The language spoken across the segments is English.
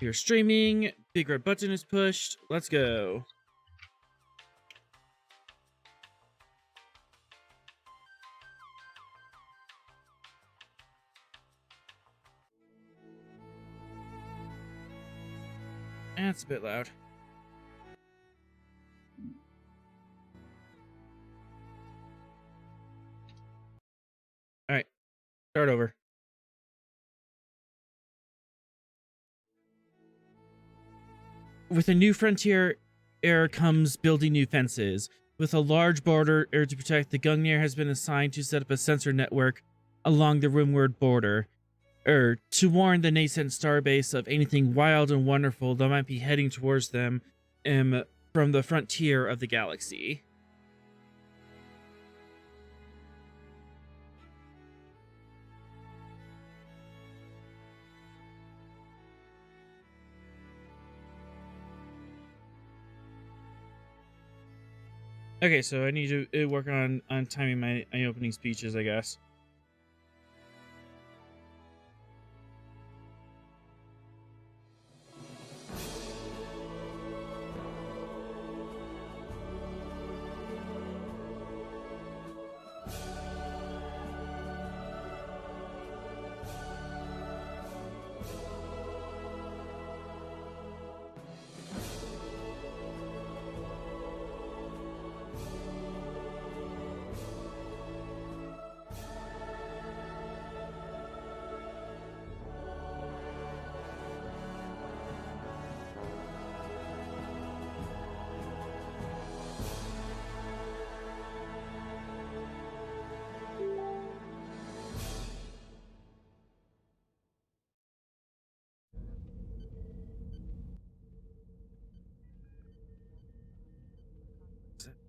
You're streaming. Big red button is pushed. Let's go. That's a bit loud. All right, start over. With a new frontier era comes building new fences. With a large border to protect, the Gungnir has been assigned to set up a sensor network along the rimward border, to warn the nascent starbase of anything wild and wonderful that might be heading towards them from the frontier of the galaxy. Okay, so I need to work on timing my opening speeches, I guess.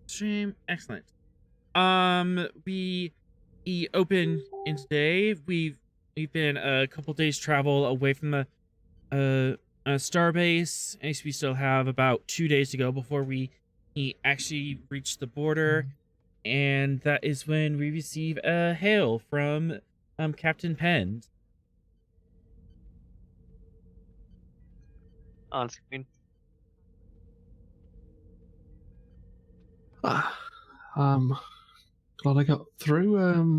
Stream, excellent. We open in today. We've been a couple days travel away from the starbase. And we still have about 2 days to go before we actually reach the border, and that is when we receive a hail from Captain Penn. On screen. Glad I got through.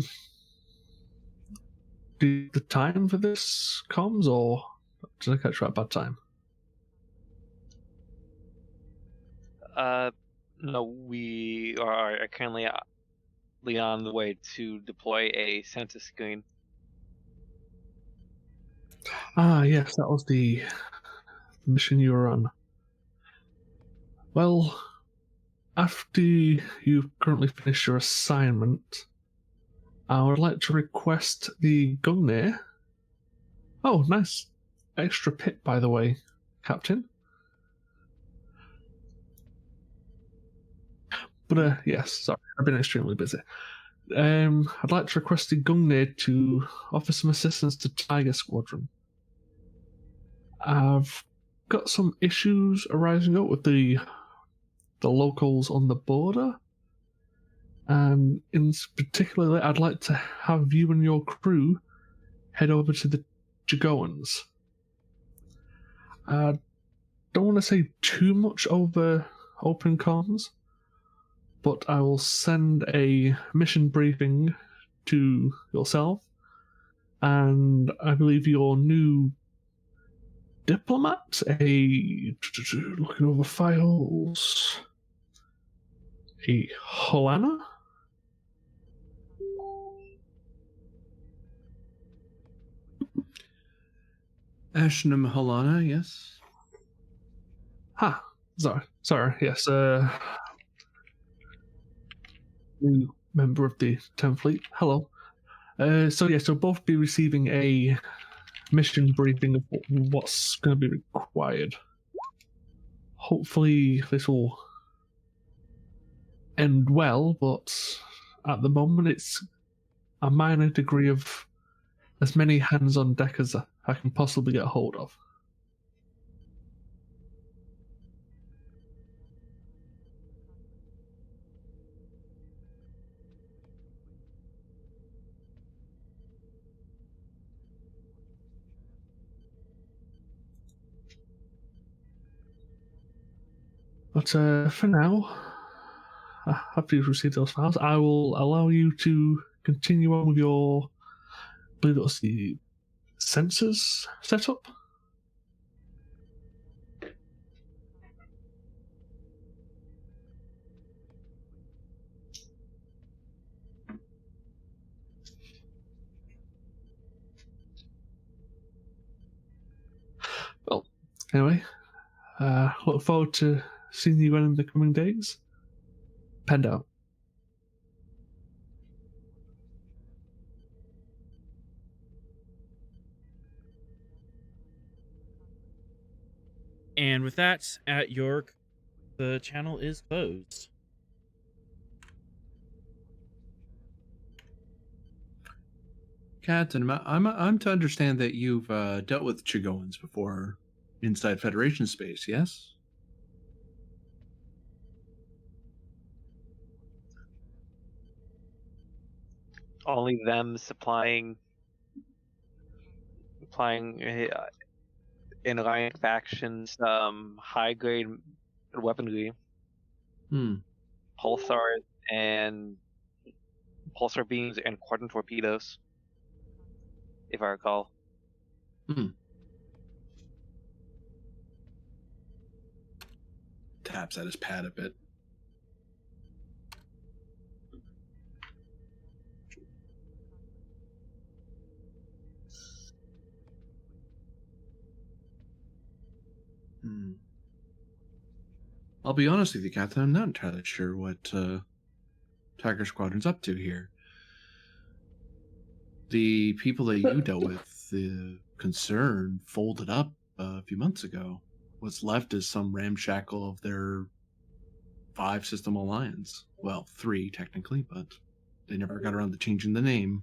Do the time for this comms, or did I catch you at a bad time? No, we are currently on the way to deploy a census screen. Ah, yes, that was the mission you were on. Well, after you currently finished your assignment, I would like to request the Gungnir. Oh, nice extra pit, by the way, Captain. But yes, sorry, I've been extremely busy. I'd like to request the Gungnir to offer some assistance to Tiger Squadron. I've got some issues arising up with the locals on the border, and in particular, I'd like to have you and your crew head over to the Jagoans. I don't want to say too much over open comms, but I will send a mission briefing to yourself, and I believe your new diplomat, looking over files, a Hoana? Ashnam Halana, yes. Sorry, yes, new member of the 10th Fleet. Hello. So you'll both be receiving a mission briefing of what's going to be required. Hopefully this will end well, but at the moment it's a minor degree of as many hands on deck as I can possibly get a hold of. But for now, after you've received those files, I will allow you to continue on with your, I believe it was the sensors setup. Well, anyway, look forward to seeing you again in the coming days. Penned out. And with that, at York, the channel is closed. Captain, I'm to understand that you've dealt with Chigoans before inside Federation space, yes? Only them supplying in alliance factions high grade weaponry, Hmm. pulsars and pulsar beams and quadrant torpedoes, if I recall. Taps at his pad a bit. I'll be honest with you, Captain. I'm not entirely sure what Tiger Squadron's up to here. The people that you dealt with, the concern, folded up a few months ago. What's left is some ramshackle of their 5-system alliance. Well, 3 technically, but they never got around to changing the name.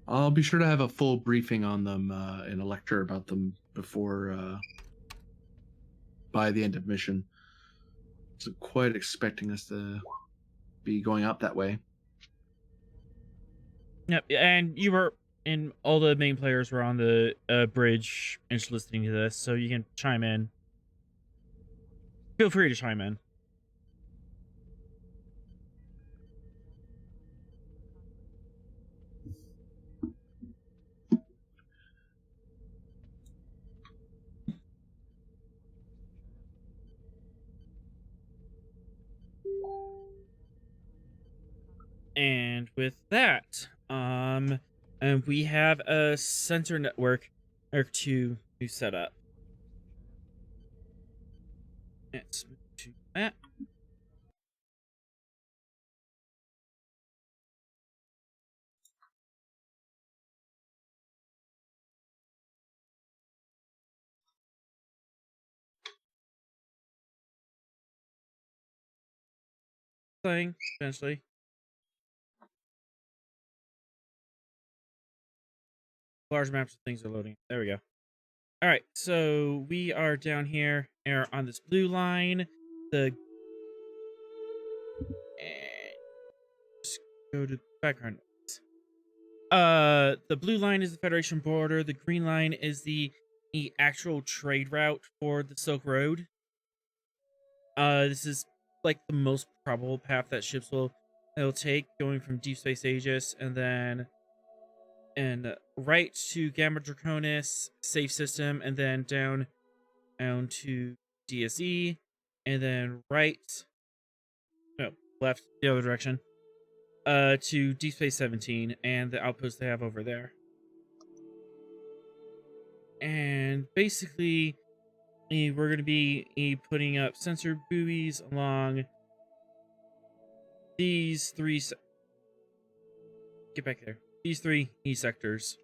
I'll be sure to have a full briefing on them and a lecture about them before by the end of mission. So quite expecting us to be going out that way. Yep, and you were, and all the main players were on the bridge and just listening to this, so you can chime in. Feel free to chime in. And with that, and we have a sensor network to set up. Let's move to that. Thing eventually. Large maps of things are loading. There we go. All right, so we are down here on this blue line. Just go to background. The blue line is the Federation border. The green line is the actual trade route for the Silk Road. This is like the most probable path that ships will take, going from Deep Space Aegis and then right to Gamma Draconis safe system, and then down to DSE, and then left the other direction to Deep Space 17 and the outpost they have over there. And basically, we're going to be putting up sensor buoys along these 3 get back there. These 3 sectors.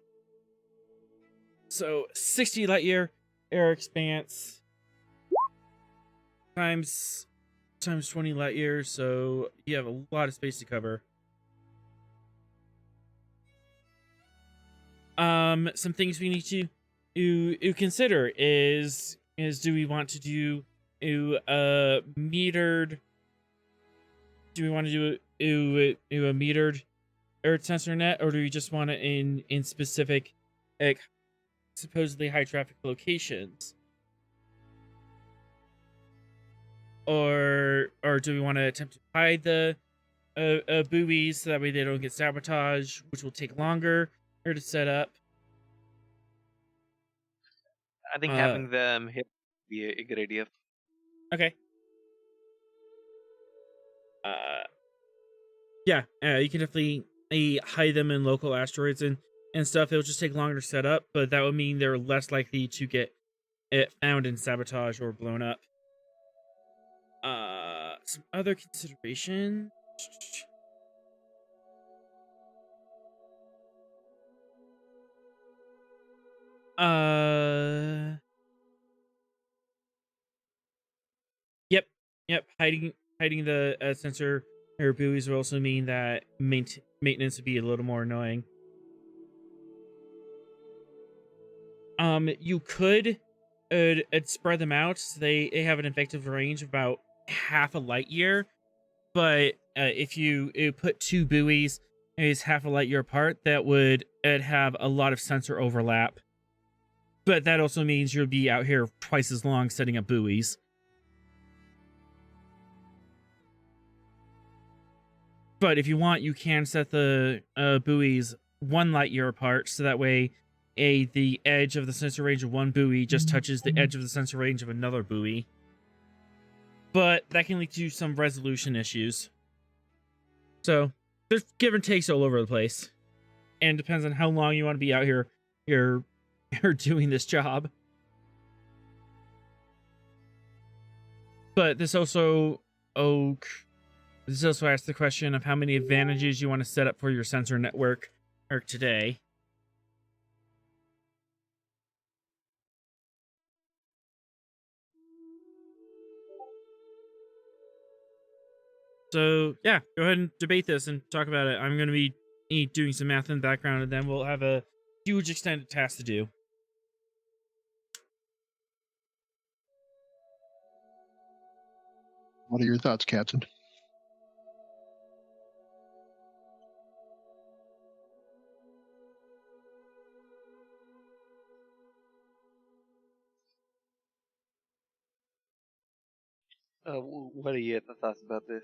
So 60 light year air expanse times 20 light years, so you have a lot of space to cover. Some things we need to consider is do we want to do metered? Do we want to do a metered Earth sensor net, or do you just want it in specific, like, supposedly high traffic locations? Or do we want to attempt to hide the buoys so that way they don't get sabotaged, which will take longer or to set up? I think having them hit would be a good idea. Okay. Yeah, you can definitely hide them in local asteroids and stuff. It'll just take longer to set up, but that would mean they're less likely to get found and sabotaged or blown up. Some other consideration. Yep. Hiding the sensor or buoys will also mean that maintenance would be a little more annoying. You could spread them out. So they have an effective range of about half a light year, but if you put two buoys is half a light year apart, that would have a lot of sensor overlap. But that also means you'll be out here twice as long setting up buoys. But if you want, you can set the buoys 1 light year apart, so that way the edge of the sensor range of one buoy just touches the edge of the sensor range of another buoy. But that can lead to some resolution issues. So there's give and takes all over the place. And it depends on how long you want to be out here you're doing this job. But this also asks the question of how many advantages you want to set up for your sensor network today. So, yeah, go ahead and debate this and talk about it. I'm going to be doing some math in the background, and then we'll have a huge extended task to do. What are your thoughts, Captain? What are your thoughts about this?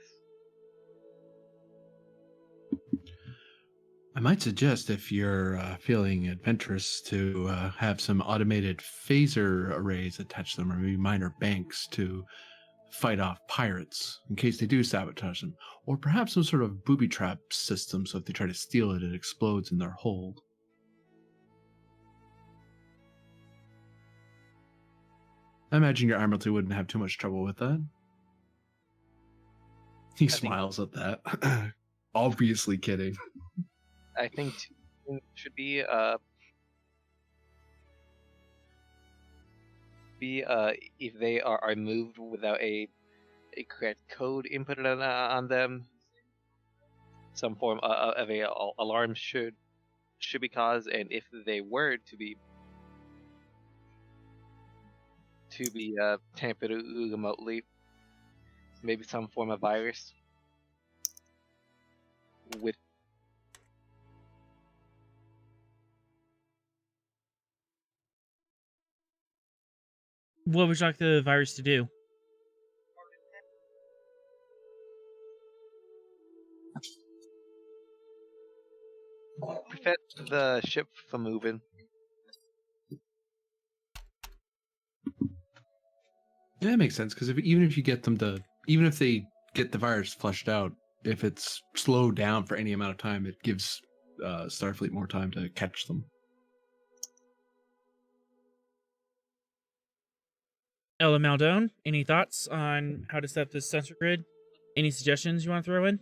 I might suggest, if you're feeling adventurous, to have some automated phaser arrays attached to them, or maybe minor banks to fight off pirates in case they do sabotage them, or perhaps some sort of booby trap system, so if they try to steal it, it explodes in their hold. I imagine your Admiralty wouldn't have too much trouble with that. He smiles at that. Obviously kidding. I think should be if they are moved without a correct code inputted on them, some form of a alarm should be caused, and if they were to be tampered remotely, maybe some form of virus with. What would you like the virus to do? Prevent the ship from moving. Yeah, that makes sense, because even if they get the virus flushed out, if it's slowed down for any amount of time, it gives Starfleet more time to catch them. Ella Maldone, any thoughts on how to set up this sensor grid? Any suggestions you want to throw in?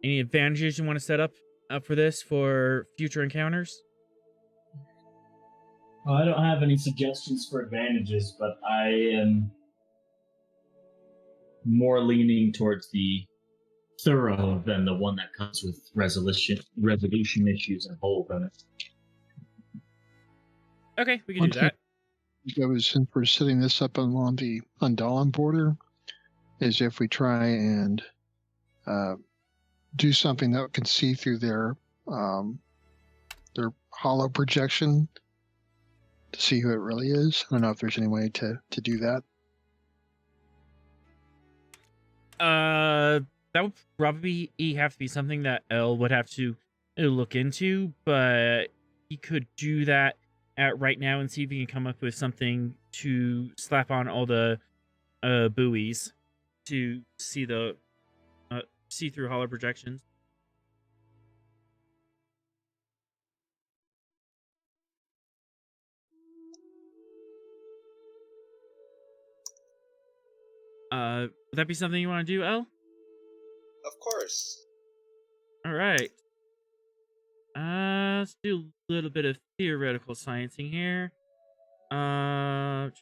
Any advantages you want to set up for this for future encounters? Well, I don't have any suggestions for advantages, but I am more leaning towards the thorough than the one that comes with resolution issues and hold on it. Okay, we can do that. Since we're setting this up along the Undallan border, is if we try and do something that can see through their hollow projection to see who it really is. I don't know if there's any way to do that. That would probably have to be something that Elle would have to look into, but he could do that right now and see if he can come up with something to slap on all the buoys to see the see-through hollow projections. Would that be something you want to do, Elle? Of course. All right. Let's do a little bit of theoretical sciencing here. Let's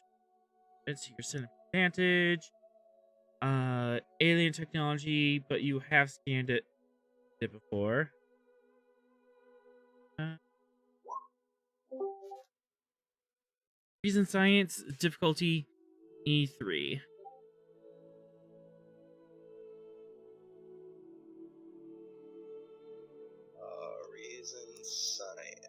see your center advantage. Alien technology, but you have scanned it before. Reason science difficulty E3. Reason science.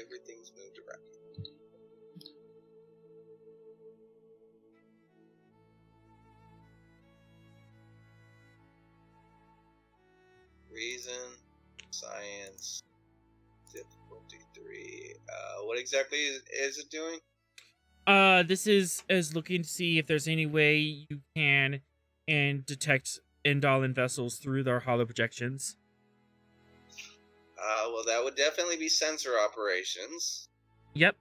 Everything's moved around. Reason, science, difficulty 3. What exactly is it doing? This is looking to see if there's any way you can detect Indolin vessels through their hollow projections. Well, that would definitely be sensor operations. Yep.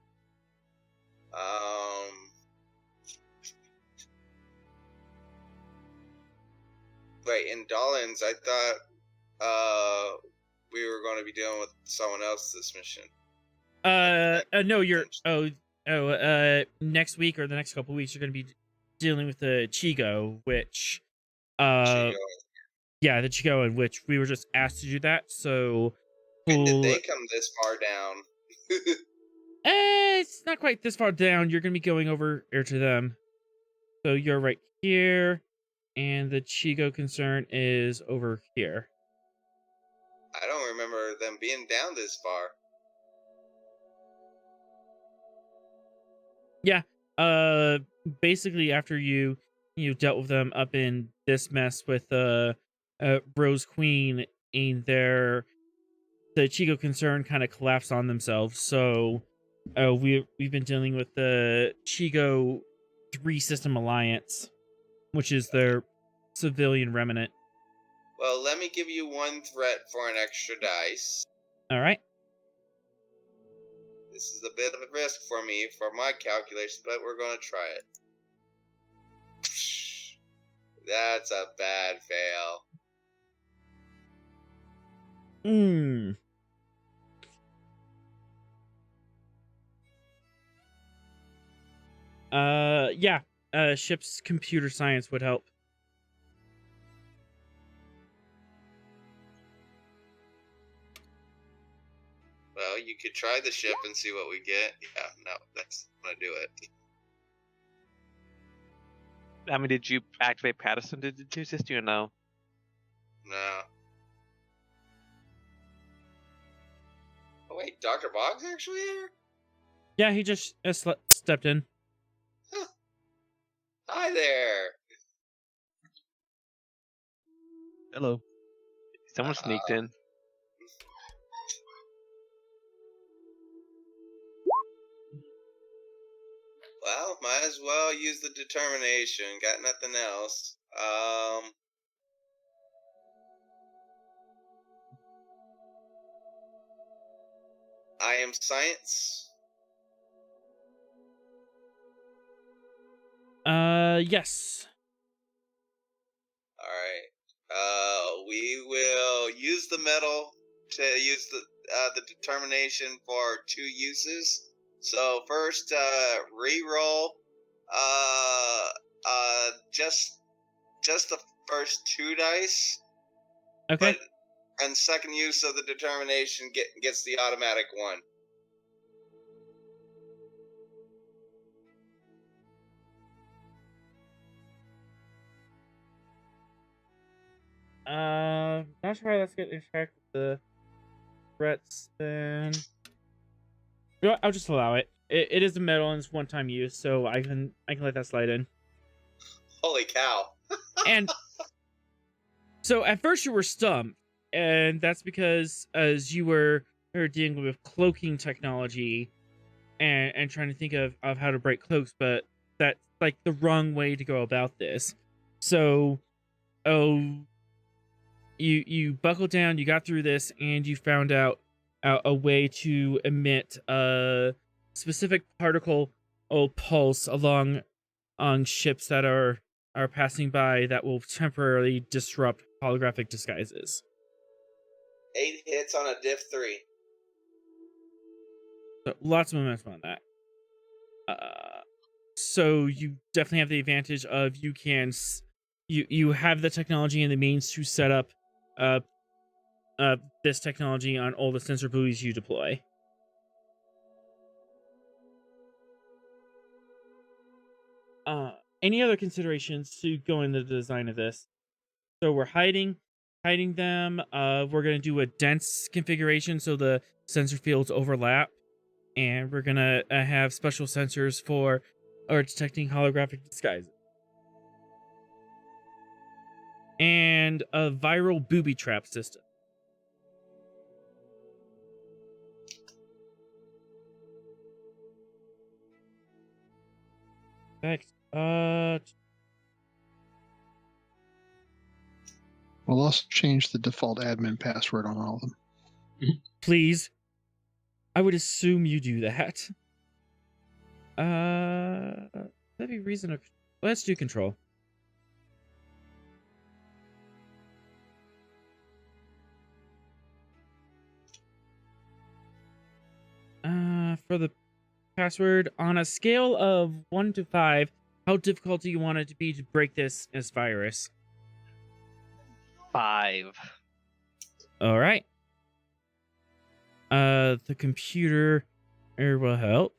Wait, in Dollins, I thought we were going to be dealing with someone else this mission. No, you're next week or the next couple of weeks you're going to be dealing with the Chigo, which Chigo. yeah, the Chigo, in which we were just asked to do that. So When did they come this far down? It's not quite this far down. You're going to be going over here to them. So you're right here, and the Chigo concern is over here. I don't remember them being down this far. Yeah. Basically after you dealt with them up in this mess with Rose Queen in there, the Chigo concern kind of collapsed on themselves. So we've been dealing with the Chigo 3 System Alliance, which is their civilian remnant. Well, let me give you one threat for an extra dice. All right. This is a bit of a risk for me, for my calculations, but we're going to try it. That's a bad fail. Yeah. Ship's computer science would help. Well, you could try the ship and see what we get. Yeah, no, that's gonna do it. I mean, did you activate Patterson to assist you or no? No. Oh wait, Dr. Boggs actually here? Yeah, he just stepped in. Huh. Hi there. Hello. Someone sneaked in. Well, might as well use the determination. Got nothing else. I am science. Yes. Alright. We will use the metal to use the determination for 2 uses. So first, re-roll just the first 2 dice. Okay. And second use of the determination gets the automatic 1. Not sure how that's going to interact with the threats then. You know what? I'll just allow it. It is a metal and it's one-time use, so I can let that slide in. Holy cow. And so at first you were stumped, and that's because as you were dealing with cloaking technology and trying to think of how to break cloaks, but that's like the wrong way to go about this. So, you buckled down, you got through this, and you found out a way to emit a specific particle pulse along on ships that are passing by that will temporarily disrupt holographic disguises. 8 hits on a diff 3. So lots of momentum on that. So you definitely have the advantage of you have the technology and the means to set up this technology on all the sensor buoys you deploy. Any other considerations to go in the design of this? So we're hiding them. We're going to do a dense configuration so the sensor fields overlap. And we're going to have special sensors for detecting holographic disguises. And a viral booby trap system. Perfect. We'll also change the default admin password on all of them. Please. I would assume you do that. That'd be reasonable. Let's do control. For the password, on a scale of 1 to 5, how difficult do you want it to be to break this virus? 5. All right. The computer will help.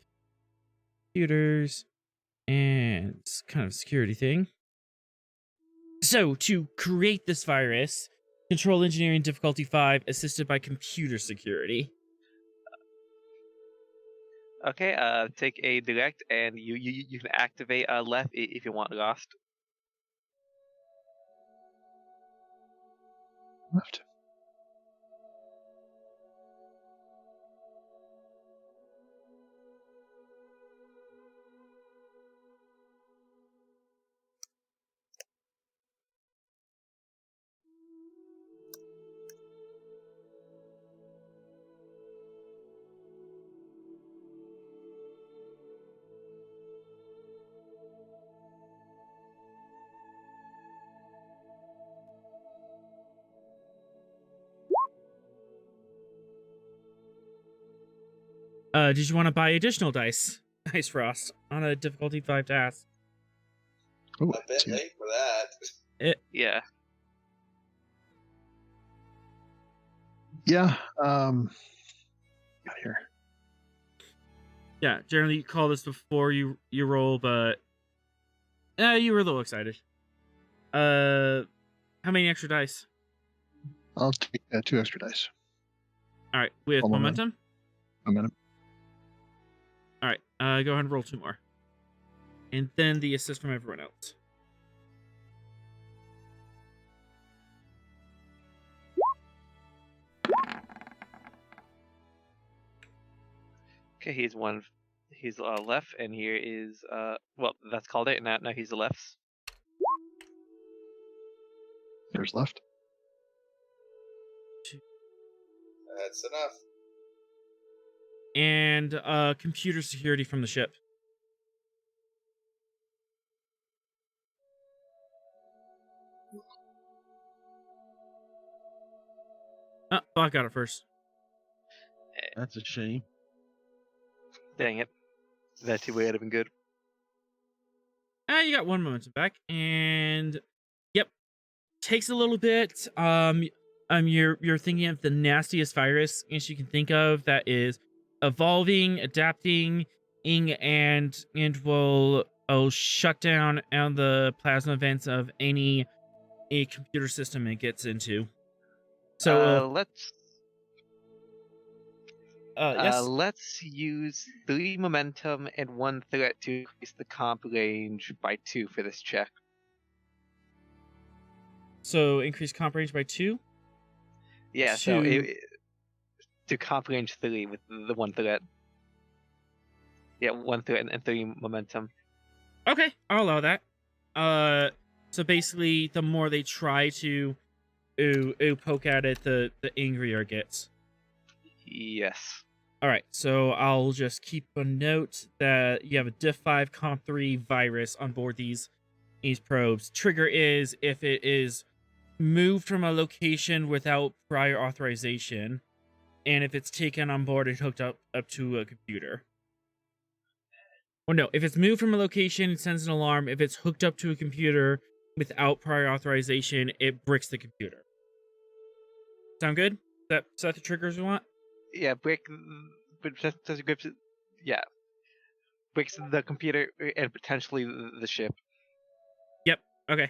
Computers and kind of security thing. So to create this virus, control engineering difficulty 5, assisted by computer security. Okay, take a direct, and you can activate left if you want Lost. Left. Did you want to buy additional dice Frost, on a difficulty 5 task? Ooh, A bit late for that. Yeah. Yeah. Got here. Yeah, generally you call this before you roll, but you were a little excited. How many extra dice? I'll take 2 extra dice. All right, with Hold on, momentum. Momentum. All right, go ahead and roll 2 more, and then the assist from everyone else. Okay, he's left, and here is well, that's called it. Now he's the left. There's left. That's enough. And computer security from the ship. Bot got it first. That's a shame. Dang it, that two would have been good. You got 1 momentum back, and yep, takes a little bit. You're thinking of the nastiest virus as you can think of that is evolving, adapting, and will shut down on the plasma vents of any a computer system it gets into. So yes. Let's use 3 momentum and 1 threat to increase the comp range by 2 for this check. So increase comp range by 2. Yeah, so to comp range 3 with the 1 threat. Yeah, 1 threat and 3 momentum. Okay, I'll allow that. So basically, the more they try to poke at it, the angrier it gets. Yes. All right, so I'll just keep a note that you have a Diff 5 Comp 3 virus on board these probes. Trigger is if it is moved from a location without prior authorization, and if it's taken on board and hooked up to a computer. Or no, if it's moved from a location, it sends an alarm. If it's hooked up to a computer without prior authorization, it bricks the computer. Sound good? Is that the triggers we want? Yeah, breaks the computer and potentially the ship. Yep. Okay.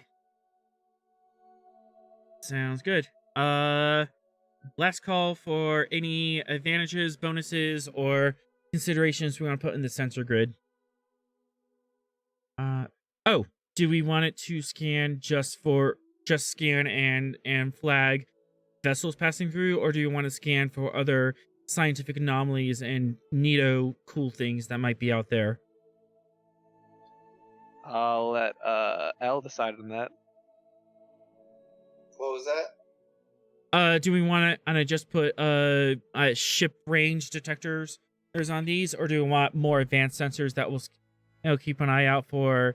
Sounds good. Last call for any advantages, bonuses, or considerations we want to put in the sensor grid. Do we want it to scan just scan and flag vessels passing through, or do you want to scan for other scientific anomalies and neato cool things that might be out there? I'll let L decide on that. What was that? Do we want to just put ship range detectors on these, or do we want more advanced sensors that will keep an eye out for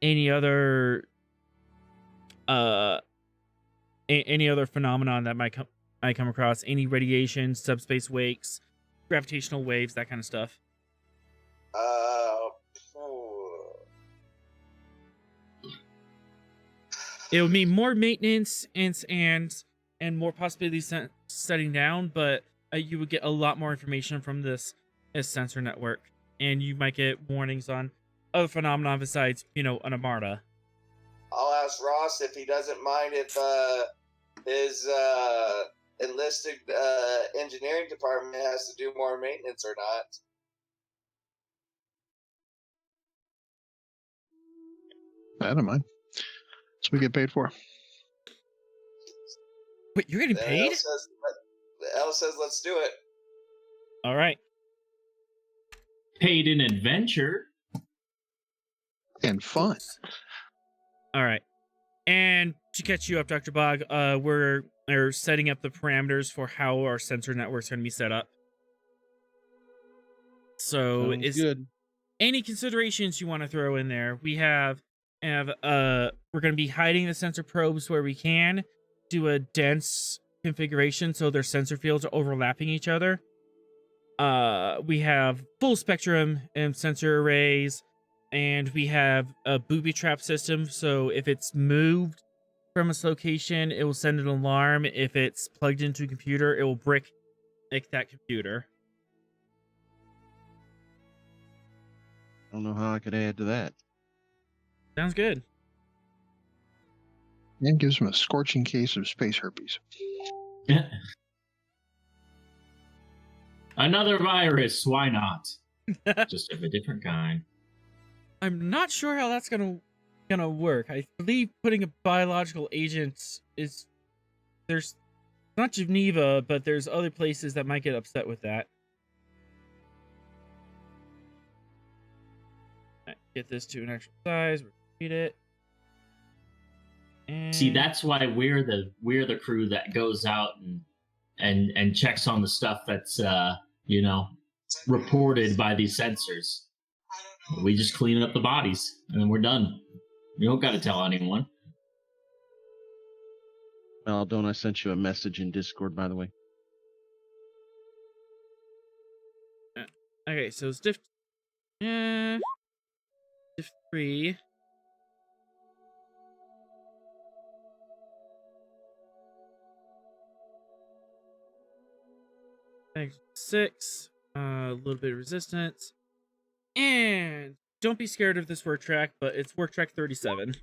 any other phenomenon that might come across, any radiation, subspace wakes, gravitational waves, that kind of stuff? It would mean more maintenance and more possibilities setting down, but you would get a lot more information from this sensor network, and you might get warnings on other phenomena besides, an Armada. I'll ask Ross if he doesn't mind if his enlisted engineering department has to do more maintenance or not. I don't mind. That's what we get paid for. Wait, you're getting paid? L says, let's do it. All right. Paid in adventure. And fun. All right. And to catch you up, Dr. Bog, we're setting up the parameters for how our sensor network's going to be set up. So Sounds good. Any considerations you want to throw in there? We we're going to be hiding the sensor probes where we can, do a dense configuration so their sensor fields are overlapping each other. We have full spectrum and sensor arrays, and we have a booby trap system, so if it's moved from its location, it will send an alarm. If it's plugged into a computer, it will brick that computer. I don't know how I could add to that. Sounds good. And gives him a scorching case of space herpes. Another virus, why not? Just of a different kind. I'm not sure how that's gonna work. I believe putting a biological agent is there's not Geneva, but there's other places that might get upset with that. Right, get this to an actual size. Repeat it. And... See, that's why we're the crew that goes out and checks on the stuff that's reported by these sensors. We just clean up the bodies and then we're done. You don't got to tell anyone. Well, don't I sent you a message in Discord, by the way? Okay, so it's diff 3. Thanks. 6. A little bit of resistance. And don't be scared of this work track, but it's work track 37.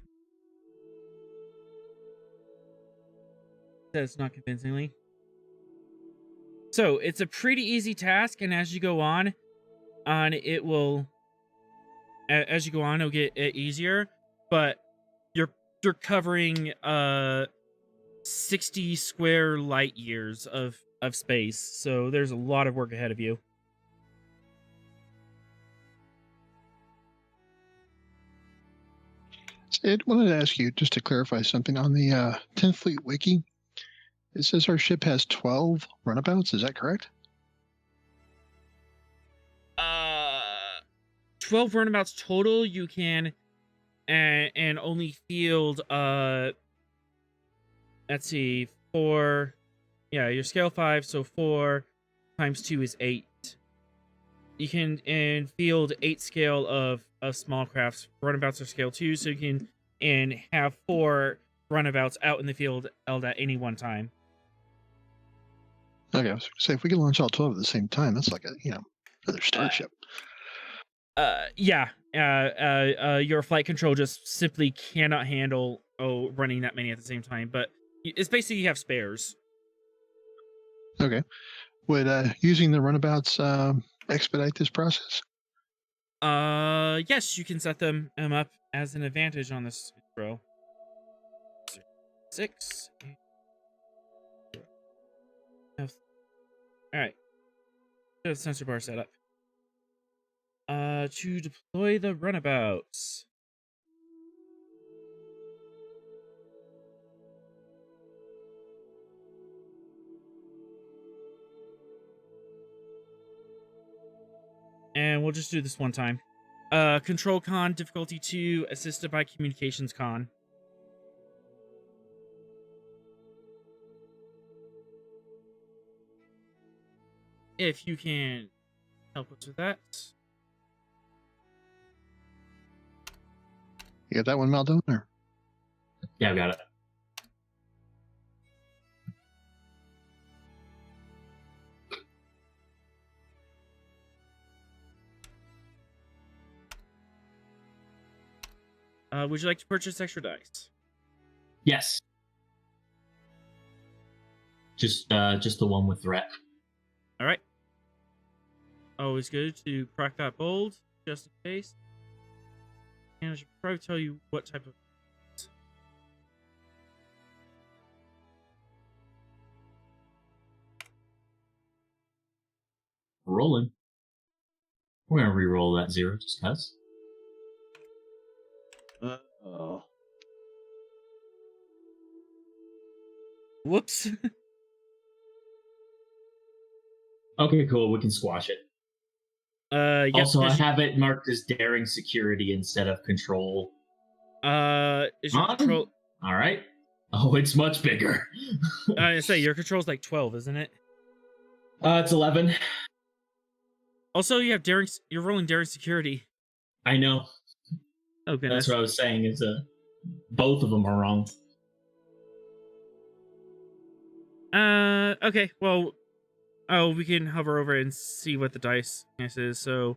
Says not convincingly. So it's a pretty easy task, and as you go on, it will. As you go on, it'll get easier. But you're covering 60 square light years of space, so there's a lot of work ahead of you. Sid, wanted to ask you just to clarify something on the 10th Fleet Wiki. It says our ship has 12 runabouts. Is that correct? 12 runabouts total. You can and only field let's see, 4. Yeah, your scale 5, so 4 times 2 is 8. You can and field 8 scale of small crafts. Runabouts are scale 2, so you can have 4 runabouts out in the field at any one time. Okay, I was going to say, if we can launch all 12 at the same time, that's like another starship. Yeah. Your flight control just simply cannot handle running that many at the same time, but it's basically you have spares. Okay. Would using the runabouts expedite this process? Yes, you can set them up as an advantage on this row. 6. All right. The sensor bar set up. To deploy the runabouts. And we'll just do this one time. Control con, difficulty 2, assisted by communications con. If you can help us with that. You got that one, Maldon? Or? Yeah, I got it. Would you like to purchase extra dice? Yes. Just the one with threat. All right. Always good to crack that bold, just in case. And I should probably tell you what type of. Rolling. We're gonna re-roll that 0 just cause. Oh. Whoops. Okay, cool. We can squash it. Yep, Also, I have it marked as daring security instead of control. Is your control? All right. Oh, it's much bigger. I say your control's like 12, isn't it? It's 11. Also, you have daring. You're rolling daring security. I know. Oh goodness. That's what I was saying. Is both of them are wrong. Okay. Well, we can hover over and see what the dice is. So,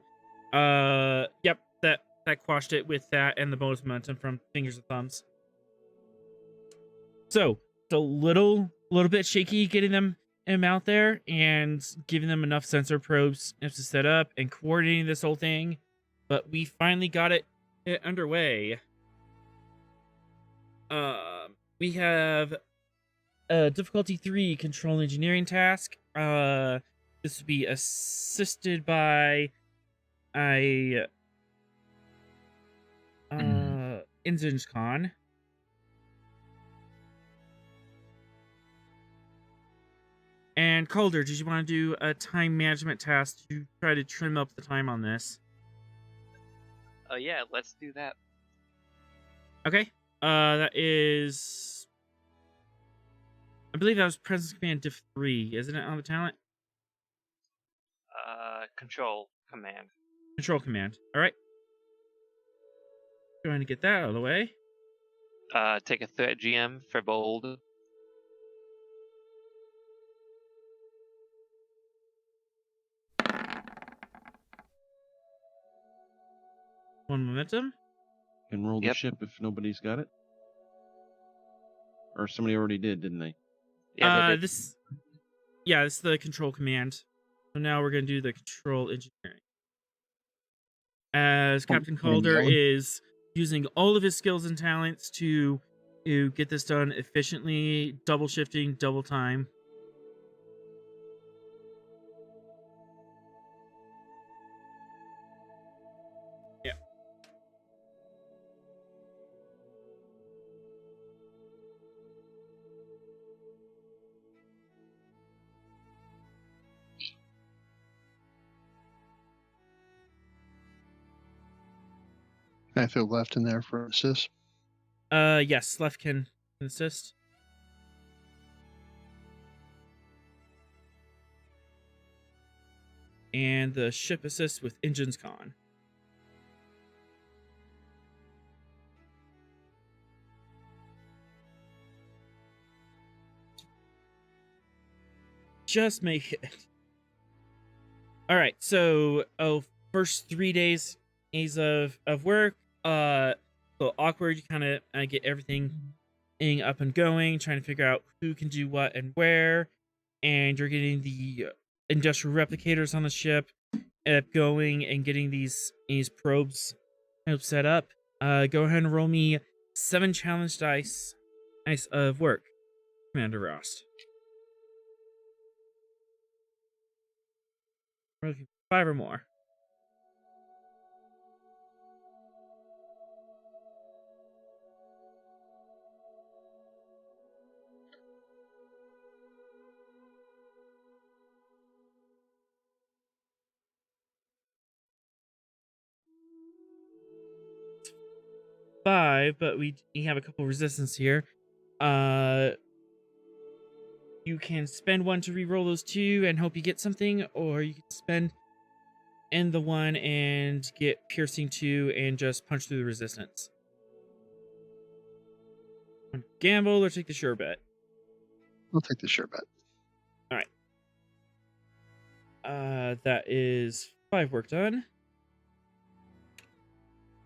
yep, that quashed it with that and the bonus momentum from fingers and thumbs. So it's a little bit shaky getting them out there and giving them enough sensor probes to set up and coordinating this whole thing, but we finally got it underway. We have difficulty 3 control engineering task. This would be assisted by Intrigue con. And Calder, did you want to do a time management task to try to trim up the time on this? Yeah, let's do that. Okay. That is, I believe that was Presence Command Diff 3, isn't it, on the talent? Control command. Control command. All right. Trying to get that out of the way. Take a threat GM for bold. One momentum. Can roll the Yep. ship if nobody's got it. Or somebody already did, didn't they? Yeah, this is the control command. So now we're gonna do the control engineering. As Captain Calder is using all of his skills and talents to get this done efficiently, double shifting, double time. Yeah. Can I feel left in there for assist? Yes, left can assist. And the ship assists with engines con. Just make it. All right, so first 3 days of work. So awkward. You kind of get everything up and going, trying to figure out who can do what and where, and you're getting the industrial replicators on the ship going and getting these probes set up. Go ahead and roll me 7 challenge dice of work, Commander Rost. We're looking for 5 or more. Five, but we have a couple resistance here. You can spend 1 to re-roll those 2 and hope you get something, or you can spend the 1 and get piercing 2 and just punch through the resistance. Gamble or take the sure bet? I'll take the sure bet. All right. That is 5 work done.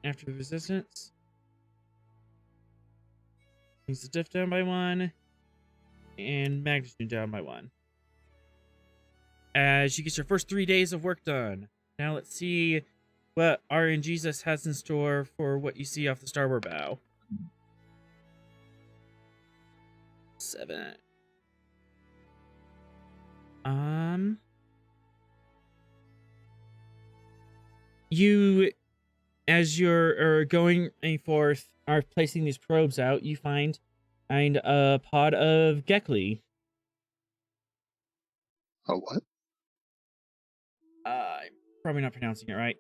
After the resistance. Brings the diff down by 1. And magnitude down by 1. As you get your first 3 days of work done. Now let's see what RNGesus has in store for what you see off the starboard bow. 7. You, as you're going forth, are placing these probes out, you find a pod of Gekli. Oh, what? I'm probably not pronouncing it right.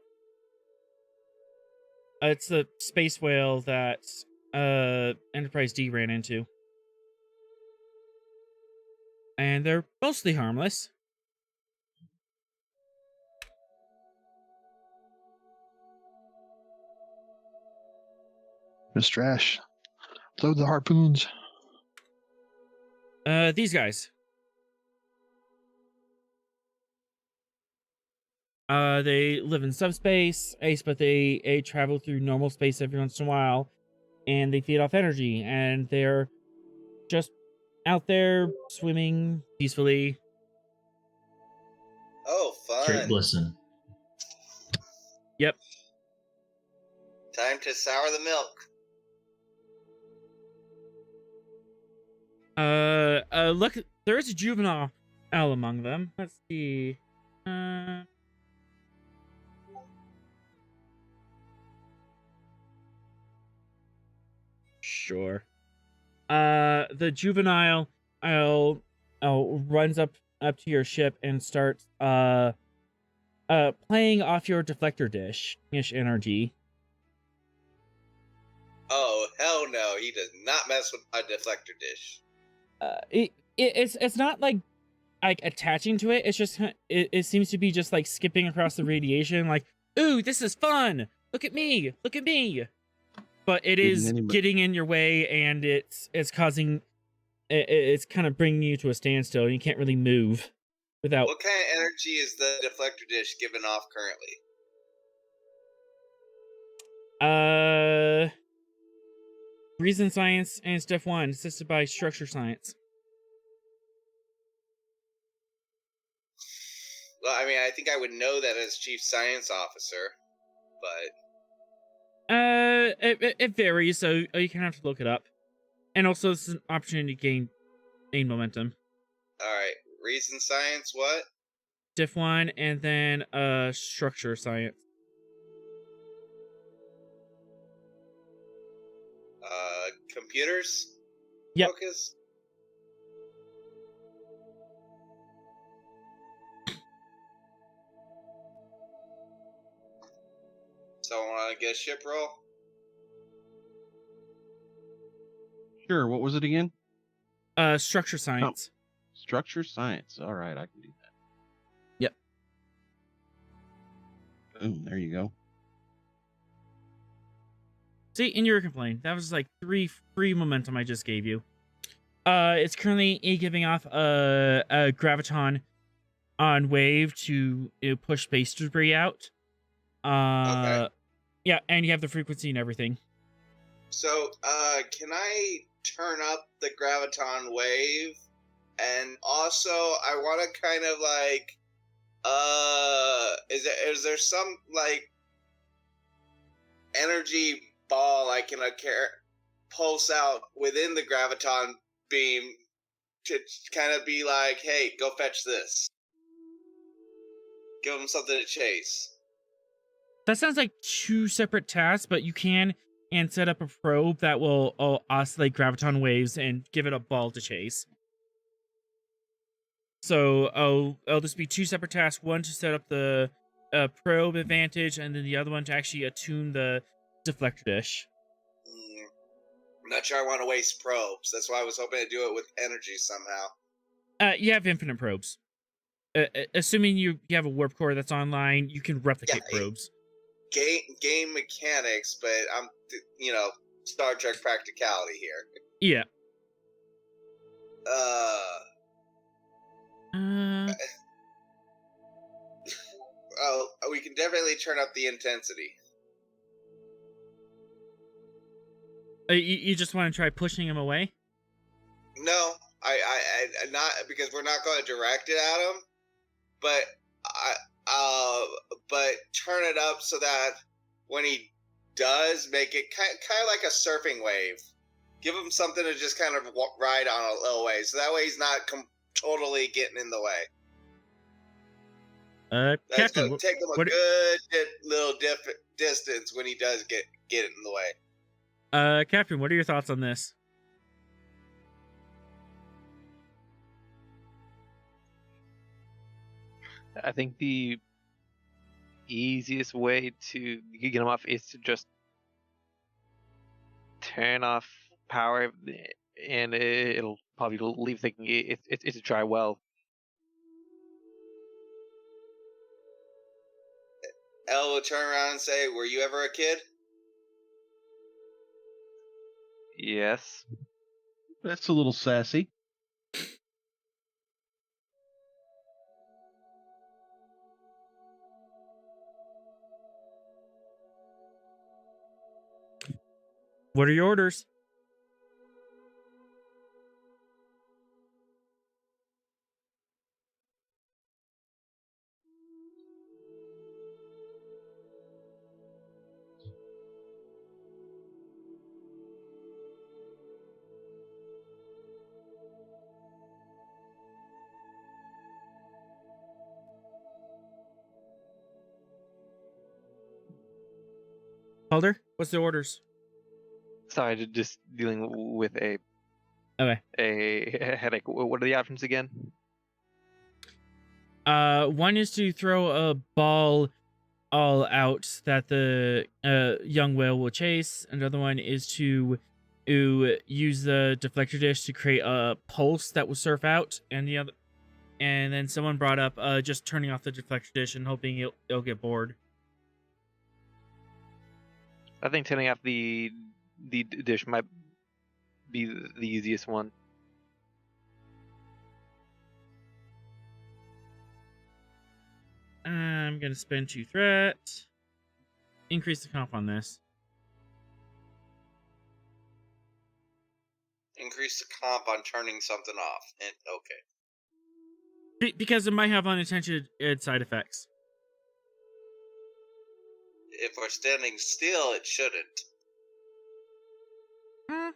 It's the space whale that Enterprise D ran into. And they're mostly harmless. Mr. Ash, load the harpoons. These guys. They live in subspace, but they travel through normal space every once in a while, and they feed off energy, and they're just out there swimming peacefully. Oh, Straight fun. listen. Yep. Time to sour the milk. Look, there is a juvenile among them. Let's see. Sure. The juvenile runs up to your ship and starts playing off your deflector dish energy. Oh, hell no. He does not mess with my deflector dish. It's not like attaching to it. It's just it seems to be just like skipping across the radiation, like, ooh, this is fun. Look at me. But it is getting in your way, and it's causing it's kind of bringing you to a standstill. And you can't really move without. What kind of energy is the deflector dish giving off currently? Reason science and stuff 1, assisted by structure science. think I would know that as chief science officer, but It varies, so you kind of have to look it up. And also, this is an opportunity to gain momentum. all right. Reason science, what? Diff 1, and then structure science. Computers. Yep. Focus. So I want to get a ship roll. Sure. What was it again? Structure science. Structure science. All right, I can do that. Yep. Boom. There you go. See, and you were complaining. That was like 3 free momentum I just gave you. It's currently giving off a graviton on wave to push space debris out. Okay. Yeah, and you have the frequency and everything. So, can I turn up the graviton wave? And also, I want to kind of like, is there some like energy ball I can pulse out within the graviton beam to kind of be like, hey, go fetch this. Give them something to chase. That sounds like 2 separate tasks, but you can and set up a probe that will oscillate graviton waves and give it a ball to chase. So it'll just be 2 separate tasks. One to set up the probe advantage, and then the other one to actually attune the deflector dish. I'm not sure I want to waste probes. That's why I was hoping to do it with energy somehow. You have infinite probes. Assuming you have a warp core that's online, you can replicate probes. Game mechanics, but I'm, Star Trek practicality here. Yeah. Oh, we can definitely turn up the intensity. You just want to try pushing him away? No, I not, because we're not going to direct it at him, but but turn it up so that when he does, make it kind of like a surfing wave. Give him something to just kind of ride on a little way, so that way he's not totally getting in the way. That's Captain, going to take him a good little distance when he does get in the way. Captain, what are your thoughts on this? I think the easiest way to get him off is to just turn off power, and it'll probably leave thinking it's a dry well. Elle will turn around and say, "Were you ever a kid?" Yes. That's a little sassy. What are your orders? Calder, what's the orders? Sorry, just dealing with a headache. What are the options again? One is to throw a ball all out that the young whale will chase. Another one is to use the deflector dish to create a pulse that will surf out, and then someone brought up just turning off the deflector dish and hoping it'll get bored. I think turning off the dish might be the easiest one. I'm gonna spend 2 threat. Increase the comp on this. Increase the comp on turning something off. And okay. Because it might have unintended side effects. If we're standing still, it shouldn't. I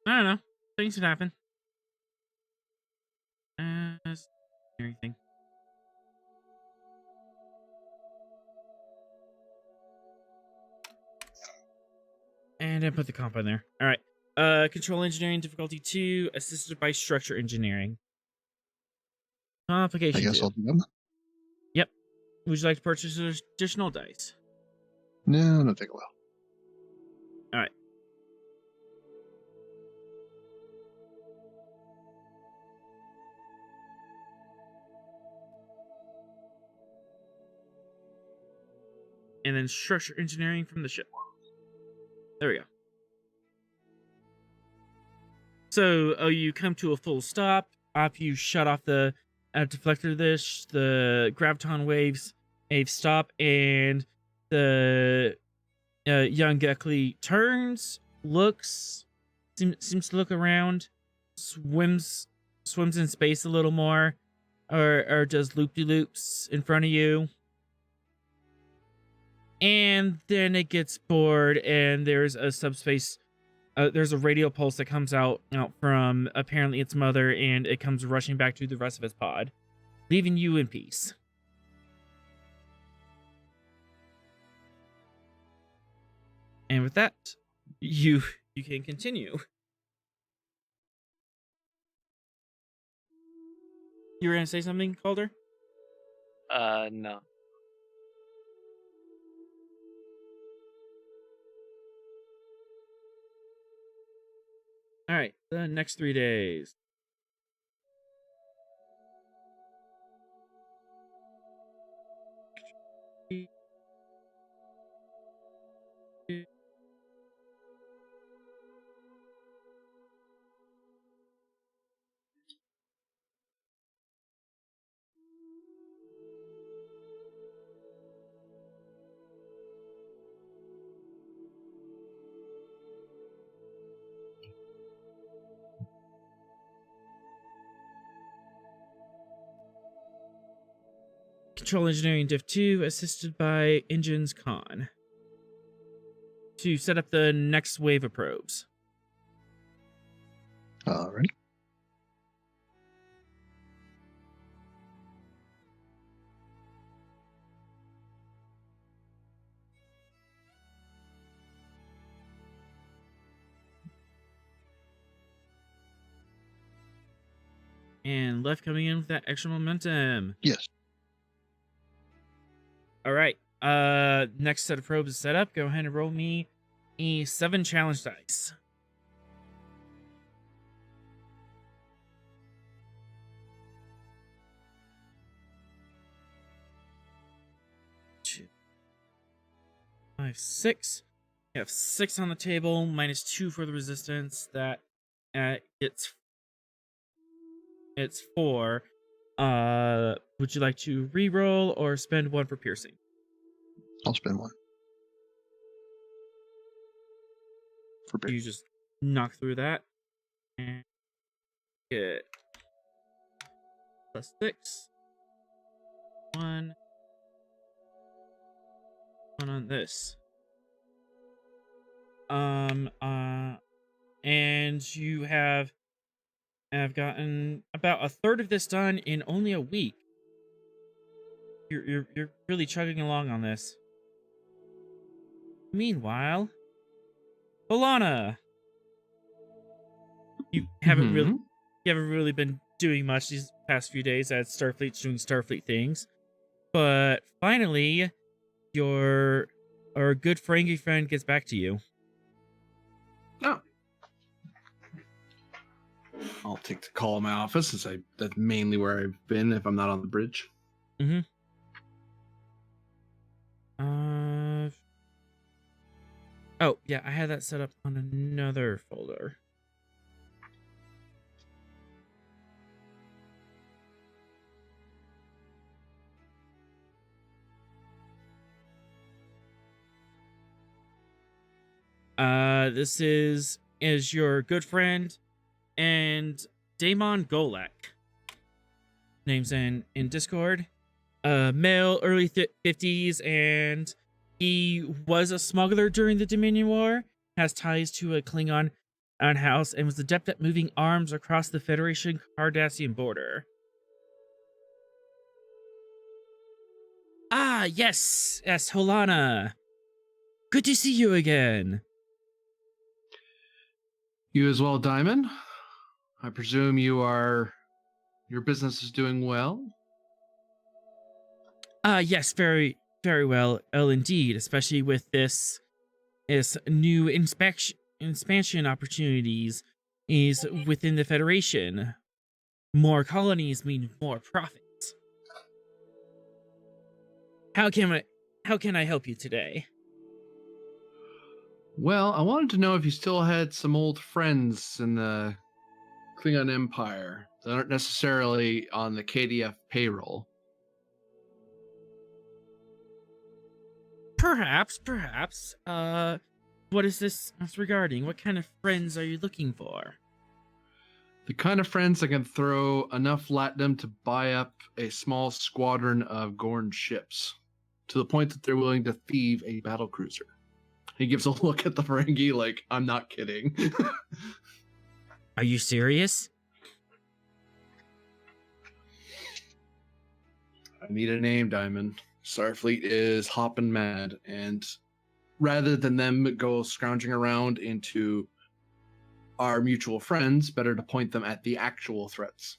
don't know. Things can happen. Anything. And I put the comp in there. All right. Control engineering difficulty 2, assisted by structure engineering. Complication I guess 2. I'll do them. Yep. Would you like to purchase additional dice? No, it'll take a while. All right. And then structure engineering from the ship. There we go. So, you come to a full stop. After you shut off the deflector dish, the graviton waves stop, and the young Gekli turns, looks, seems to look around, swims in space a little more, or does loop-de-loops in front of you. And then it gets bored, and there's a subspace. There's a radio pulse that comes out from apparently its mother, and it comes rushing back to the rest of its pod, leaving you in peace. And with that, you can continue. You were gonna say something, Calder? No. All right, the next 3 days. Control engineering diff 2, assisted by engines con, to set up the next wave of probes. Alrighty. And left coming in with that extra momentum. Yes. All right. Next set of probes is set up. Go ahead and roll me a 7 challenge dice. Two, 5, 6. You have 6 on the table, minus 2 for the resistance. That it's 4. Would you like to re-roll or spend 1 for piercing? I'll spend 1. For You just knock through that. And get plus 6. 1 on this. And you have gotten about a third of this done in only a week. You're really chugging along on this. Meanwhile, Bolana, you haven't really been doing much these past few days at Starfleet, doing Starfleet things. But finally, our good Ferengi friend gets back to you. Oh. I'll take the call in my office and say that's mainly where I've been if I'm not on the bridge. Mm-hmm. Oh, yeah, I had that set up on another folder. This is your good friend and Damon Golek. names in Discord. Male, early 50s, and he was a smuggler during the Dominion War, has ties to a Klingon house, and was adept at moving arms across the Federation Cardassian border. Ah, yes, Holana. Good to see you again. You as well, Diamond. I presume your business is doing well? Yes, very, very well, indeed, especially with this new expansion opportunities is within the Federation. More colonies mean more profits. How can I help you today? Well, I wanted to know if you still had some old friends in the Klingon Empire that aren't necessarily on the KDF payroll. Perhaps. What is this regarding? What kind of friends are you looking for? The kind of friends that can throw enough latinum to buy up a small squadron of Gorn ships, to the point that they're willing to thieve a battlecruiser. He gives a look at the Ferengi like, I'm not kidding. Are you serious? I need a name, Diamond. Starfleet is hopping mad, and rather than them go scrounging around into our mutual friends, better to point them at the actual threats.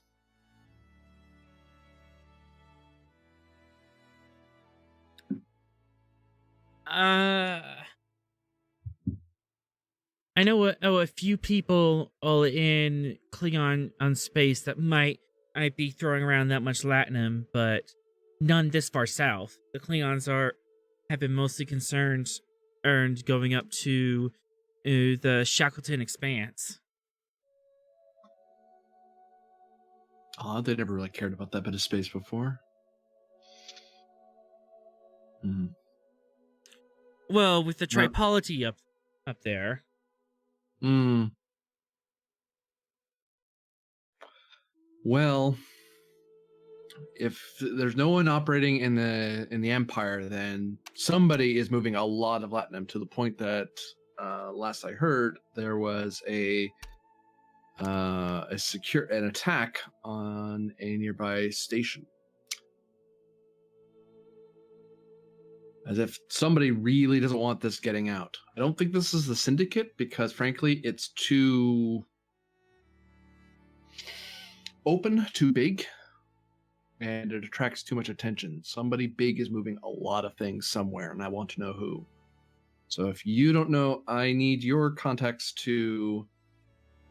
I know a few people all in Klingon on space that might be throwing around that much latinum, but none this far south. The Klingons have been mostly concerned going up to the Shackleton Expanse. They never really cared about that bit of space before. Well, with the Tripolity up there. Well, if there's no one operating in the Empire, then somebody is moving a lot of latinum, to the point that last I heard there was an attack on a nearby station. As if somebody really doesn't want this getting out. I don't think this is the Syndicate, because frankly, it's too open, too big, and it attracts too much attention. Somebody big is moving a lot of things somewhere, and I want to know who. So if you don't know, I need your contacts to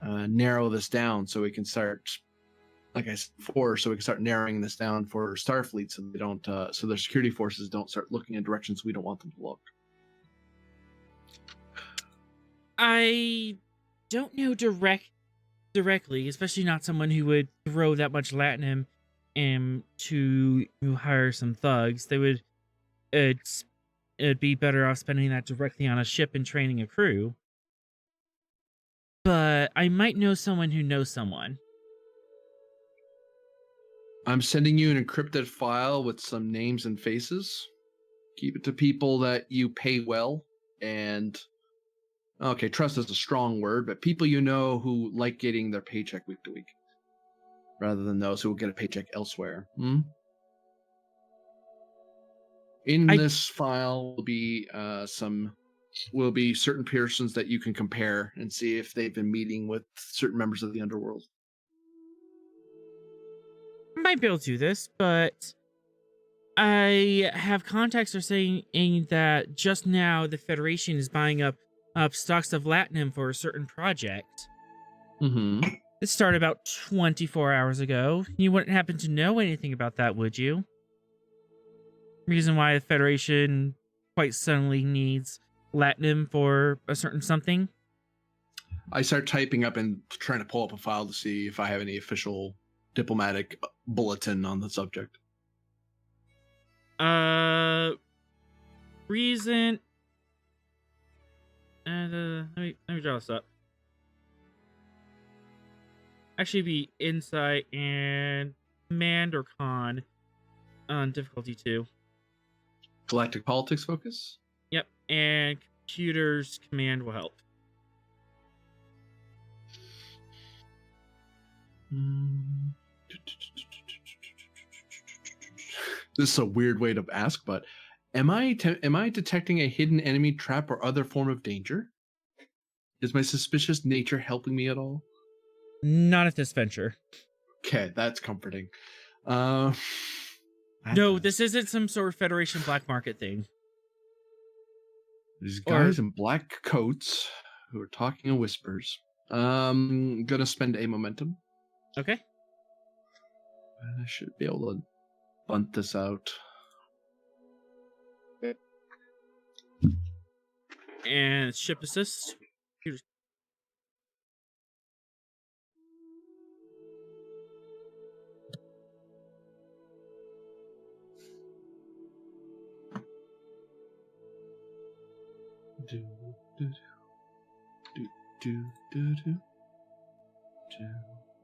narrow this down, so we can start, like I said before, so we can start narrowing this down for Starfleet, so they don't, so their security forces don't start looking in directions we don't want them to look. I don't know directly, especially not someone who would throw that much latinum to hire some thugs. They would, it'd be better off spending that directly on a ship and training a crew. But I might know someone who knows someone. I'm sending you an encrypted file with some names and faces. Keep it to people that you pay well, and okay, trust is a strong word, but people you know who like getting their paycheck week to week, rather than those who will get a paycheck elsewhere. This file will be certain persons that you can compare and see if they've been meeting with certain members of the underworld. I might be able to do this, but I have contacts are saying that just now the Federation is buying up stocks of latinum for a certain project. It started about 24 hours ago. You wouldn't happen to know anything about that, would you? Reason why the Federation quite suddenly needs latinum for a certain something? I start typing up and trying to pull up a file to see if I have any official diplomatic bulletin on the subject. Reason. And let me draw this up. Actually, be insight and command or con on difficulty 2. Galactic politics focus. Yep, and computers command will help. This is a weird way to ask, but am I detecting a hidden enemy, trap, or other form of danger? Is my suspicious nature helping me at all? Not at this venture. Okay, that's comforting. No, this isn't some sort of Federation black market thing. These guys in black coats who are talking in whispers. Gonna spend a momentum. Okay. I should be able to bunt this out. And ship assist. Do do do do do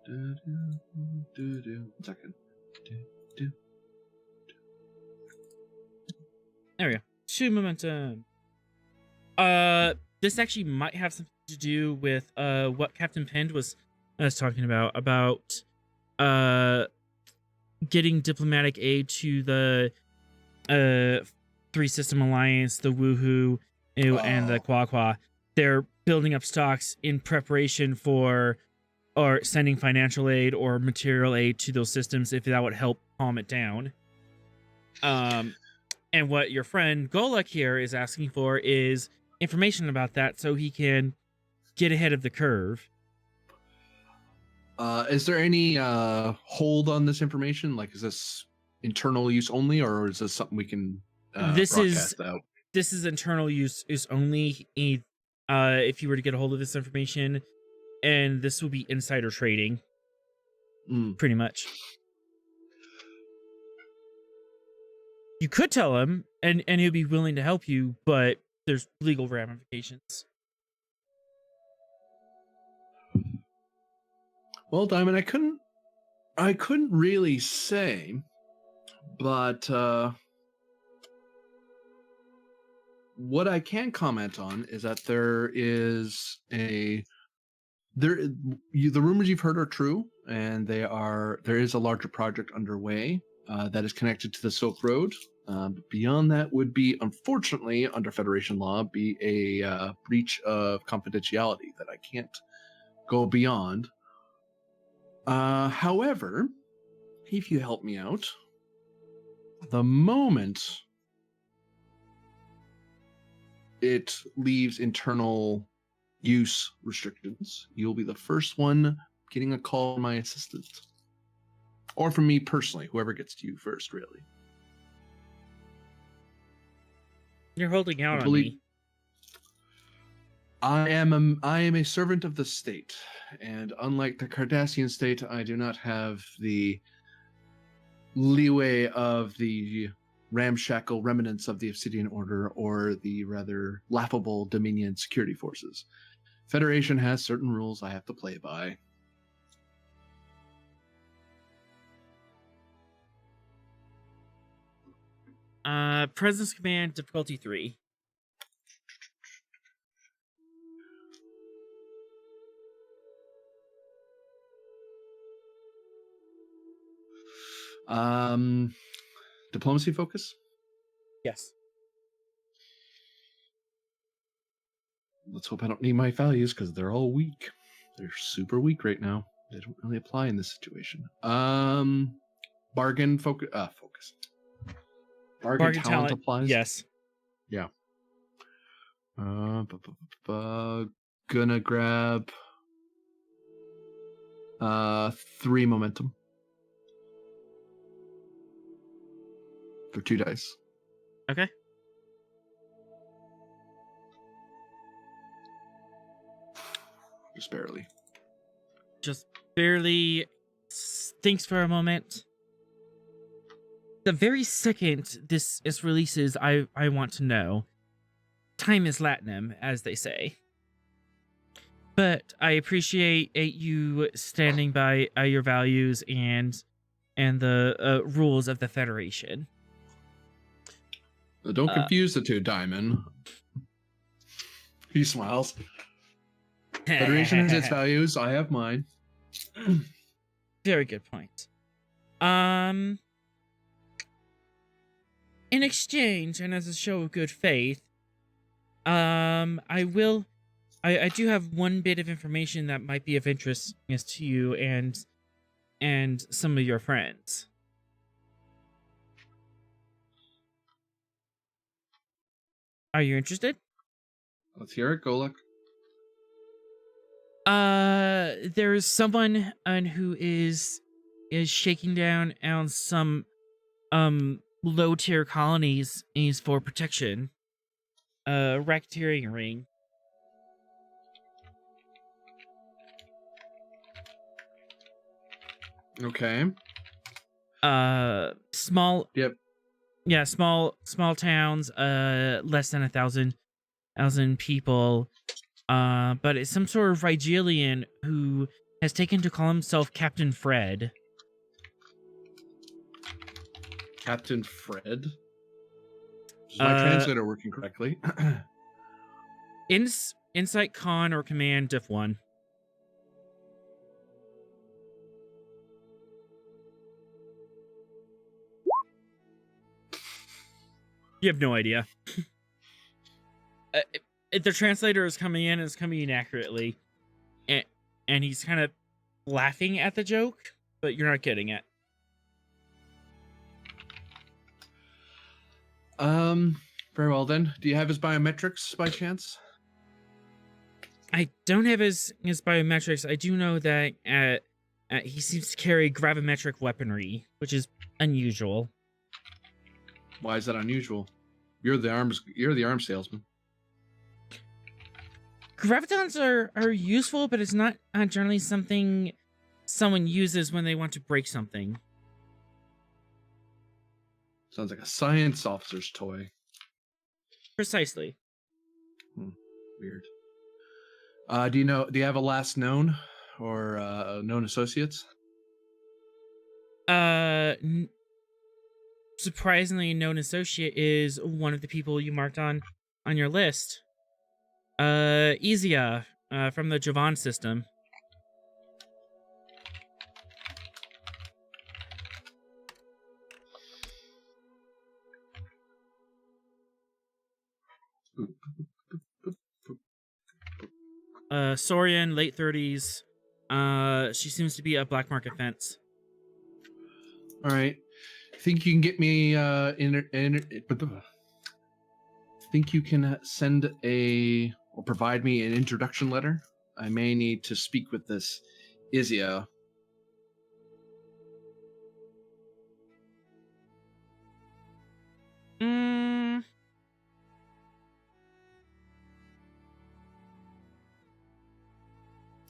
do do do do. 1 second. Do. There we go. 2 momentum. This actually might have something to do with what Captain Pend was talking about getting diplomatic aid to the 3 System Alliance, the Woohoo, and the Quaqua. They're building up stocks in preparation for or sending financial aid or material aid to those systems if that would help calm it down. And what your friend Golek here is asking for is information about that so he can get ahead of the curve. Is there any hold on this information? Like, is this internal use only, or is this something we can broadcast out? This is internal use only. If you were to get a hold of this information, and this will be insider trading, pretty much. You could tell him, and he'll be willing to help you, but there's legal ramifications. Well, Diamond, I couldn't really say, but what I can comment on is that the rumors you've heard are true, and there is a larger project underway that is connected to the Silk Road. But beyond that would be, unfortunately, under Federation law, be a breach of confidentiality that I can't go beyond. However, if you help me out, the moment it leaves internal use restrictions, you'll be the first one getting a call from my assistant. Or from me personally, whoever gets to you first, really. You're holding out on me. I am a servant of the state, and unlike the Cardassian state, I do not have the leeway of the ramshackle remnants of the Obsidian Order or the rather laughable Dominion security forces. Federation has certain rules I have to play by. Presence command difficulty 3. Diplomacy focus? Yes. Let's hope I don't need my values because they're all weak. They're super weak right now. They don't really apply in this situation. Bargain focus. Bargain talent applies. Yes. Yeah. Gonna grab 3 momentum for 2 dice. Okay. Just barely. Just barely. Thinks for a moment. The very second this releases, I want to know. Time is latinum, as they say. But I appreciate you standing by your values and rules of the Federation. Don't confuse the two, Diamond. He smiles. Federation has its values. I have mine. Very good point. In exchange, and as a show of good faith, I do have one bit of information that might be of interest to you and some of your friends. Are you interested? Let's hear it, Goluk. There's someone who is shaking down on some low tier colonies for protection. Racketeering ring. Okay. Small. Yep. Yeah, small towns. Less than 1,000 people. But it's some sort of Rigelian who has taken to call himself Captain Fred. Captain Fred? Is my translator working correctly? Insight con or command diff 1. You have no idea. The translator is coming in and it's coming in accurately. And he's kind of laughing at the joke, but you're not getting it. Very well then. Do you have his biometrics by chance? I don't have his biometrics. I do know that he seems to carry gravimetric weaponry, which is unusual. Why is that unusual? You're the arms salesman. Gravitons are useful, but it's not generally something someone uses when they want to break something. Sounds like a science officer's toy. Precisely. Weird. Do you have a last known or known associates? Surprisingly, known associate is one of the people you marked on your list. Izia, from the Javan system. Saurian, late 30s. She seems to be a black market fence. All right. Think you can get me think you can send or provide me an introduction letter? I may need to speak with this Izia.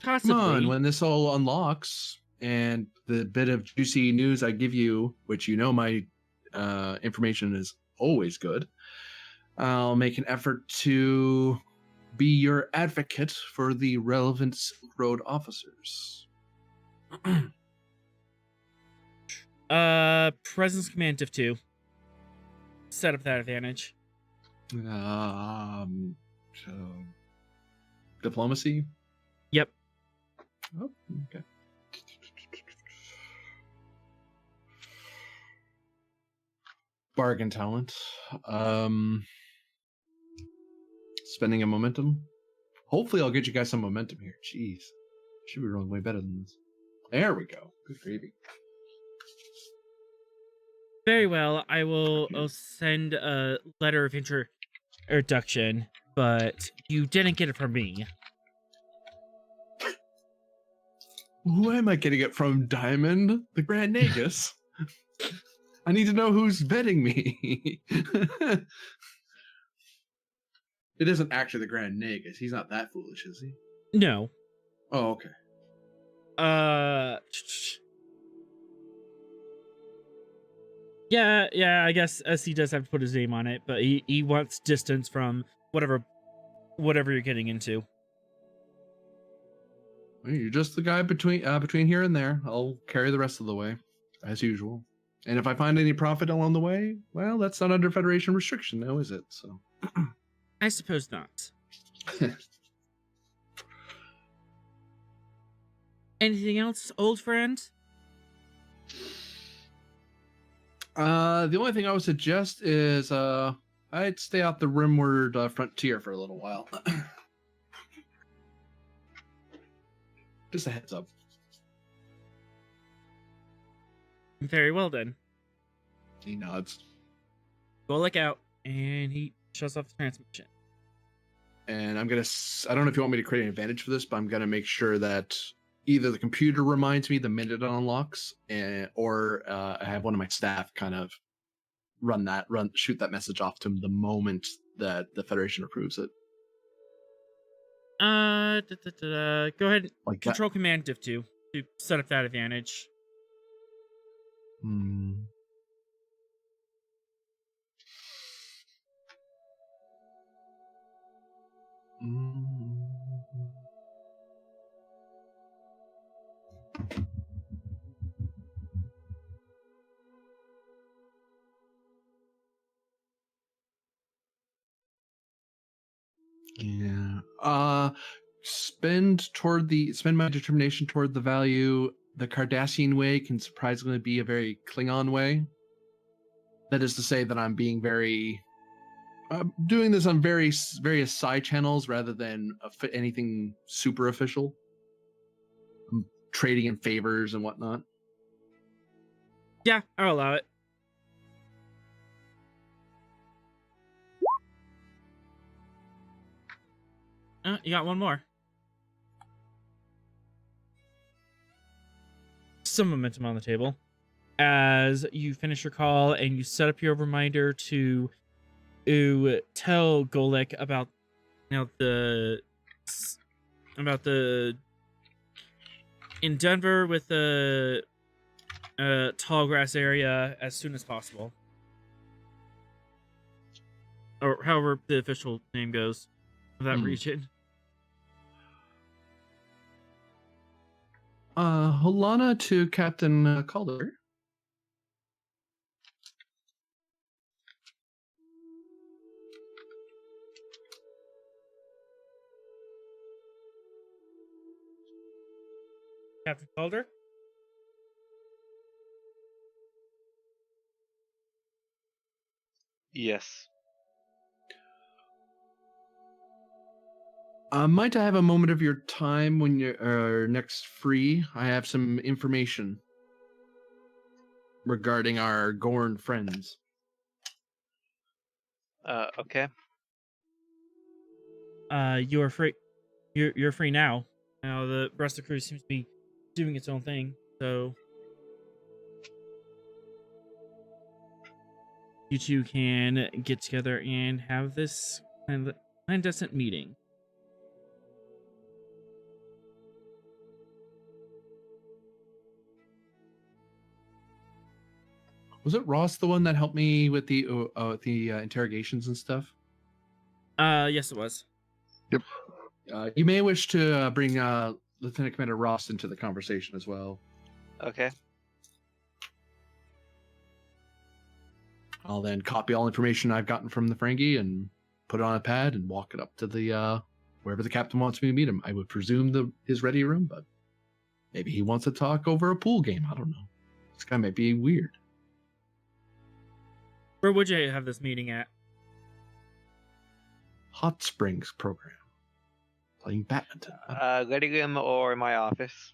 Possibly. Come on, when this all unlocks and the bit of juicy news I give you, which you know my information is always good, I'll make an effort to be your advocate for the relevant Silk Road officers. Presence command diff 2. Set up that advantage. Diplomacy? Yep. Oh, okay. Bargain talent. Spending a momentum. Hopefully I'll get you guys some momentum here. Jeez. Should be rolling way better than this. There we go. Good gravy. Very well. I'll send a letter of introduction, but you didn't get it from me. Who am I getting it from? Diamond? The Grand Nagus? I need to know who's vetting me. It isn't actually the Grand Nagus. He's not that foolish, is he? No. Oh, okay. Yeah, I guess SC does have to put his name on it, but he wants distance from whatever you're getting into. Well, you're just the guy between here and there. I'll carry the rest of the way. as usual. And if I find any profit along the way, well, that's not under Federation restriction now, is it? So I suppose not. Anything else, old friend? The only thing I would suggest is I'd stay off the rimward frontier for a little while. Just a heads up. Very well then. He nods. Go look out, and he shuts off the transmission. And I'm gonna. I don't know if you want me to create an advantage for this, but I'm gonna make sure that either the computer reminds me the minute it unlocks, or I have one of my staff kind of shoot that message off to him the moment that the Federation approves it. Go ahead. Like Control Command Div 2 to set up that advantage. Hmm. Yeah. Spend my determination toward the value. The Cardassian way can surprisingly be a very Klingon way. That is to say that I'm being very doing this on various side channels rather than anything super official. I'm trading in favors and whatnot. Yeah, I'll allow it. You got one more. Some momentum on the table. As you finish your call and you set up your reminder to tell Golek about the in Denver with the tall grass area as soon as possible, or however the official name goes of that region. Holana to Captain Calder. Captain Calder? Yes. Might I have a moment of your time when you're next free? I have some information regarding our Gorn friends. Okay. You're free. You're free now. Now the rest of the crew seems to be doing its own thing, so you two can get together and have this clandestine meeting. Was it Ross the one that helped me with the interrogations and stuff? Yes, it was. Yep. You may wish to bring Lieutenant Commander Ross into the conversation as well. Okay. I'll then copy all information I've gotten from the Ferengi and put it on a pad and walk it up to the wherever the captain wants me to meet him. I would presume his ready room, but maybe he wants to talk over a pool game. I don't know. This guy might be weird. Where would you have this meeting at? Hot Springs program. Playing badminton. Ready room or my office?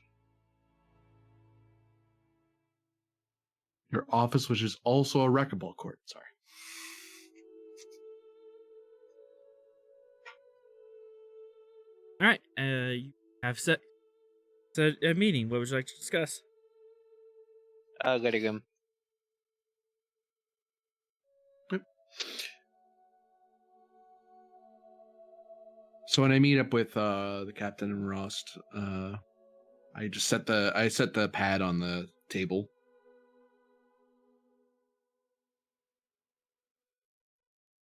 Your office, which is also a racquetball court. Sorry. All right. You have set a meeting. What would you like to discuss? Ready room. Yep. So when I meet up with the captain and Rost, I just set the pad on the table.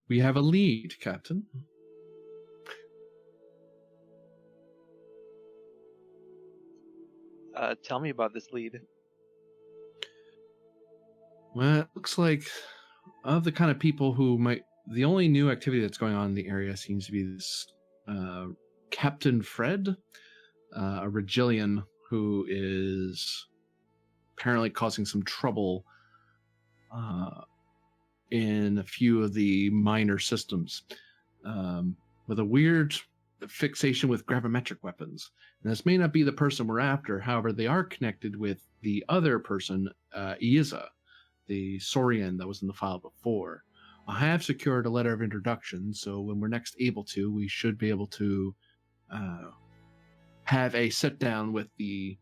We have a lead, Captain. Tell me about this lead. Well, it looks like of the kind of people who might. The only new activity that's going on in the area seems to be this Captain Fred, a Regilian who is apparently causing some trouble in a few of the minor systems with a weird fixation with gravimetric weapons. And this may not be the person we're after, however, they are connected with the other person, Iiza, the Saurian that was in the file before. I have secured a letter of introduction, so when we're next able to, we should be able to have a sit down with the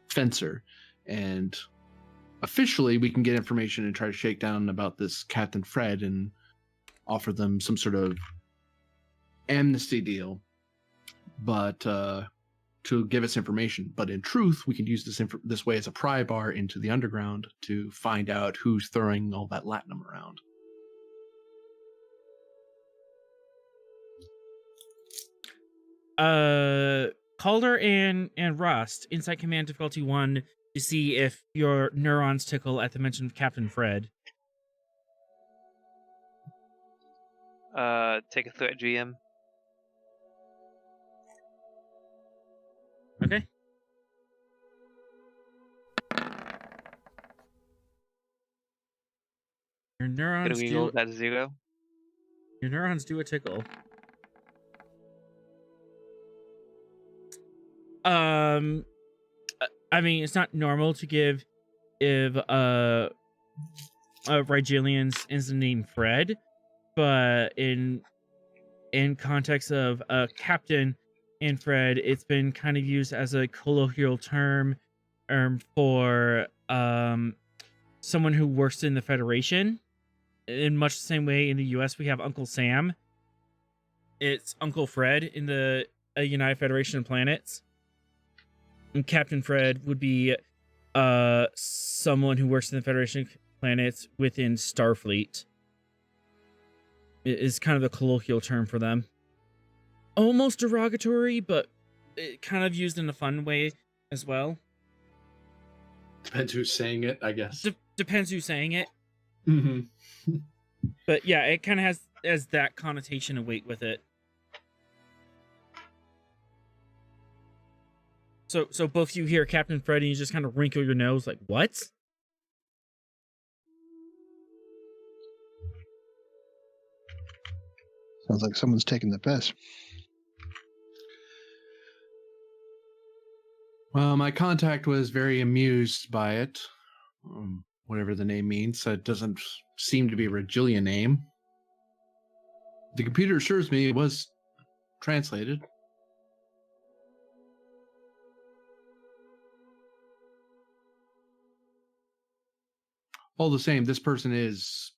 fencer, and officially we can get information and try to shake down about this Captain Fred and offer them some sort of amnesty deal, but to give us information. But in truth, we can use this way as a pry bar into the underground to find out who's throwing all that latinum around. Calder and Rust, Insight Command difficulty 1, to see if your neurons tickle at the mention of Captain Fred. Take a threat, GM. Okay. Your neurons Gonna do. roll that 0. Your neurons do a tickle. I mean, it's not normal to give Rigelians is the name Fred, but in context of Captain and Fred, it's been kind of used as a colloquial term for someone who works in the Federation. In much the same way in the U.S. we have Uncle Sam. It's Uncle Fred in the United Federation of Planets. And Captain Fred would be someone who works in the Federation of Planets within Starfleet. It is kind of a colloquial term for them. Almost derogatory, but it kind of used in a fun way as well. Depends who's saying it, I guess. Depends who's saying it. Mm-hmm. But yeah, it kind of has that connotation and weight with it. So both you hear Captain Fred and you just kind of wrinkle your nose like, what? Sounds like someone's taking the piss. Well, my contact was very amused by it. Whatever the name means. It doesn't seem to be a Regilian name. The computer assures me it was translated. All the same, this person is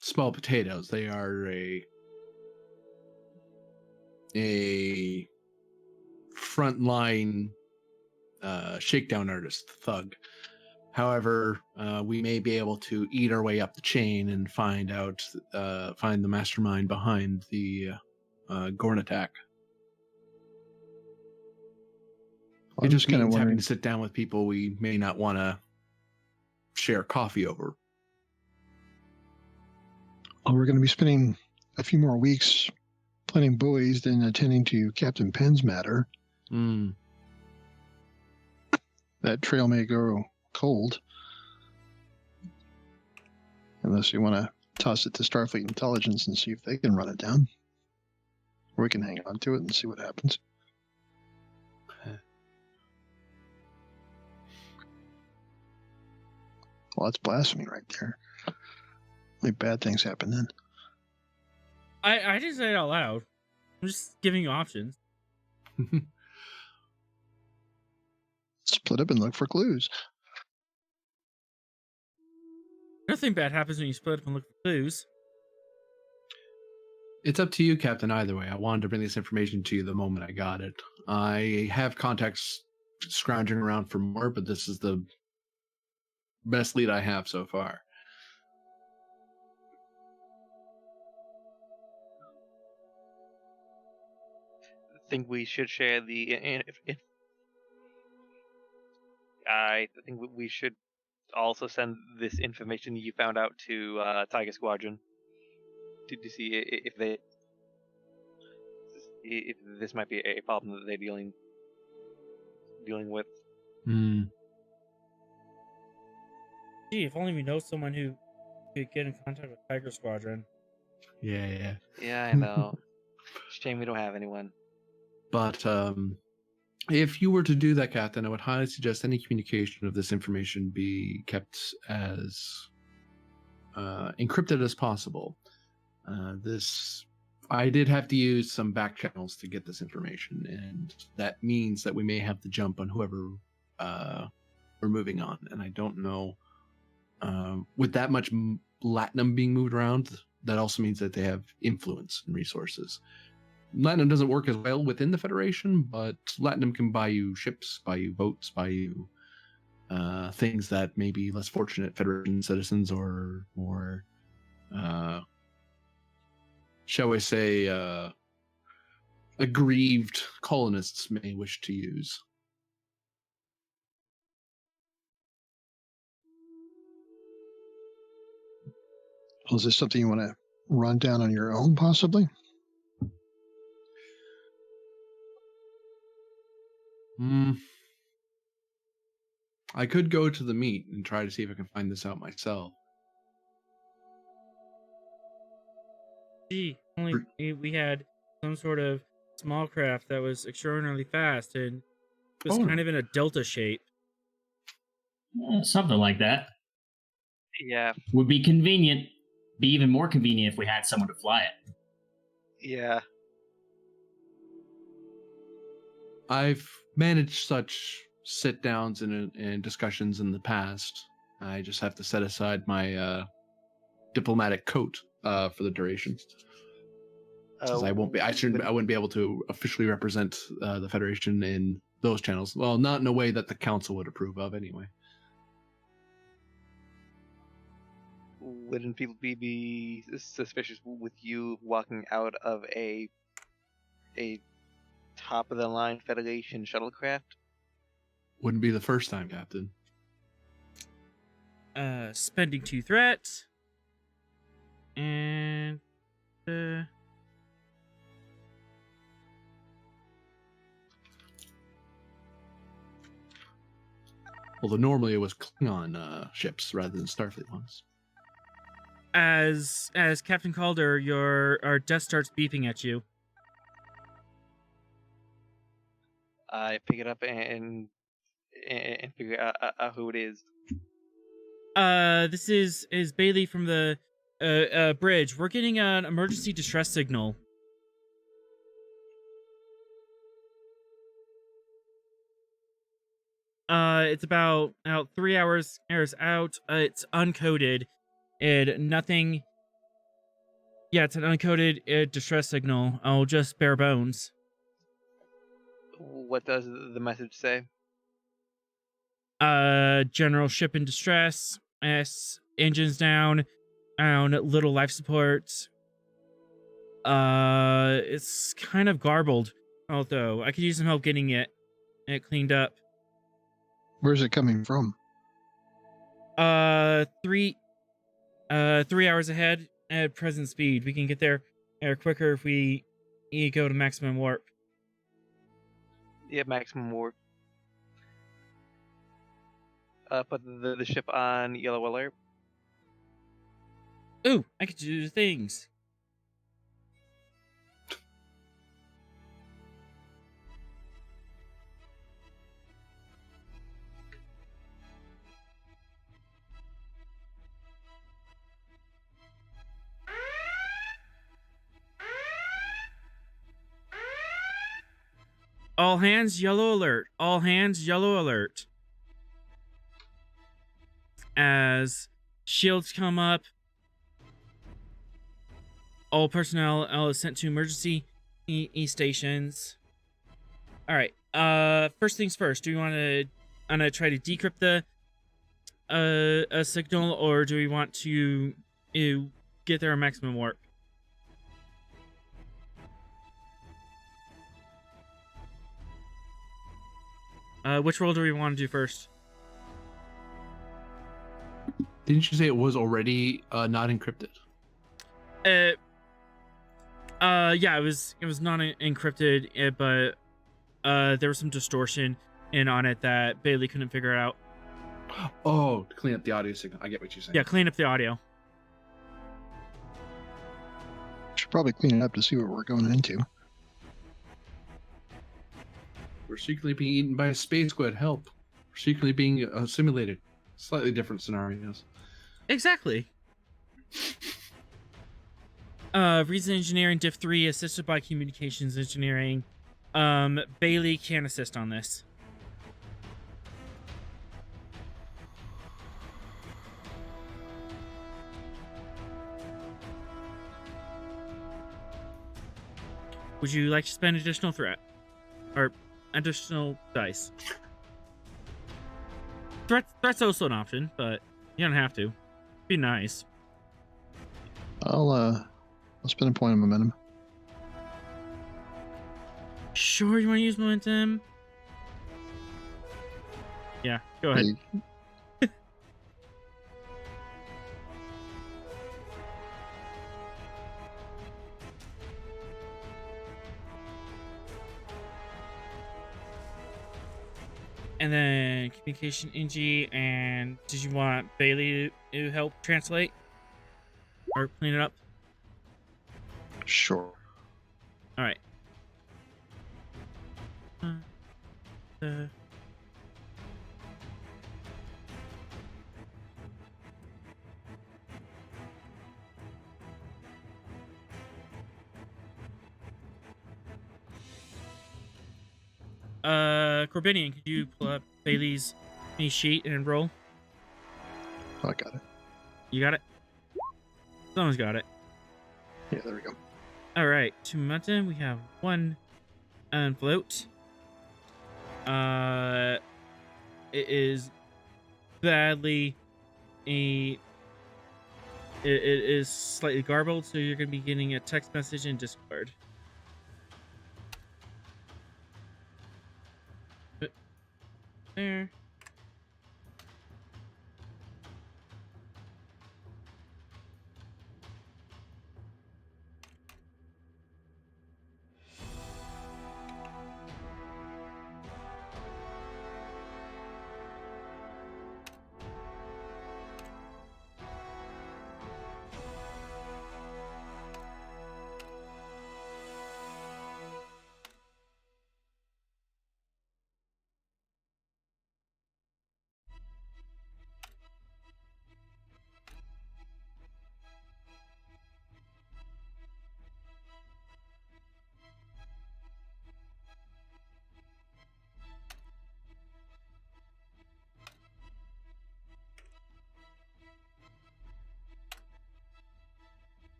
small potatoes. They are a frontline shakedown artist, thug. However, we may be able to eat our way up the chain and find the mastermind behind the Gorn attack. I'm It just kind of means having wondering. to sit down with people we may not want to share coffee over. Well, we're going to be spending a few more weeks planning buoys than attending to Captain Penn's matter. That trail may go cold. Unless you want to toss it to Starfleet Intelligence and see if they can run it down. Or we can hang on to it and see what happens. Well, that's blasphemy right there. Only bad things happen then. I didn't say it out loud. I'm just giving you options. Split up and look for clues. Nothing bad happens when you split up and look for clues. It's up to you, Captain, either way. I wanted to bring this information to you the moment I got it. I have contacts scrounging around for more, but this is the best lead I have so far. I think we should share the. I think we should also send this information you found out to Tiger Squadron to see if this might be a problem that they're dealing with. Hmm. Gee, if only we know someone who could get in contact with Tiger Squadron. Yeah. Yeah, I know. Shame we don't have anyone. But if you were to do that, Captain, I would highly suggest any communication of this information be kept as encrypted as possible. I did have to use some back channels to get this information, and that means that we may have to jump on whoever we're moving on. And I don't know, with that much Latinum being moved around, that also means that they have influence and resources. Latinum doesn't work as well within the Federation, but Latinum can buy you ships, buy you boats, buy you things that maybe less fortunate Federation citizens or more, shall we say, aggrieved colonists may wish to use. Well, is this something you want to run down on your own, possibly? I could go to the meet and try to see if I can find this out myself. Gee, only we had some sort of small craft that was extraordinarily fast and was kind of in a delta shape. Something like that. Yeah. Would be convenient. Be even more convenient if we had someone to fly it. Yeah. I've managed such sit-downs and discussions in the past. I just have to set aside my diplomatic coat for the duration. I wouldn't be able to officially represent the Federation in those channels. Well, not in a way that the Council would approve of, anyway. Wouldn't people be suspicious with you walking out of a top of the line Federation shuttlecraft? Wouldn't be the first time, Captain. Spending 2 threats. And Although normally it was Klingon ships rather than Starfleet ones. as Captain Calder, our desk starts beeping at you. I pick it up and figure out who it is. This is Bailey from the bridge. We're getting an emergency distress signal. It's about 3 hours out. It's uncoded, and nothing. Yeah, it's an uncoded distress signal. I'll just bare bones. What does the message say? General ship in distress. Engines down. Little life support. It's kind of garbled. Although I could use some help getting it cleaned up. Where's it coming from? 3 hours ahead at present speed. We can get there quicker if we go to maximum warp. Yeah, maximum warp. Put the ship on yellow alert. Ooh, I could do things. All hands, yellow alert. All hands, yellow alert. As shields come up, all personnel is sent to emergency stations. All right. First things first. Do we want to try to decrypt the a signal, or do we want to get there at maximum warp? Which roll do we want to do first? Didn't you say it was already not encrypted? Yeah, it was not encrypted, but there was some distortion in on it that Bailey couldn't figure out. Oh, to clean up the audio signal. I get what you're saying. Yeah, clean up the audio. Should probably clean it up to see what we're going into. We're secretly being eaten by a space squid. Help. We're secretly being simulated. Slightly different scenarios. Exactly. Reason Engineering Div 3 assisted by Communications Engineering. Bailey can assist on this. Would you like to spend additional threat? Or additional dice? Threat's also an option, but you don't have to. Be nice. I'll spend a point of momentum. Sure, you want to use momentum? Yeah, go ahead. Hey, And then communication NG, and did you want Bailey to help translate? Or clean it up? sure. Alright. Corbinian, could you pull up Bailey's sheet and roll? Oh, I got it. You got it? Someone's got it. Yeah, there we go. Alright, to momentum, we have one unfloat. It is badly it is slightly garbled, so you're going to be getting a text message in Discord. There.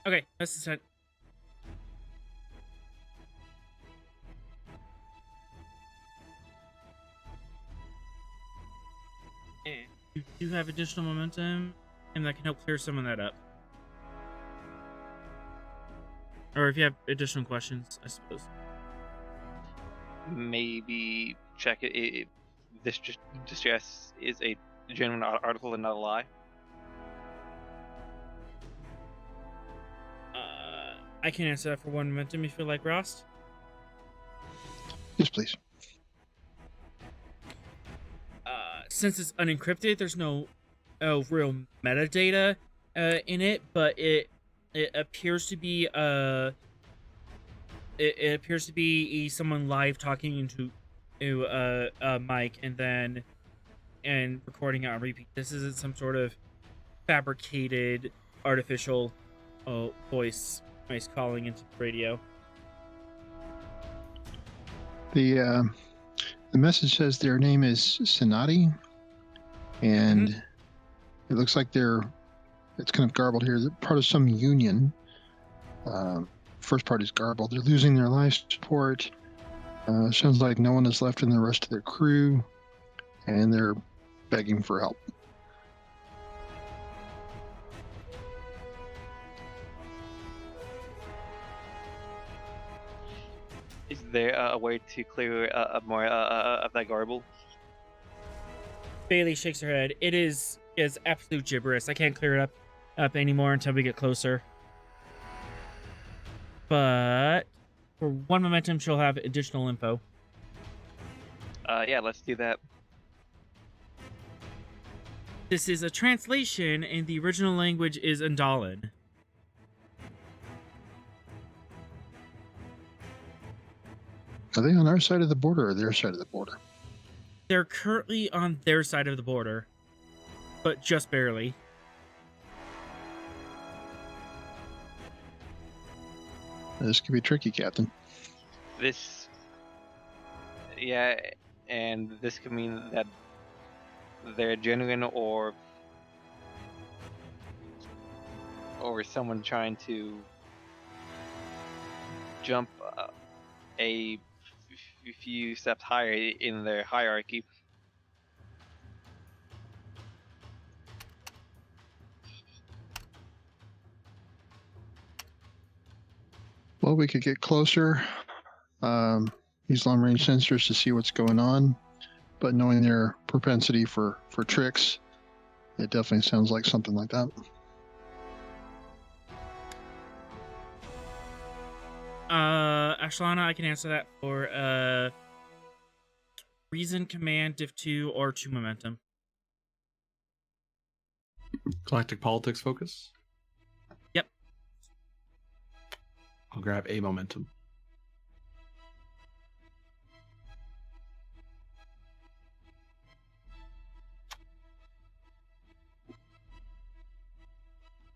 Okay, that's the set. And you do have additional momentum, and that can help clear some of that up. Or if you have additional questions, I suppose. Maybe check it. This distress is a genuine article and not a lie. I can answer that for one momentum if you like, Rost. Yes, please. Since it's unencrypted, there's no real metadata in it, but it appears to be it appears to be someone live talking into a mic and recording it on repeat. This isn't some sort of fabricated artificial voice calling into the radio. The message says their name is Sonati, and it looks like it's kind of garbled here. They're part of some union. First part is garbled. They're losing their life support. Sounds like no one is left in the rest of their crew, and they're begging for help. Is there a way to clear more of that garble? Bailey shakes her head. It is absolute gibberish. I can't clear it up anymore until we get closer. But for 1 momentum, she'll have additional info. Yeah, let's do that. This is a translation, and the original language is Andalan. Are they on our side of the border or their side of the border? They're currently on their side of the border, but just barely. This could be tricky, Captain. Yeah, and this could mean that they're genuine or someone trying to jump a few steps higher in their hierarchy. Well, we could get closer, use long-range sensors to see what's going on, but knowing their propensity for tricks, it definitely sounds like something like that. Ashlana, I can answer that for reason, command, div 2, or 2 momentum. Galactic politics focus. Yep. I'll grab a momentum.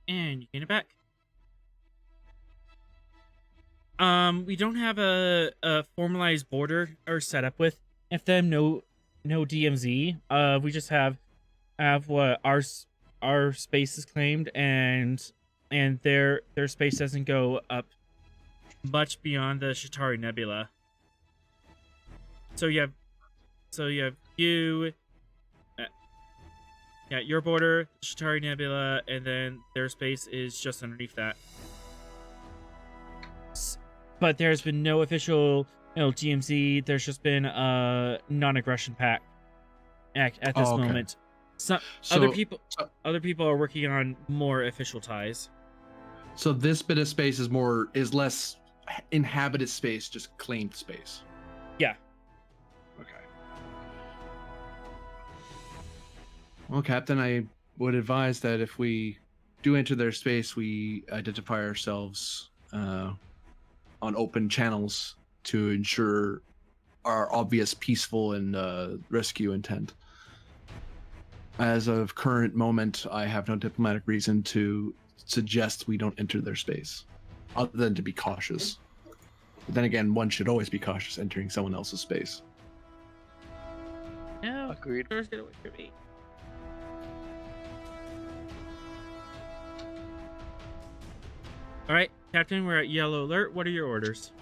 And you gain it back. We don't have a formalized border or setup with them. No DMZ. We just have what our space is claimed, and their space doesn't go up much beyond the Shatari Nebula. So you have your border, Shatari Nebula, and then their space is just underneath that. But there's been no official, DMZ. There's just been a non-aggression pact at this okay. moment. Other people are working on more official ties. So this bit of space is less inhabited space, just claimed space. Yeah. Okay. Well, Captain, I would advise that if we do enter their space, we identify ourselves on open channels to ensure our obvious peaceful and rescue intent. As of current moment, I have no diplomatic reason to suggest we don't enter their space, other than to be cautious. But then again, one should always be cautious entering someone else's space. No, Agreed. doors get away from me. All right, Captain, we're at yellow alert. What are your orders?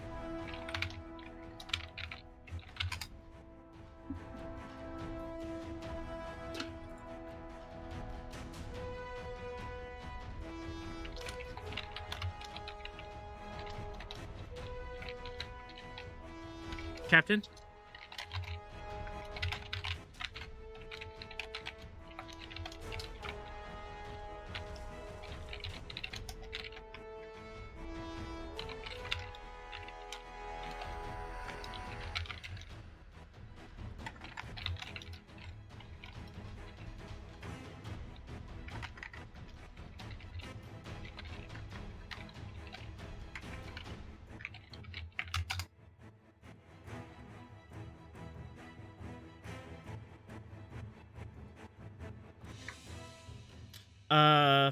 Captain?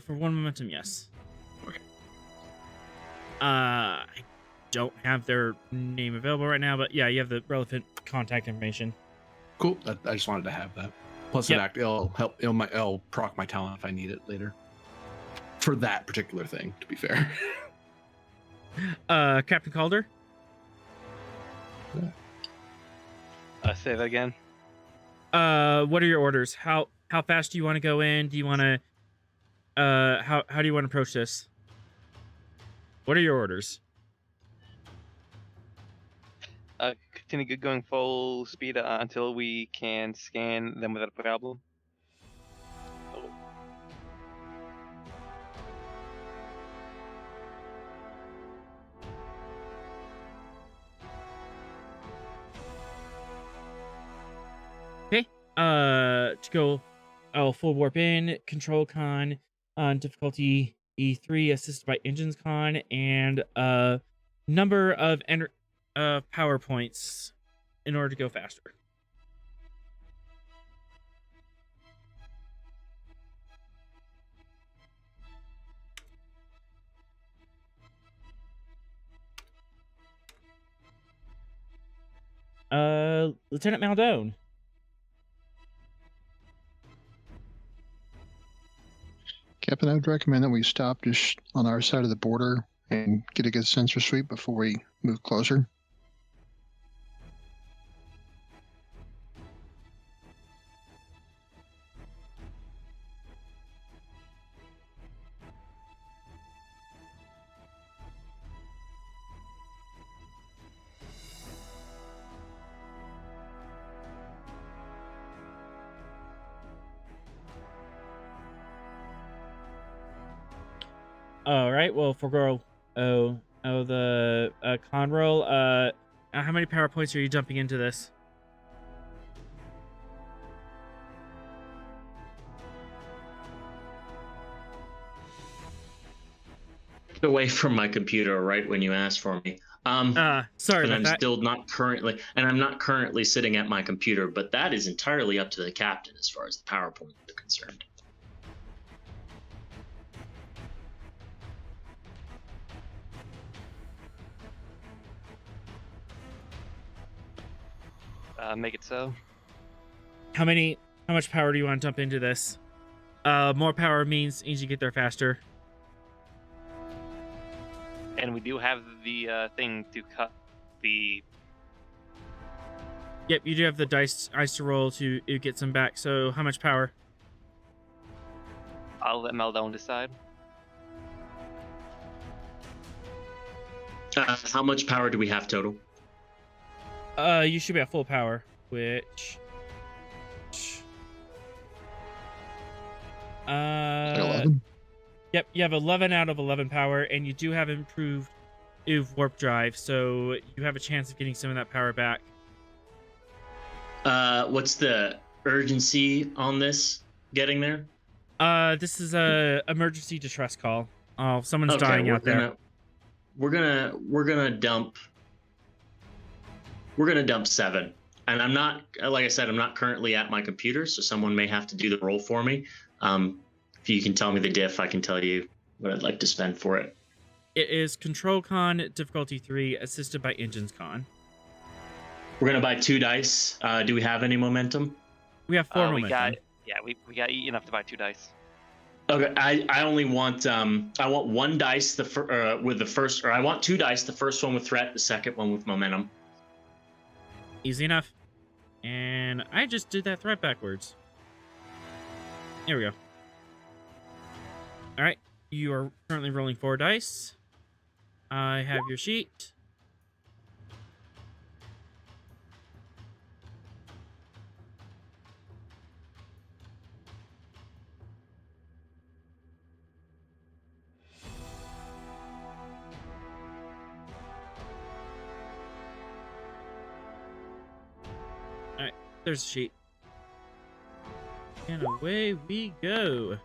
For 1 momentum, yes. Okay. I don't have their name available right now, but yeah, you have the relevant contact information. Cool. I just wanted to have that. Plus, Yep. it'll proc my talent if I need it later. For that particular thing, to be fair. Captain Calder? Say that again. What are your orders? How fast do you want to go in? Do you want to how do you want to approach this? What are your orders? Continue going full speed until we can scan them without a problem. Okay. To go, full warp in, control con, on difficulty E3, assisted by engines con, and number of power points in order to go faster. Lieutenant Maldone. Captain, I would recommend that we stop just on our side of the border and get a good sensor sweep before we move closer. All right. Well, for girl, the con roll. How many power points are you dumping into this? Away from my computer right when you asked for me. Sorry and about I'm that. still not currently, and I'm not currently sitting at my computer, but that is entirely up to the captain as far as the PowerPoint is concerned. Make it so. How much power do you want to dump into this? More power means you get there faster. And we do have the thing to cut the. Yep, you do have the dice to roll to get some back. So how much power? I'll let Maldone decide. How much power do we have total? You should be at full power, which 11? Yep, you have 11 out of 11 power, and you do have improved warp drive, so you have a chance of getting some of that power back. What's the urgency on this getting there? This is a emergency distress call. Oh, someone's dying out there. We're gonna dump 7. And I'm not, like I said, I'm not currently at my computer, so someone may have to do the roll for me. If you can tell me the diff, I can tell you what I'd like to spend for it. It is Control Con, difficulty 3, assisted by Engines Con. We're gonna buy 2 dice. Do we have any momentum? We have 4 momentum. We got enough to buy 2 dice. Okay, I only want I want 1 dice with the first, or I want 2 dice. The first one with threat, the second one with momentum. Easy enough. And I just did that threat backwards. Here we go. All right, you are currently rolling 4 dice. I have your sheet. All right, there's a sheet. And away we go.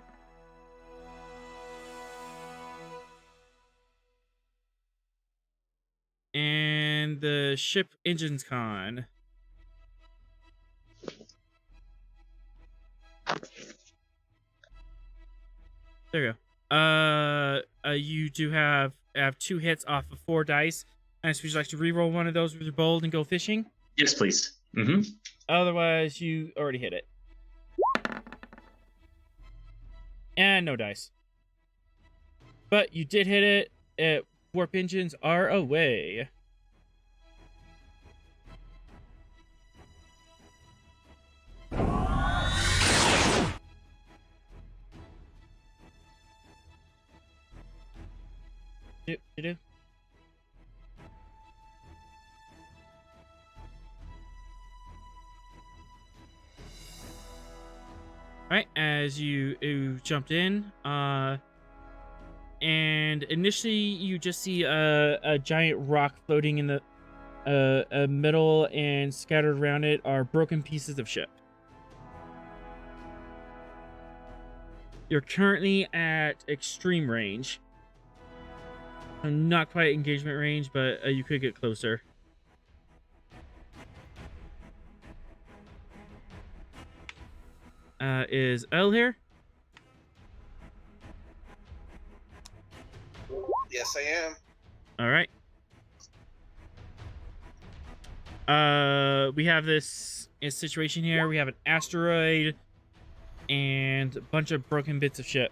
And the ship engines con. There you go. You do have 2 hits off of 4 dice. And so would you like to re-roll one of those with your bold and go fishing? Yes, please. Mm-hmm. Otherwise, you already hit it. And no dice. But you did hit it. Warp engines are away. Do. Alright, as you jumped in, and initially you just see a giant rock floating in the middle, and scattered around it are broken pieces of ship. You're currently at extreme range. Not quite engagement range, but you could get closer. Is L here? Yes, I am. All right. We have this situation here. We have an asteroid and a bunch of broken bits of ship.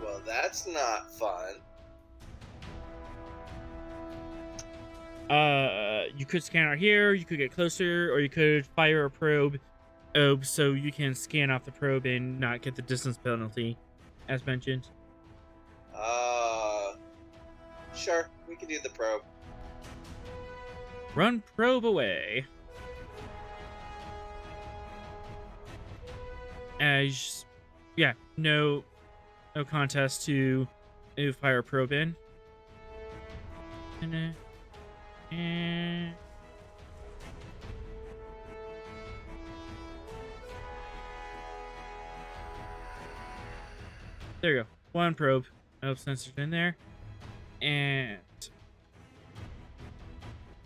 Well, that's not fun. You could scan out here, you could get closer, or you could fire a probe so you can scan off the probe and not get the distance penalty, as mentioned. Sure, we can do the probe. Run probe away. As, yeah, no contest to fire a probe in. And there you go. One probe of sensors in there. And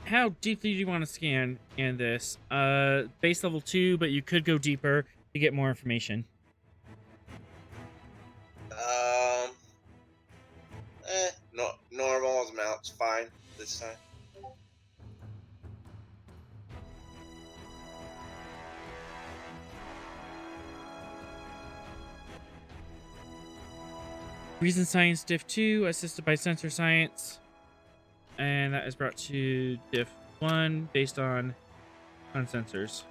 how deeply do you want to scan in this? Base level 2, but you could go deeper to get more information. No, normal amount's fine this time. Reason Science Diff 2, assisted by Sensor Science. And that is brought to Diff 1 based on sensors.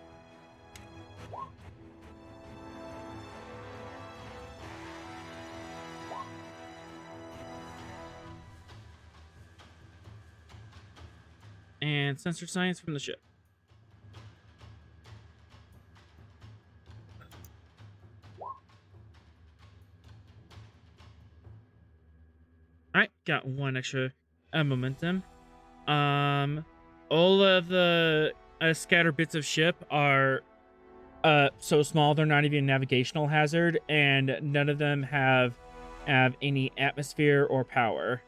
And Sensor Science from the ship. Alright, got one extra momentum. All of the scattered bits of ship are so small they're not even a navigational hazard, and none of them have any atmosphere or power.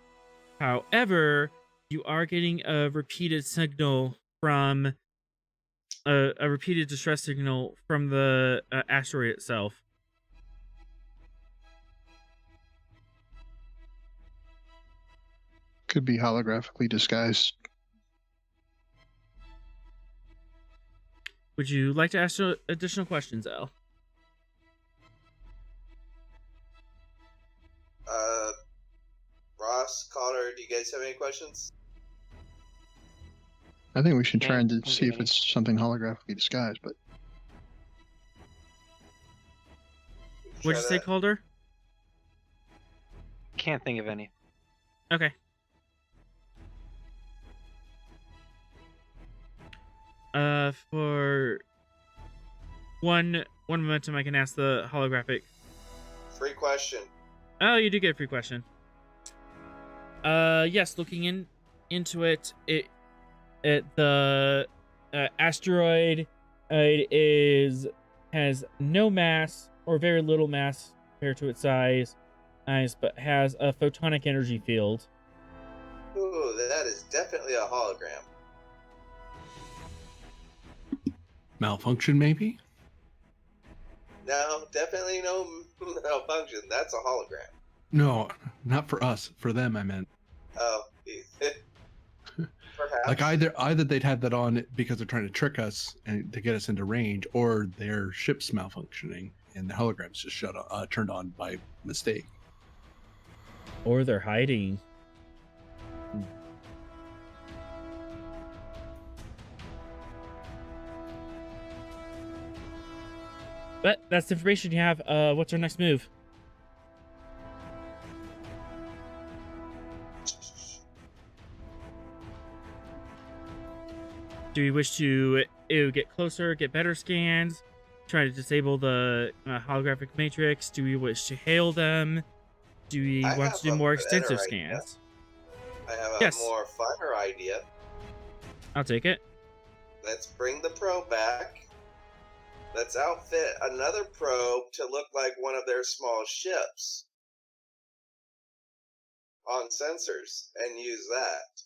However, you are getting a repeated signal from a repeated distress signal from the asteroid itself. Could be holographically disguised. Would you like to ask additional questions, Al? Ross, Connor, do you guys have any questions? I think we should try Yeah, and don't see do if it's something holographically disguised, but What'd you say, Try Calder? Can't think of any. Okay. For one momentum, I can ask the holographic. that. Free question. Oh, you do get a free question. Yes, looking into it, the asteroid has no mass or very little mass compared to its size, but has a photonic energy field. Ooh, that is definitely a hologram. Malfunction, maybe? No, definitely no malfunction. That's a hologram. No, not for us. For them, I meant. Oh, perhaps. Like either they'd have that on because they're trying to trick us and to get us into range, or their ship's malfunctioning and the hologram's just turned on by mistake. Or they're hiding. But that's the information you have. What's our next move? Do we wish to get closer, get better scans, try to disable the holographic matrix? Do we wish to hail them? Do we I want have to do a more better extensive idea. scans? I have Yes. a more finer idea. I'll take it. Let's bring the probe back. Let's outfit another probe to look like one of their small ships on sensors and use that.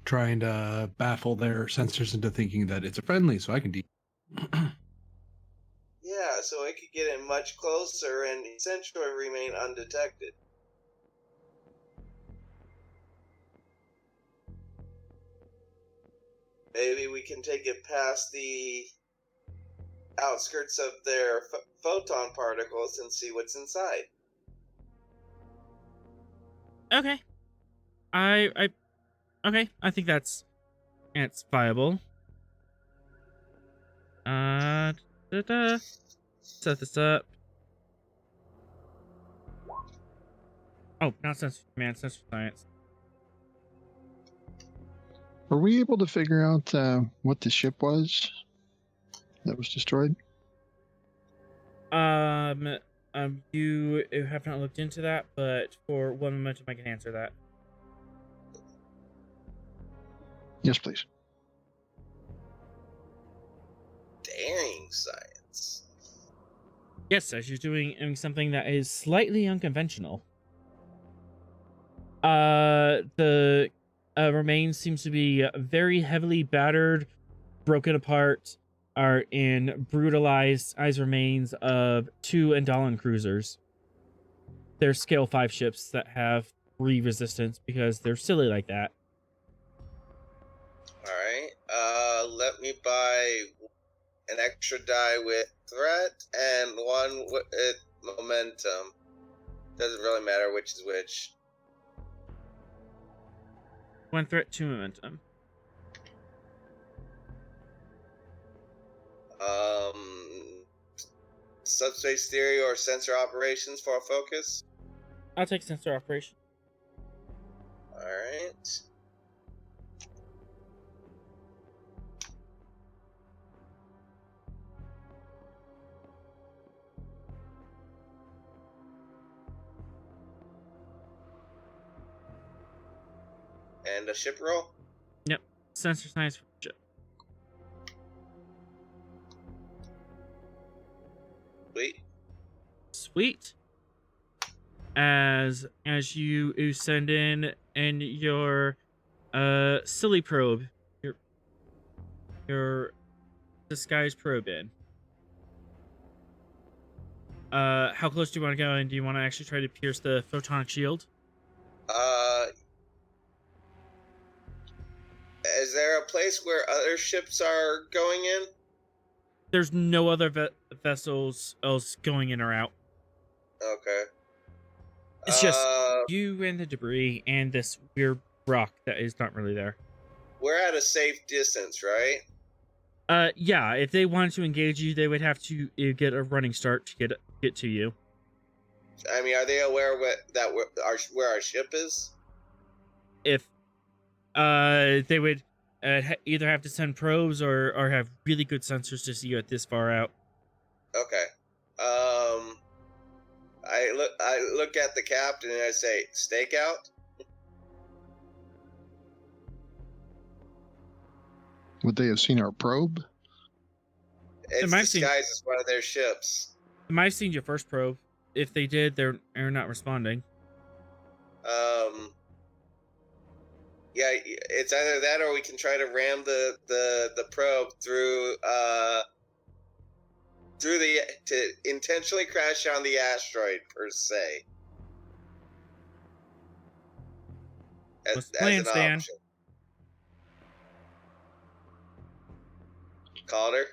Trying to baffle their sensors into thinking that it's a friendly, so I can Yeah, so it could get in much closer and essentially remain undetected. Maybe we can take it past the outskirts of their photon particles and see what's inside. Okay. Okay. I think that's viable. Set this up. Oh, not sensor command, sensor science. Were we able to figure out what the ship was that was destroyed? You have not looked into that, but for one momentum, I can answer that. Yes, please. Daring science. Yes, as you're doing something that is slightly unconventional. The remains seems to be very heavily battered, broken apart, are in brutalized eyes remains of 2 Andalan cruisers. They're scale 5 ships that have 3 resistance because they're silly like that. Alright, let me buy an extra die with threat and one with momentum. Doesn't really matter which is which. 1 threat, 2 momentum. Subspace theory or sensor operations for a focus. I'll take sensor operation. Alright. And a ship roll? Yep. Sensor science for ship. Sweet. Sweet. As you send in your silly probe, your disguise probe in. How close do you want to go, and do you want to actually try to pierce the photonic shield? Is there a place where other ships are going in? There's no other vessels else going in or out. Okay. It's just you and the debris and this weird rock that is not really there. We're at a safe distance, right? Yeah. If they wanted to engage you, they would have to get a running start to get to you. I mean, are they aware where our ship is? If they would either have to send probes or have really good sensors to see you at this far out. Okay. I look at the captain and I say, stakeout? Would they have seen our probe? It's disguised as one of their ships. They might have seen your first probe. If they did, they're not responding. Yeah, it's either that or we can try to ram the probe through to intentionally crash on the asteroid per se. What's the plan, Stan? Option. Calder?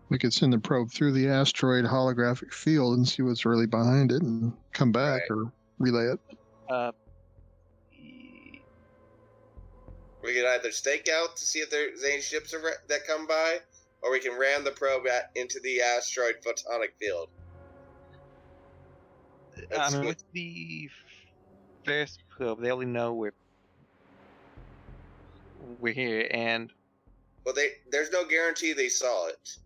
We could send the probe through the asteroid holographic field and see what's really behind it and come back or relay it. We can either stake out to see if there's any ships that come by, or we can ram the probe into the asteroid photonic field. With the first probe, they only know we're here, and Well, there's no guarantee they saw it.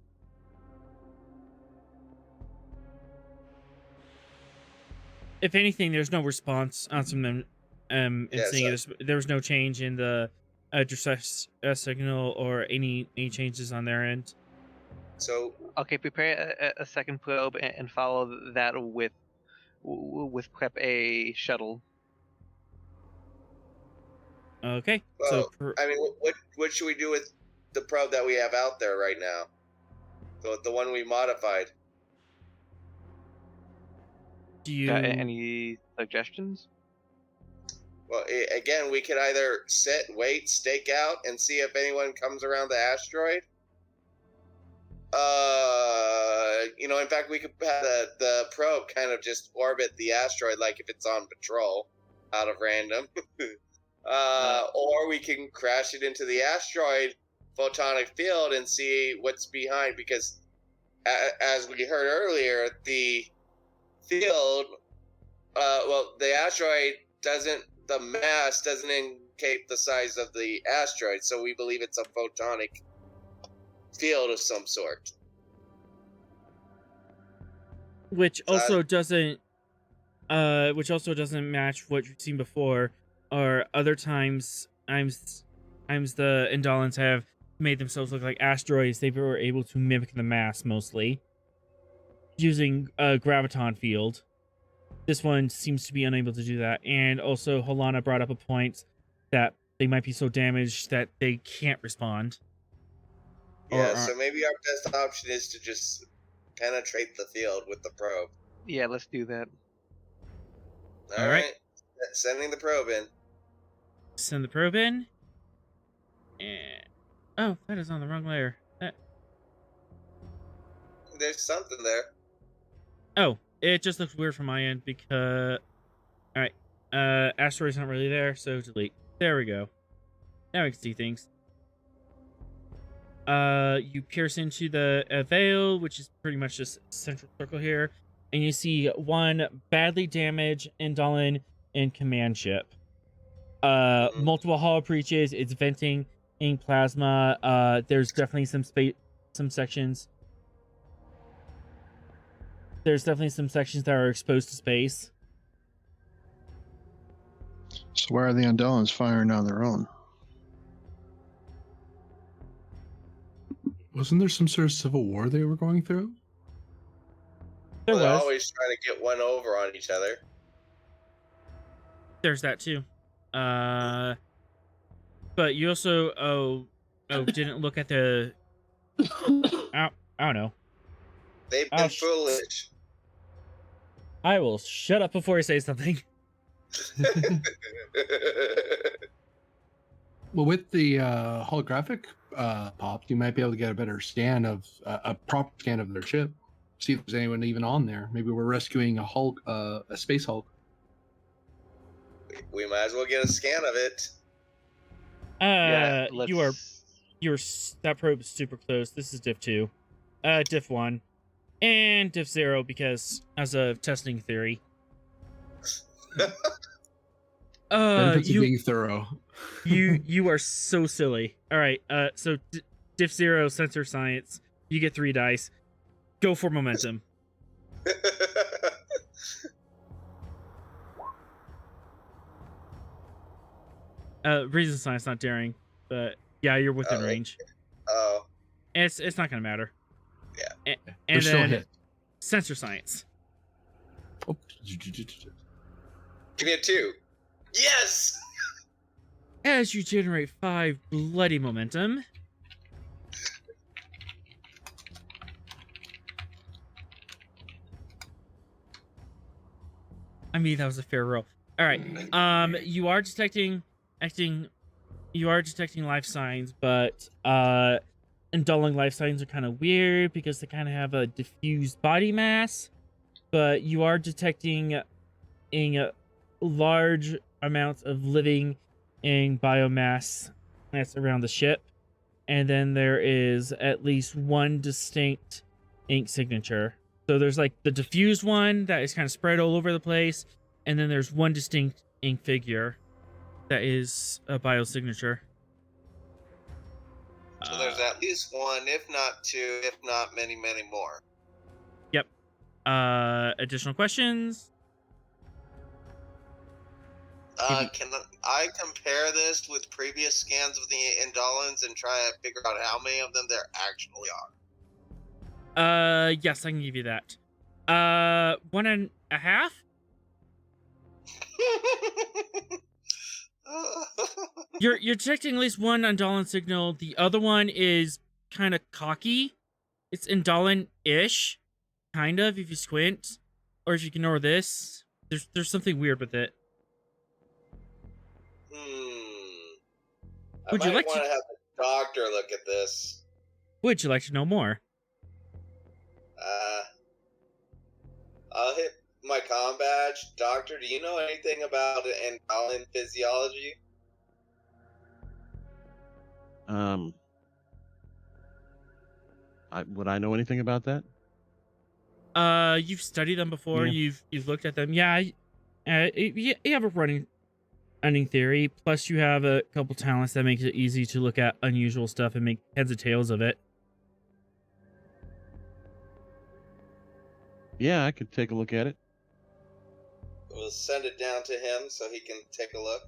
If anything, there's no response on some of them. And Yeah, seeing there was no change in the distress signal or any changes on their end. So okay, prepare a second probe and follow that with prep a shuttle. Okay. well, So I mean, what should we do with the probe that we have out there right now? The one we modified. do you? Got any suggestions? Well, again, we could either sit, wait, stake out, and see if anyone comes around the asteroid. In fact, we could have the probe kind of just orbit the asteroid like if it's on patrol, out of random. Or we can crash it into the asteroid photonic field and see what's behind, because as we heard earlier, the field, the asteroid the mass doesn't indicate the size of the asteroid, so we believe it's a photonic field of some sort. Which also doesn't match what you've seen before, or other times the Indolans have made themselves look like asteroids. They were able to mimic the mass mostly using a graviton field. This one seems to be unable to do that, and also Holana brought up a point that they might be so damaged that they can't respond. Yeah, so maybe our best option is to just penetrate the field with the probe. Yeah, let's do that. All right. Sending the probe in. Send the probe in. And oh, that is on the wrong layer. There's something there. Oh, it just looks weird from my end because. All right, asteroid's not really there, so delete. There we go. Now we can see things. You pierce into the veil, which is pretty much just central circle here, and you see one badly damaged Indolan in command ship. Multiple hollow breaches. It's venting in plasma. There's definitely some sections. There's definitely some sections that are exposed to space. So why are the Andalans firing on their own? Wasn't there some sort of civil war they were going through? There They're was. always trying to get one over on each other. There's that too. But you also didn't look at the. I don't know. They've been foolish. I will shut up before I say something. Well, with the holographic pop, you might be able to get a better scan of a proper scan of their ship. See if there's anyone even on there. Maybe we're rescuing a Hulk, a space Hulk. We might as well get a scan of it. That probe is super close. This is Diff 2, Diff 1, and Diff 0 because as a testing theory. Benefits of being thorough. you are so silly. All right, so Diff 0 sensor science. You get 3 dice. Go for momentum. Reason science, not daring, but yeah, you're within range. Oh, It's not gonna matter. Yeah. And still then hit. sensor science. Oh. give me a 2. Yes. As you generate 5 bloody momentum. I mean, that was a fair roll. All right. You are detecting life signs, but indulging life signs are kind of weird because they kind of have a diffused body mass. But you are detecting in large amounts of living in biomass that's around the ship, and then there is at least one distinct ink signature. So there's like the diffused one that is kind of spread all over the place, and then there's one distinct ink figure that is a biosignature. So there's at least one, if not two, if not many, many more. Yep. Additional questions? Can I compare this with previous scans of the Indolans and try to figure out how many of them there actually are? Yes, I can give you that. 1.5? You're detecting at least one Undolan signal. The other one is kind of cocky. It's Undolan-ish, kind of, if you squint. Or if you ignore this. There's something weird with it. I Would you might like want to- to have the doctor look at this. Would you like to know more? I'll hit my comm badge. Doctor, do you know anything about Andolan physiology? Would I know anything about that? You've studied them before. Yeah. You've looked at them. Yeah. You have a running theory. Plus, you have a couple talents that makes it easy to look at unusual stuff and make heads or tails of it. Yeah, I could take a look at it. We'll send it down to him so he can take a look.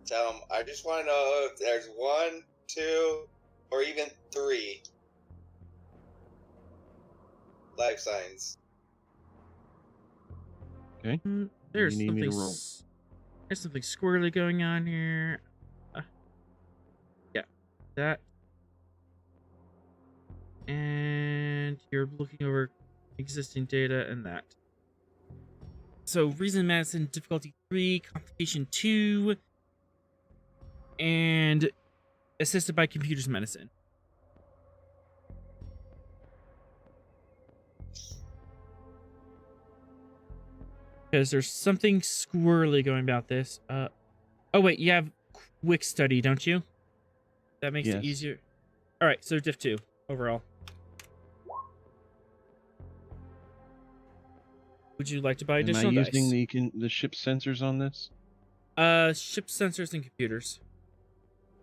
Tell him, I just want to know if there's 1, 2, or even 3 life signs. Okay. There's You need me something. to roll. There's something squirrely going on here. Yeah, that. And you're looking over existing data and that. So reason medicine difficulty 3, complication 2, and assisted by computers medicine. Because there's something squirrely going about this. Oh wait, you have quick study, don't you? That makes it Yes. easier. All right, so diff 2 overall. Would you like to buy Am I additional using dice? the ship sensors on this? Ship sensors and computers.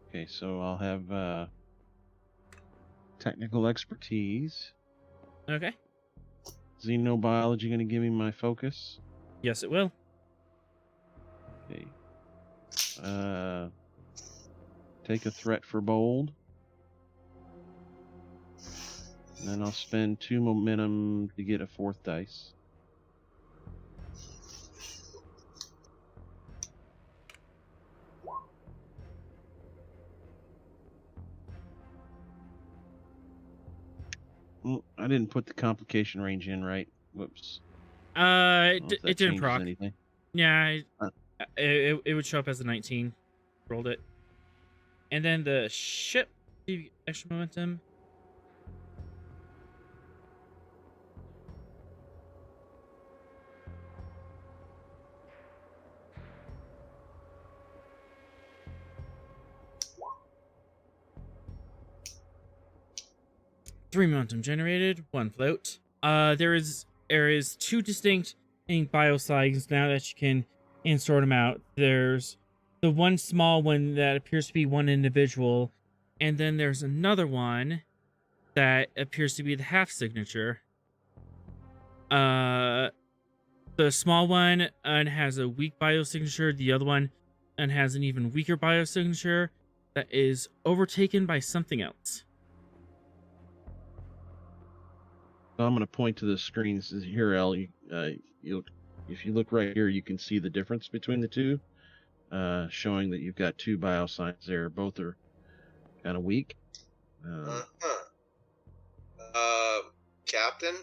Okay, so I'll have technical expertise. Okay. Xenobiology going to give me my focus. Yes, it will. Okay. Take a threat for bold. And then I'll spend 2 momentum to get a 4th dice. Well, I didn't put the complication range in right. Whoops. It It didn't changes proc. anything. Yeah, Huh. it would show up as a 19. Rolled it. And then the ship, give you extra momentum. Three momentum generated, 1 float. There is 2 distinct ink biosigns now that you can sort them out. There's the one small one that appears to be one individual, and then there's another one that appears to be the half signature. The small one has a weak biosignature. The other one has an even weaker biosignature that is overtaken by something else. So I'm going to point to the screen. This is here, El. You'll, if you look right here, you can see the difference between the two, showing that you've got 2 biosigns there. Both are kind of weak. Captain?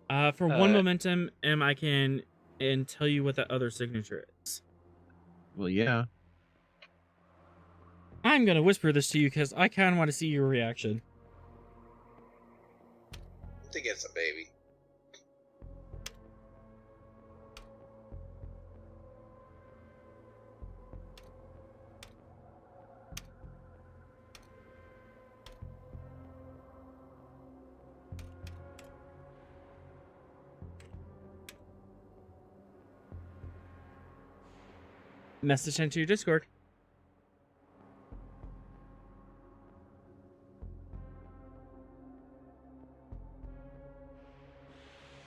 For 1 momentum, I can tell you what that other signature is. Well, yeah. I'm gonna whisper this to you because I kind of want to see your reaction. I think it's a baby. Message sent to your Discord.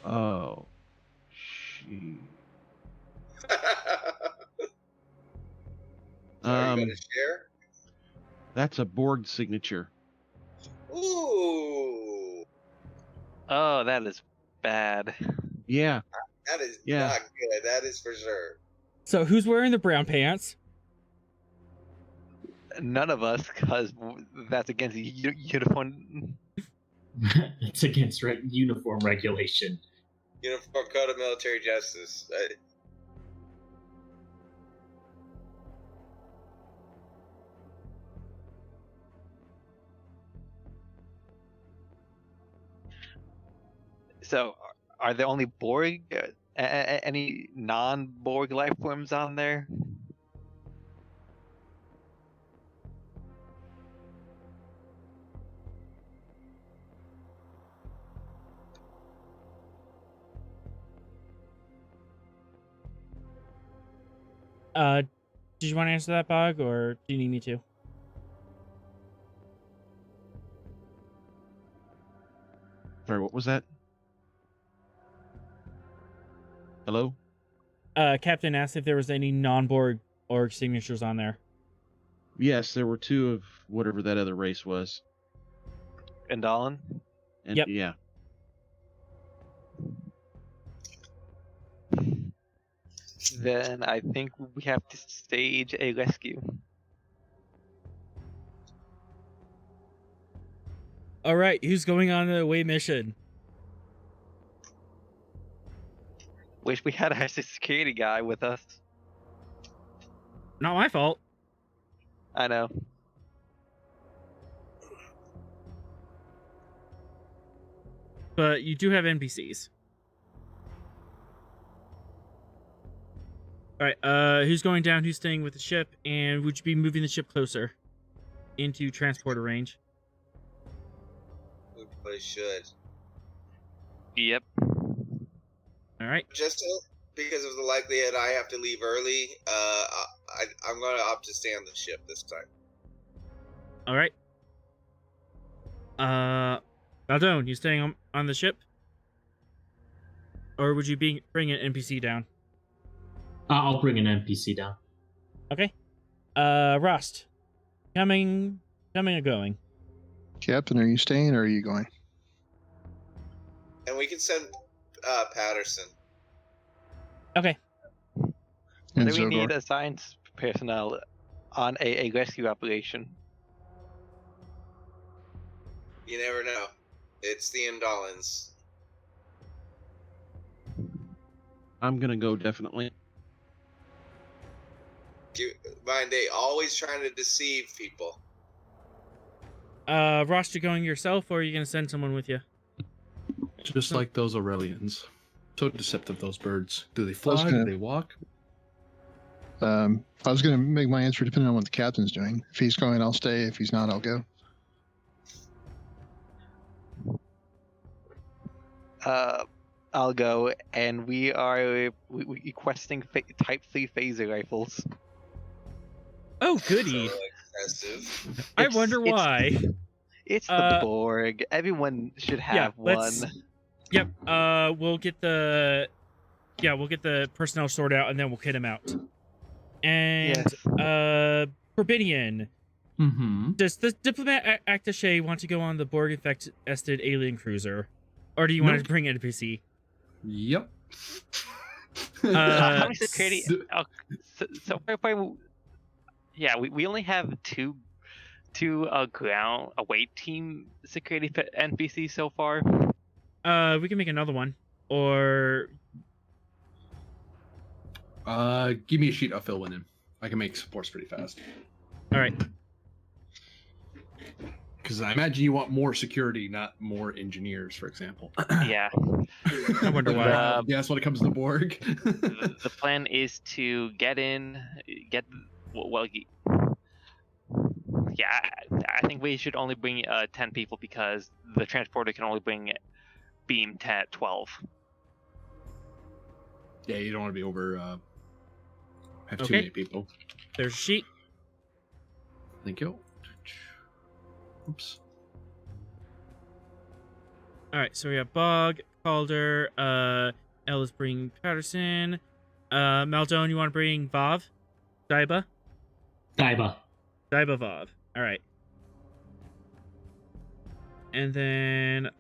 Oh, she. Are you going to share? That's a board signature. Ooh, Oh, that is bad. Yeah. that is Yeah. not good. That is for sure. So who's wearing the brown pants? None of us, because that's against uniform. It's against uniform regulation. Uniform Code of Military Justice. So, are there only Borg? Any non-Borg life forms on there? Did you want to answer that, Bog, or do you need me to? Sorry, what was that? Hello? Captain asked if there was any non-Borg org signatures on there. Yes, there were 2 of whatever that other race was. Indolin? And Yep. yeah. Then I think we have to stage a rescue. All right, who's going on the away mission? Wish we had our security guy with us. Not my fault. I know. But you do have NPCs. All right, who's going down? Who's staying with the ship? And would you be moving the ship closer into transporter range? We probably should. Yep. All right. Just because of the likelihood I have to leave early, I'm going to opt to stay on the ship this time. All right. Baldone, you staying on the ship? Or would you bring an NPC down? I'll bring an NPC down. Okay. Rust. Coming or going? Captain, are you staying or are you going? And we can send Patterson. Okay. And Do we Zogor? need assigned personnel on a rescue operation? You never know. It's the Indolins. I'm gonna go definitely. Mind, they always trying to deceive people. Ross, you going yourself, or are you gonna send someone with you? Just like those Aurelians. So deceptive, those birds. Do they was fly? gonna- Do they walk? I was going to make my answer depending on what the captain's doing. If he's going, I'll stay. If he's not, I'll go. I'll go, and we are requesting Type 3 phaser rifles. Oh, goody. So excessive. I It's- wonder it's- why. It's the Borg. Everyone should have one. Yep. We'll get the personnel sorted out, and then we'll kit him out. And Yes. Corbinian, Mm-hmm. does the diplomat attaché want to go on the Borg infested alien cruiser, or do you want Nope. to bring NPC? Yep. How many security? So yeah, we only have two ground away team security NPCs so far. We can make another one, or Give me a sheet. I'll fill one in. I can make supports pretty fast. all right. Because I imagine you want more security, not more engineers, for example. Yeah. I wonder why. Yeah, that's when it comes to Borg. The plan is to get well. Yeah, I think we should only bring 10 people because the transporter can only bring beam 12. Yeah, you don't want to be over I have too Okay. many people. There's a sheet. Thank you. Oops. All right, so we have Bog, Calder, Ellis bring Patterson, Maldone, you want to bring Vav? Daiba? Daiba. Daiba Vav. All right. And then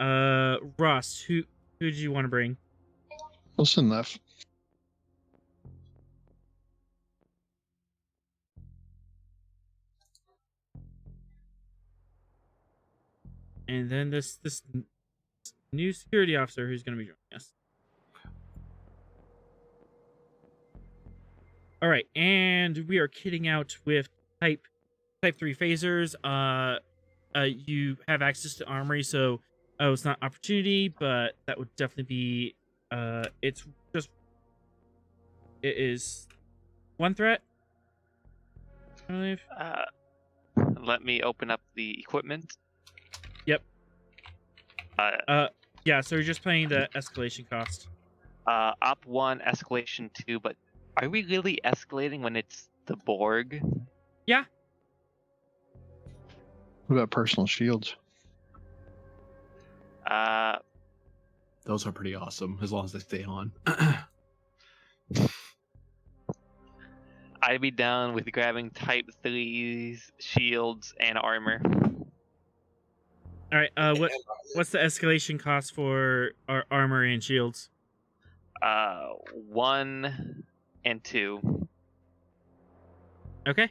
Ross, who did you want to bring? Wilson left. And then this new security officer who's going to be joining us. All right, and we are kitting out with type 3 phasers. You have access to armory, so it's not opportunity, but that would definitely be it is one threat, I believe. Let me open up the equipment. Yep. Uh, Yeah, so you're just playing the escalation cost. Op 1, escalation 2, but are we really escalating when it's the Borg? Yeah. What about personal shields? Those are pretty awesome as long as they stay on. I'd be down with grabbing type 3's shields and armor. All right, what's the escalation cost for our armor and shields? 1 and 2. Okay.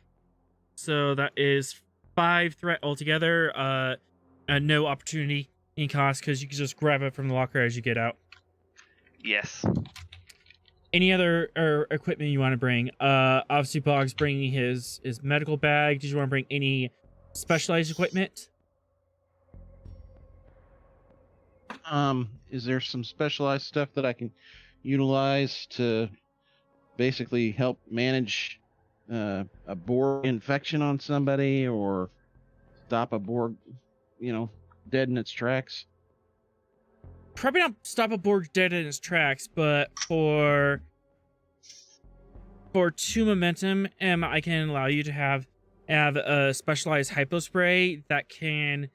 So that is 5 threat altogether. No opportunity in cost because you can just grab it from the locker as you get out. Yes. Any other equipment you want to bring? Obviously, Bog's bringing his medical bag. Did you want to bring any specialized equipment? Is there some specialized stuff that I can utilize to basically help manage a Borg infection on somebody or stop a Borg, dead in its tracks? Probably not stop a Borg dead in its tracks, but for 2 momentum, I can allow you to have a specialized hypo spray that can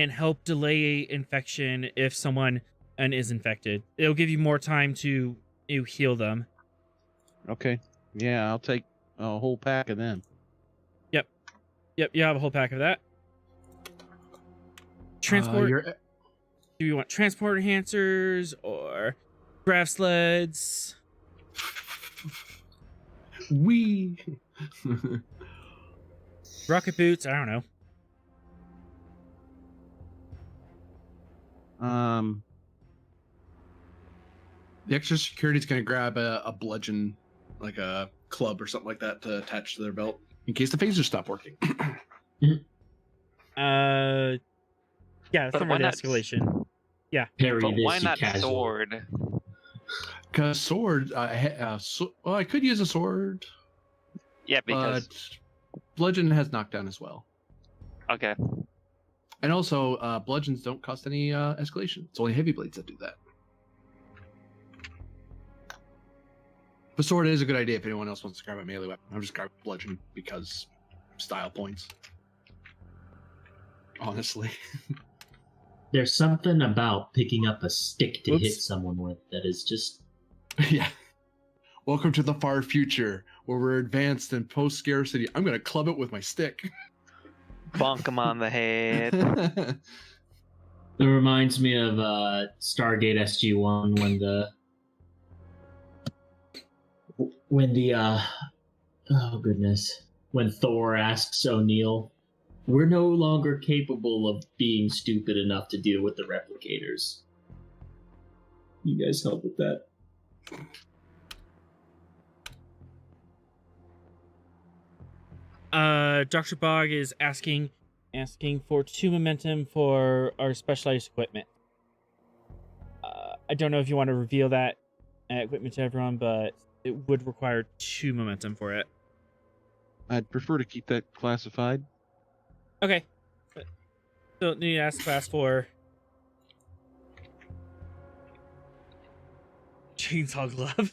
help delay infection if someone is infected. It'll give you more time to heal them. Okay. Yeah, I'll take a whole pack of them. Yep, you have a whole pack of that. Transport. Do you want transport enhancers or grav sleds? Wee. Rocket boots? I don't know. The extra security's gonna grab a bludgeon, like a club or something like that, to attach to their belt in case the phasers stop working. Yeah, But from why the not escalation. Yeah. Parry But this, why you not casual. sword? Cause sword, I could use a sword, Yeah, because but bludgeon has knockdown as well, okay. and also bludgeons don't cost any escalation. It's only heavy blades that do that. But sword is a good idea if anyone else wants to grab a melee weapon. I'm just grabbing bludgeon because style points. Honestly. There's something about picking up a stick to hit Oops. someone with that is just Yeah. Welcome to the far future where we're advanced in post scarcity. I'm gonna club it with my stick. Bonk him on the head. It reminds me of Stargate SG-1 when Thor asks O'Neill, "We're no longer capable of being stupid enough to deal with the replicators." You guys help with that? Dr. Bog is asking for 2 momentum for our specialized equipment. I don't know if you want to reveal that equipment to everyone, but it would require 2 momentum for it. I'd prefer to keep that classified. Okay. So need to ask class for chainsaw glove.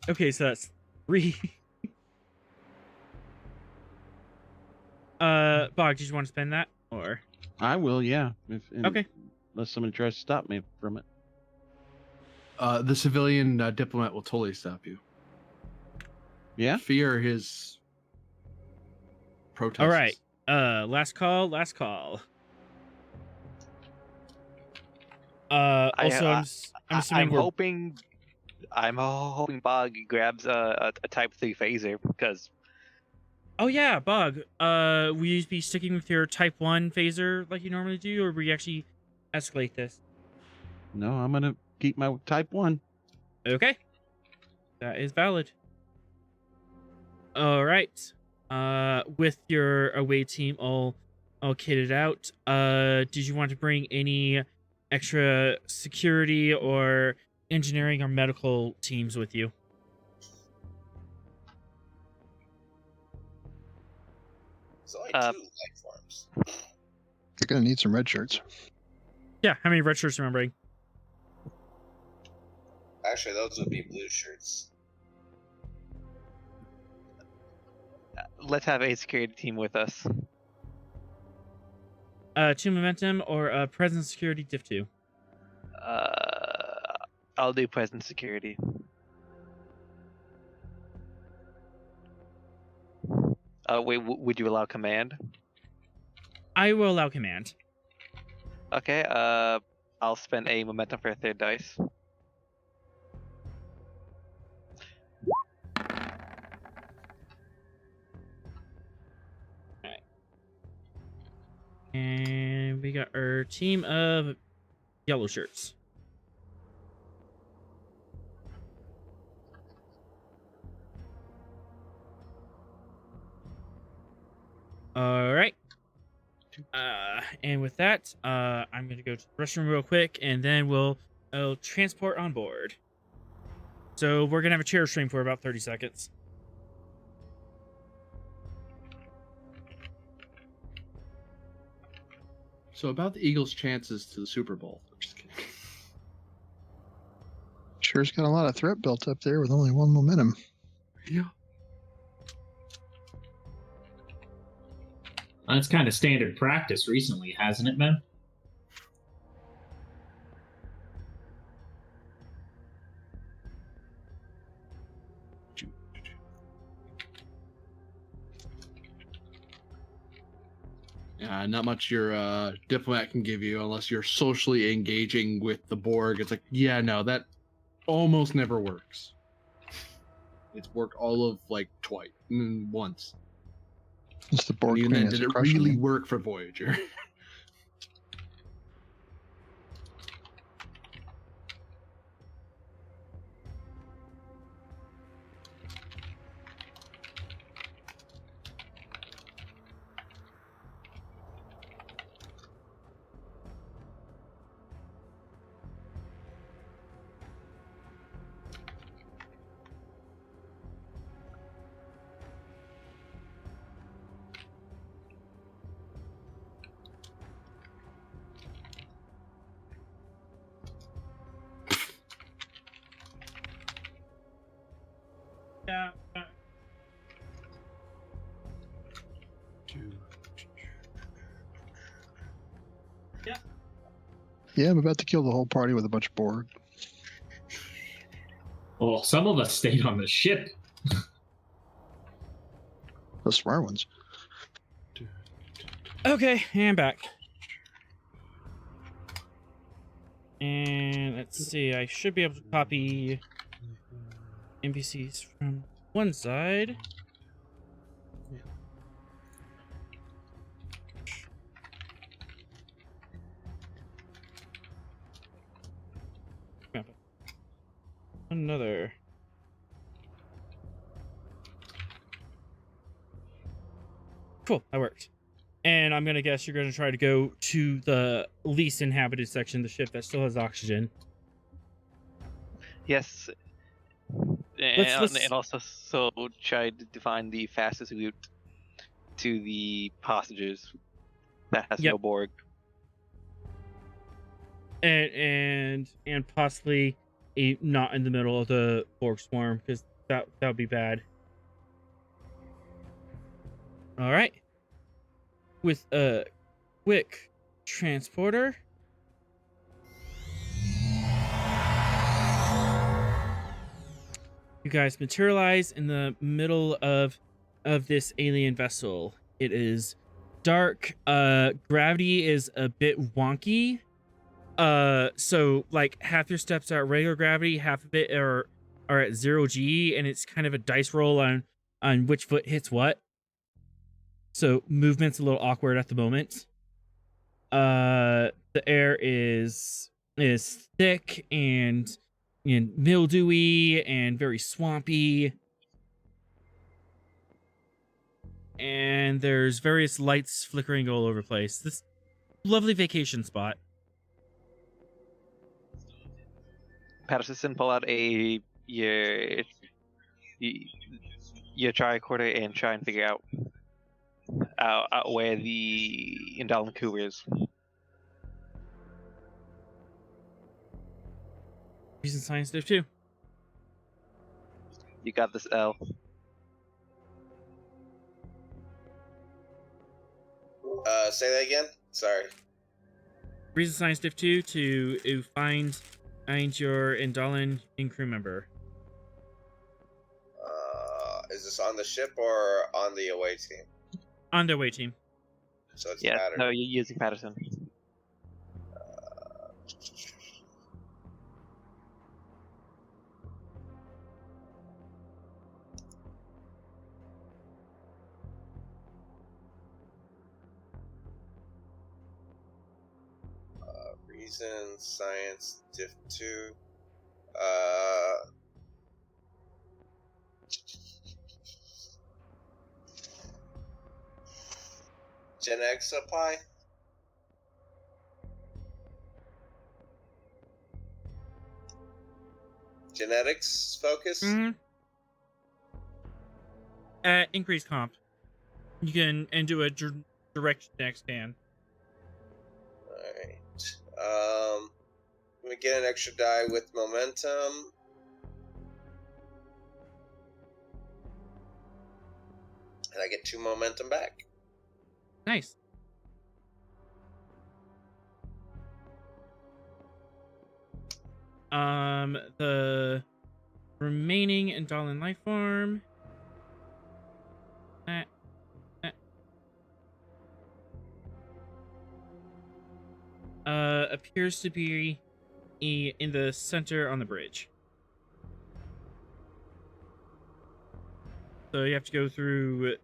Okay, so that's 3. Bog, did you want to spend that or? I will, yeah. Okay. Unless somebody tries to stop me from it. The civilian diplomat will totally stop you. Yeah. Fear his protests. All right. Last call. Also, I'm assuming I'm hoping Bog grabs a Type 3 phaser because Oh yeah, Bog. Will you be sticking with your Type 1 phaser like you normally do, or will you actually escalate this? No, I'm gonna keep my Type 1. Okay. That is valid. All right. With your away team all kitted out, did you want to bring any extra security or engineering or medical teams with you? There's only 2 life forms. You're gonna need some red shirts. Yeah, how many red shirts am I bringing? Actually, those would be blue shirts. let's have a security team with us. 2 momentum or presence security diff 2. I'll do present security. Wait, would you allow command? I will allow command. Okay, I'll spend a momentum for a third dice. Alright. And we got our team of yellow shirts. All right. And with that, I'm going to go to the restroom real quick, and then we'll transport on board. So we're going to have a chair stream for about 30 seconds. So about the Eagles' chances to the Super Bowl. I'm just kidding. Sure's got a lot of threat built up there with only 1 momentum. Yeah. That's kind of standard practice recently, hasn't it, man? Not much your diplomat can give you unless you're socially engaging with the Borg. It's like, yeah, no, that almost never works. It's worked all of like once. It's the Borg And Queen then has did a it crush on really you. work for Voyager? Yeah. Yeah, I'm about to kill the whole party with a bunch of Borg. Well, some of us stayed on the ship. The smart ones. Okay, and back. And let's see, I should be able to copy NPCs from one side. Another. Cool, that worked. And I'm gonna guess you're gonna try to go to the least inhabited section of the ship that still has oxygen. Yes. Let's- And also so try to find the fastest route to the hostages that has Yep. no Borg. And possibly not in the middle of the Borg swarm, because that would be bad. All right. with a quick transporter. You guys materialize in the middle of this alien vessel. It is dark. Gravity is a bit wonky. So like half your steps are at regular gravity, half of it are at 0G, and it's kind of a dice roll on which foot hits what. So movement's a little awkward at the moment. The air is thick and mildewy and very swampy. And there's various lights flickering all over the place. This lovely vacation spot. Patterson, pull out your tricorder and try and figure out where the Indolent Coup is. Reason science div 2. You got this, L. Say that again. Sorry. Reason science div 2 to find your Indolent crew member. Is this on the ship or on the away team? On the away team. So it's Yeah, Patterson. no, you're using Patterson. Reason, science, diff 2. Genetics apply? Genetics focus? Mm-hmm. Increased comp. You can do a direct next scan. Alright. Let me get an extra die with momentum. And I get 2 momentum back. Nice. The remaining Indolent life form. Appears to be in the center on the bridge. So you have to go through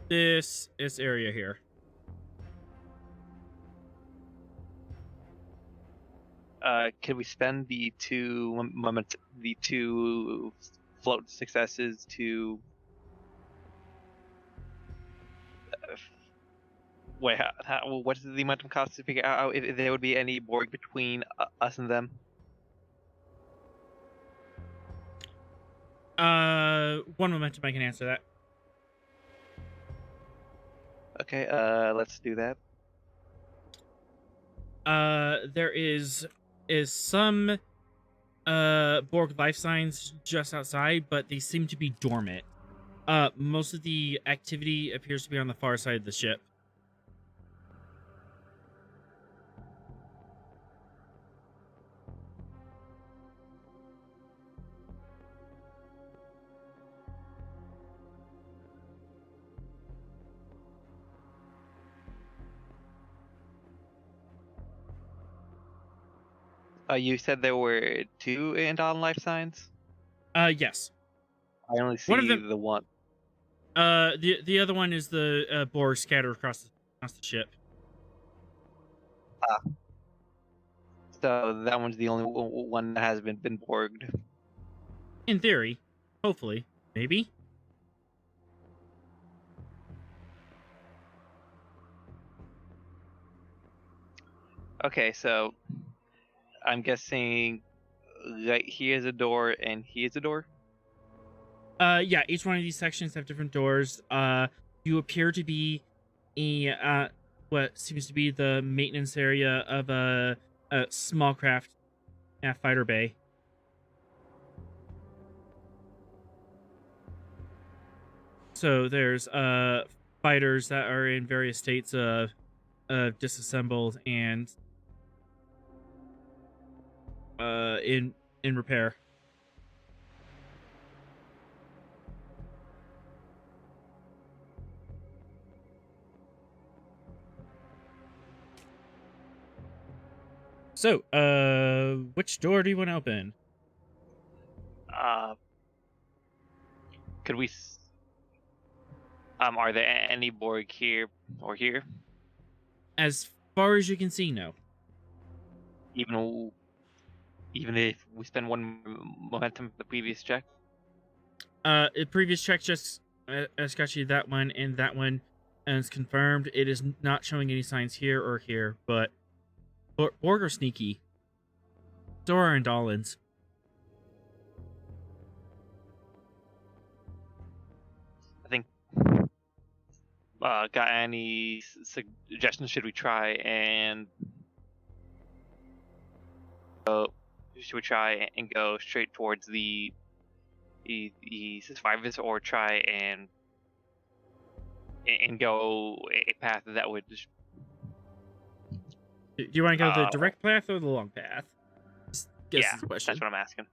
this area here. Can we spend the two float successes to wait? What is the momentum cost to figure out if there would be any Borg between us and them? One momentum, I can answer that. Okay, let's do that. There is some Borg life signs just outside, but they seem to be dormant. Most of the activity appears to be on the far side of the ship. You said there were 2 Indolent life signs? Yes. I only see One of them- the one. The other one is the Borg scattered across the ship. So that one's the only one that has been Borged. In theory, hopefully, maybe. Okay, so I'm guessing right here's a door and here's a door. Yeah, each one of these sections have different doors. You appear to be what seems to be the maintenance area of a small craft fighter bay. So there's fighters that are in various states of disassembled and in repair. So, which door do you want to open? Could we? Are there any Borg here or here? As far as you can see, no. Even if we spend one momentum for the previous check. The previous check just got you that one, and it's confirmed. It is not showing any signs here or here, but Borg are sneaky. So are Indolans. I think. Got any suggestions? Should we try and go? Should we try and go straight towards the survivors, or try and go a path that would? Do you want to go the direct path or the long path? Guess Yeah, is the question. that's what I'm asking.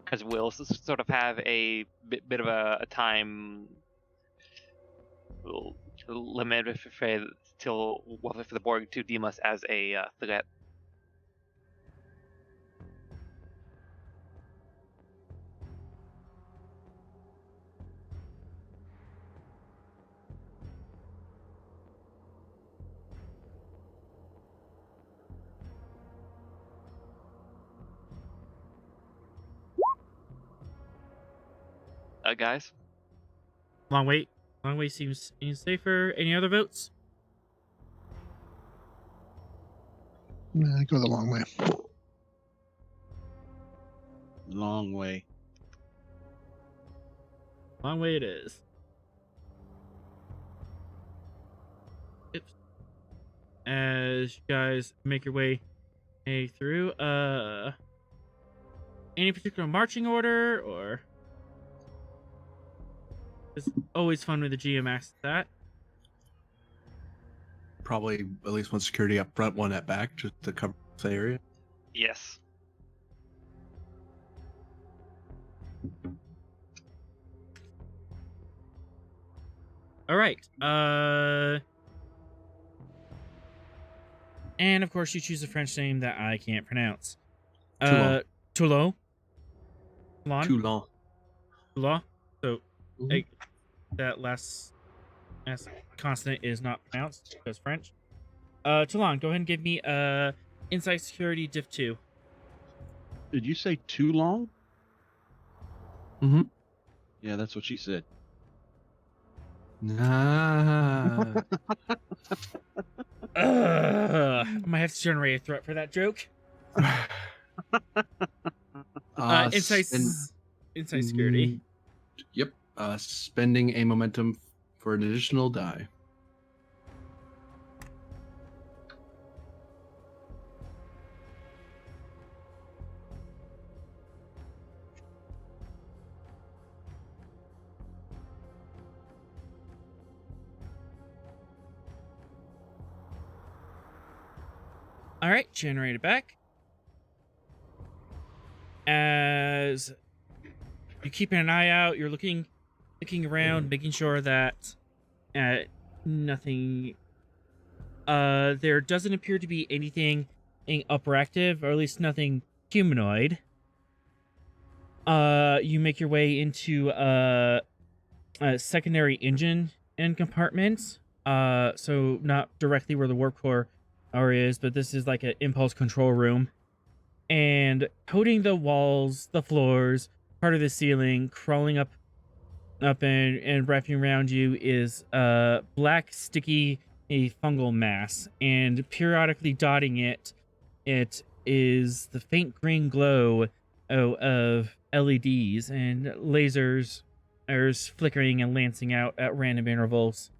Because we'll sort of have a bit of a time limit for the Borg to deem us as a threat. Guys? Long way seems safer. Any other votes? I go the long way. Long way. Long way it is. Oops. As you guys make your way through, any particular marching order, or? It's always fun when the GM asks that. Probably at least one security up front, one at back, just to cover the area. Yes. All right. And of course, you choose a French name that I can't pronounce. Toulon. Toulon. Toulon. Toulon. So, Mhm. that last consonant is not pronounced because French. Toulon, go ahead and give me Insight Security Diff 2. Did you say too long? Mm-hmm. Yeah, that's what she said. Nah. I might have to generate a threat for that joke. Insight Security. Yep. Spending a momentum for an additional die. All right, generate it back. As you're keeping an eye out, you're looking around, making sure that nothing. There doesn't appear to be anything upperactive, or at least nothing humanoid. You make your way into a secondary engine and compartment. So not directly where the warp core is, but this is like an impulse control room. And coating the walls, the floors, part of the ceiling, crawling up and wrapping around you is black, sticky, a fungal mass, and periodically dotting it is the faint green glow of LEDs and lasers are flickering and lancing out at random intervals.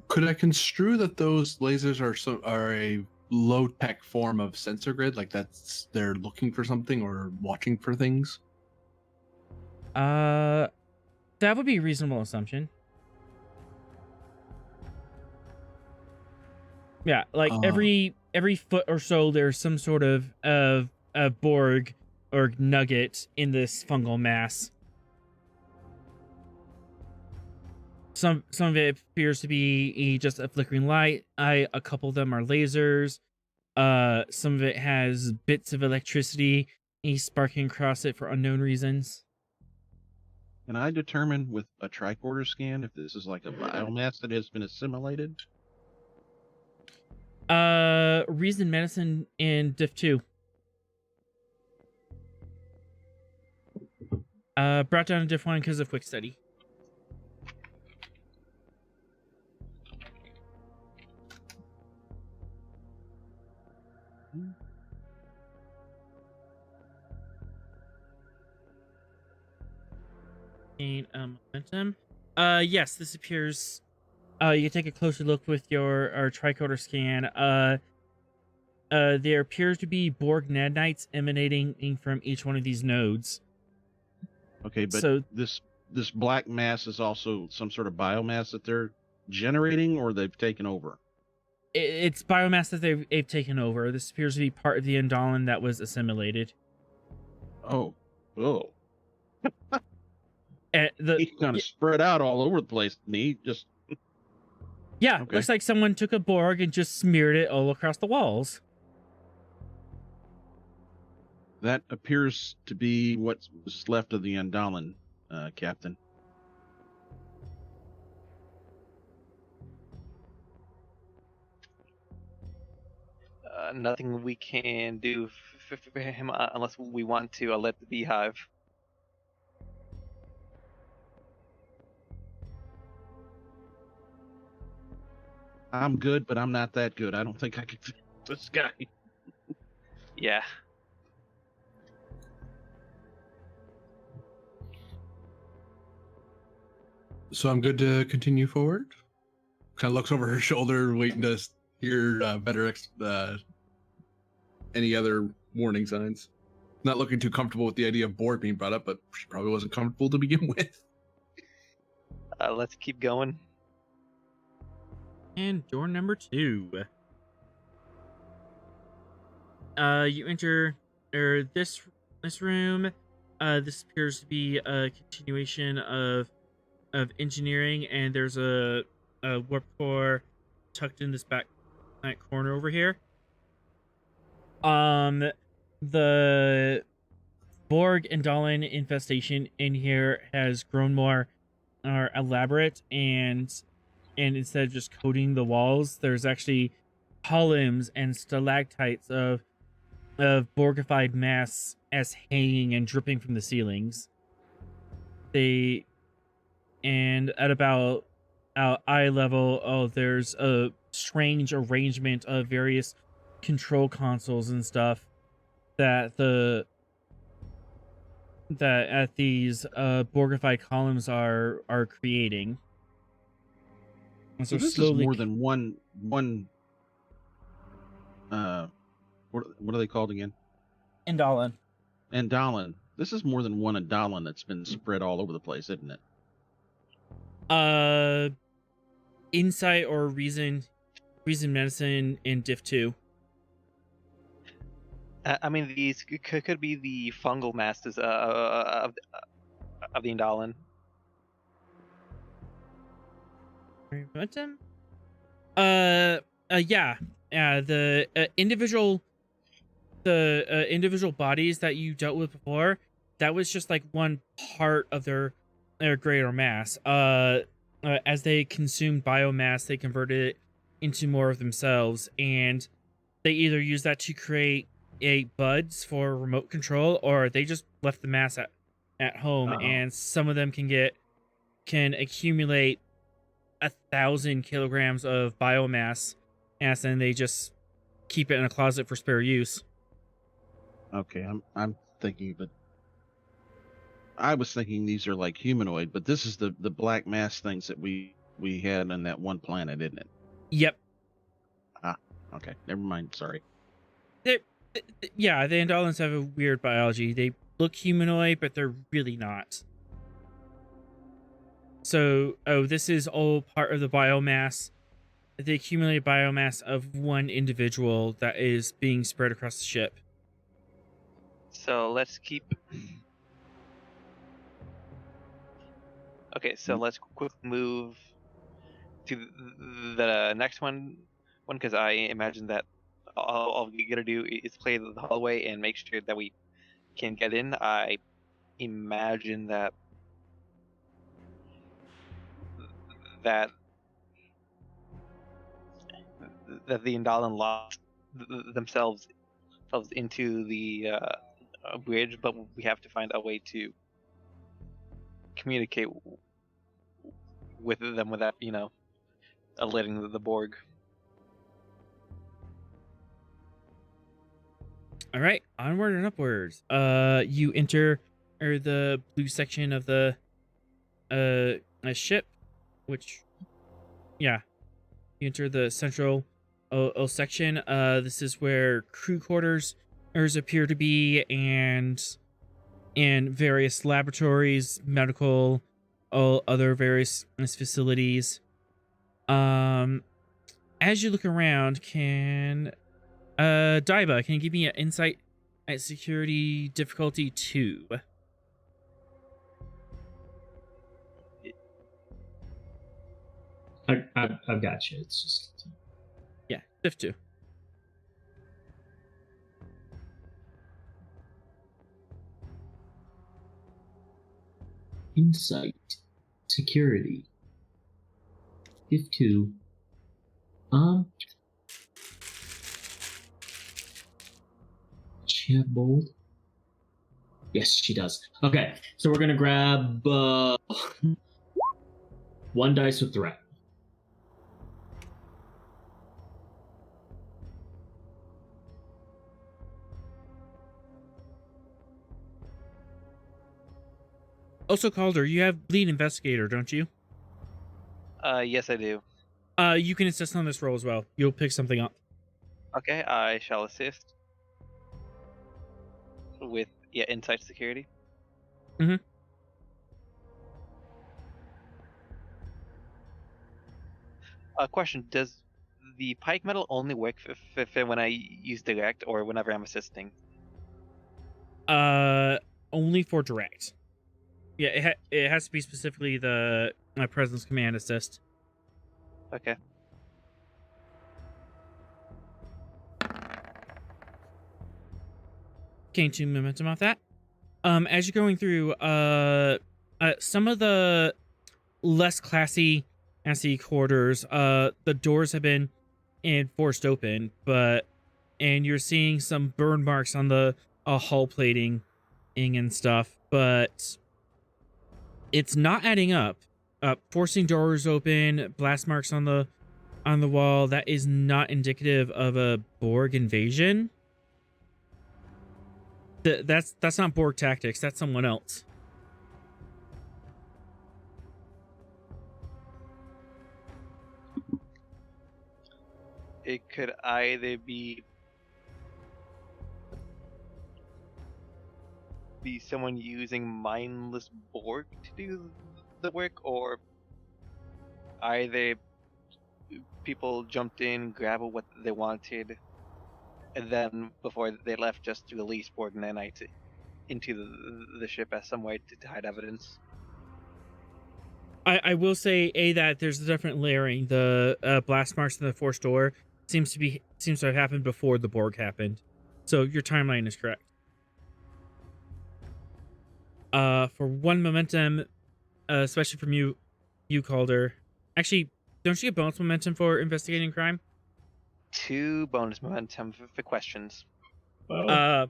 Could I construe that those lasers are a low tech form of sensor grid? Like that's they're looking for something or watching for things? That would be a reasonable assumption. Yeah, like every foot or so, there's some sort of Borg or nugget in this fungal mass. Some of it appears to be just a flickering light. A couple of them are lasers. Some of it has bits of electricity sparking across it for unknown reasons. Can I determine with a tricorder scan if this is like a biomass that has been assimilated? Reason medicine in Diff 2. Brought down a Diff 1 because of quick study. Gain momentum. Yes, this appears. You take a closer look with your tricorder scan. There appears to be Borg nanites emanating from each one of these nodes. Okay, but So- this black mass is also some sort of biomass that they're generating, or they've taken over. It's biomass that they've taken over. This appears to be part of the Andalan that was assimilated. Oh. The He's kind of spread out all over the place. He just Yeah, Okay. looks like someone took a Borg and just smeared it all across the walls. that appears to be what's left of the Andalan, Captain. Nothing we can do for him unless we want to let the beehive. I'm good, but I'm not that good. I don't think I could fit this guy. Yeah. So I'm good to continue forward. Kind of looks over her shoulder, waiting to hear any other warning signs. Not looking too comfortable with the idea of Borg being brought up, but she probably wasn't comfortable to begin with. Let's keep going. And door number 2. You enter this room. This appears to be a continuation of engineering, and there's a warp core tucked in this back corner over here. The Borg and Andalan infestation in here has grown more elaborate, and instead of just coating the walls, there's actually columns and stalactites of Borgified mass as hanging and dripping from the ceilings. And at about eye level, there's a strange arrangement of various control consoles and stuff that these Borgified columns are creating. And So this slowly is more than one. What are they called again? Andalan. Andalan. This is more than one Andalan that's been spread all over the place, isn't it? Insight or reason medicine in Diff 2. I mean, these could be the fungal masters of the Andalan. Momentum? Yeah. The individual bodies that you dealt with before, that was just like one part of their greater mass. As they consumed biomass, they converted it into more of themselves, and they either use that to create buds for remote control, or they just left the mass at home. Uh-oh. And some of them can accumulate 1,000 kilograms of biomass, and then they just keep it in a closet for spare use. Okay, I'm thinking, but I was thinking these are like humanoid, but this is the black mass things that we had on that one planet, isn't it? Yep. Okay, never mind. Sorry. Yeah, the Andalans have a weird biology. They look humanoid, but they're really not. So, this is all part of the biomass, the accumulated biomass of one individual that is being spread across the ship. So let's keep. Okay, so let's quick move to the next one because I imagine that all we gotta do is play the hallway and make sure that we can get in. I imagine that the Indalan lost themselves into the bridge, but we have to find a way to communicate with them without, alerting the Borg. All right, onward and upwards. You enter the blue section of the a ship, which, yeah, you enter the central section. This is where crew quarters appear to be, and various laboratories, medical, all other various facilities. As you look around, can Daiba, can you give me an insight at security difficulty 2? I've got you. It's just Yeah, diff 2. insight, security, if 2. She have bold? Yes, she does. Okay, so we're gonna grab 1 dice with threat. Also, Calder, you have lead investigator, don't you? Yes, I do. You can assist on this roll as well. You'll pick something up. Okay, I shall assist with insight security. Mm-hmm. Question: does the pike metal only work when I use direct or whenever I'm assisting? Only for direct. Yeah, it has to be specifically the presence command assist. Okay. Gain 2 momentum off that. As you're going through, some of the less classy quarters, the doors have been forced open, and you're seeing some burn marks on the hull plating and stuff, but it's not adding up. Forcing doors open, blast marks on the wall, that is not indicative of a Borg invasion. That's not Borg tactics, that's someone else. It could either be someone using mindless Borg to do the work, or either people jumped in, grabbed what they wanted, and then before they left, just release Borg nanites into the ship as some way to hide evidence. I will say that there's a different layering. The blast marks in the forced door seems to have happened before the Borg happened, so your timeline is correct. For 1 momentum, especially from you Calder. Actually, don't you get bonus momentum for investigating crime? 2 bonus momentum for questions. Wow.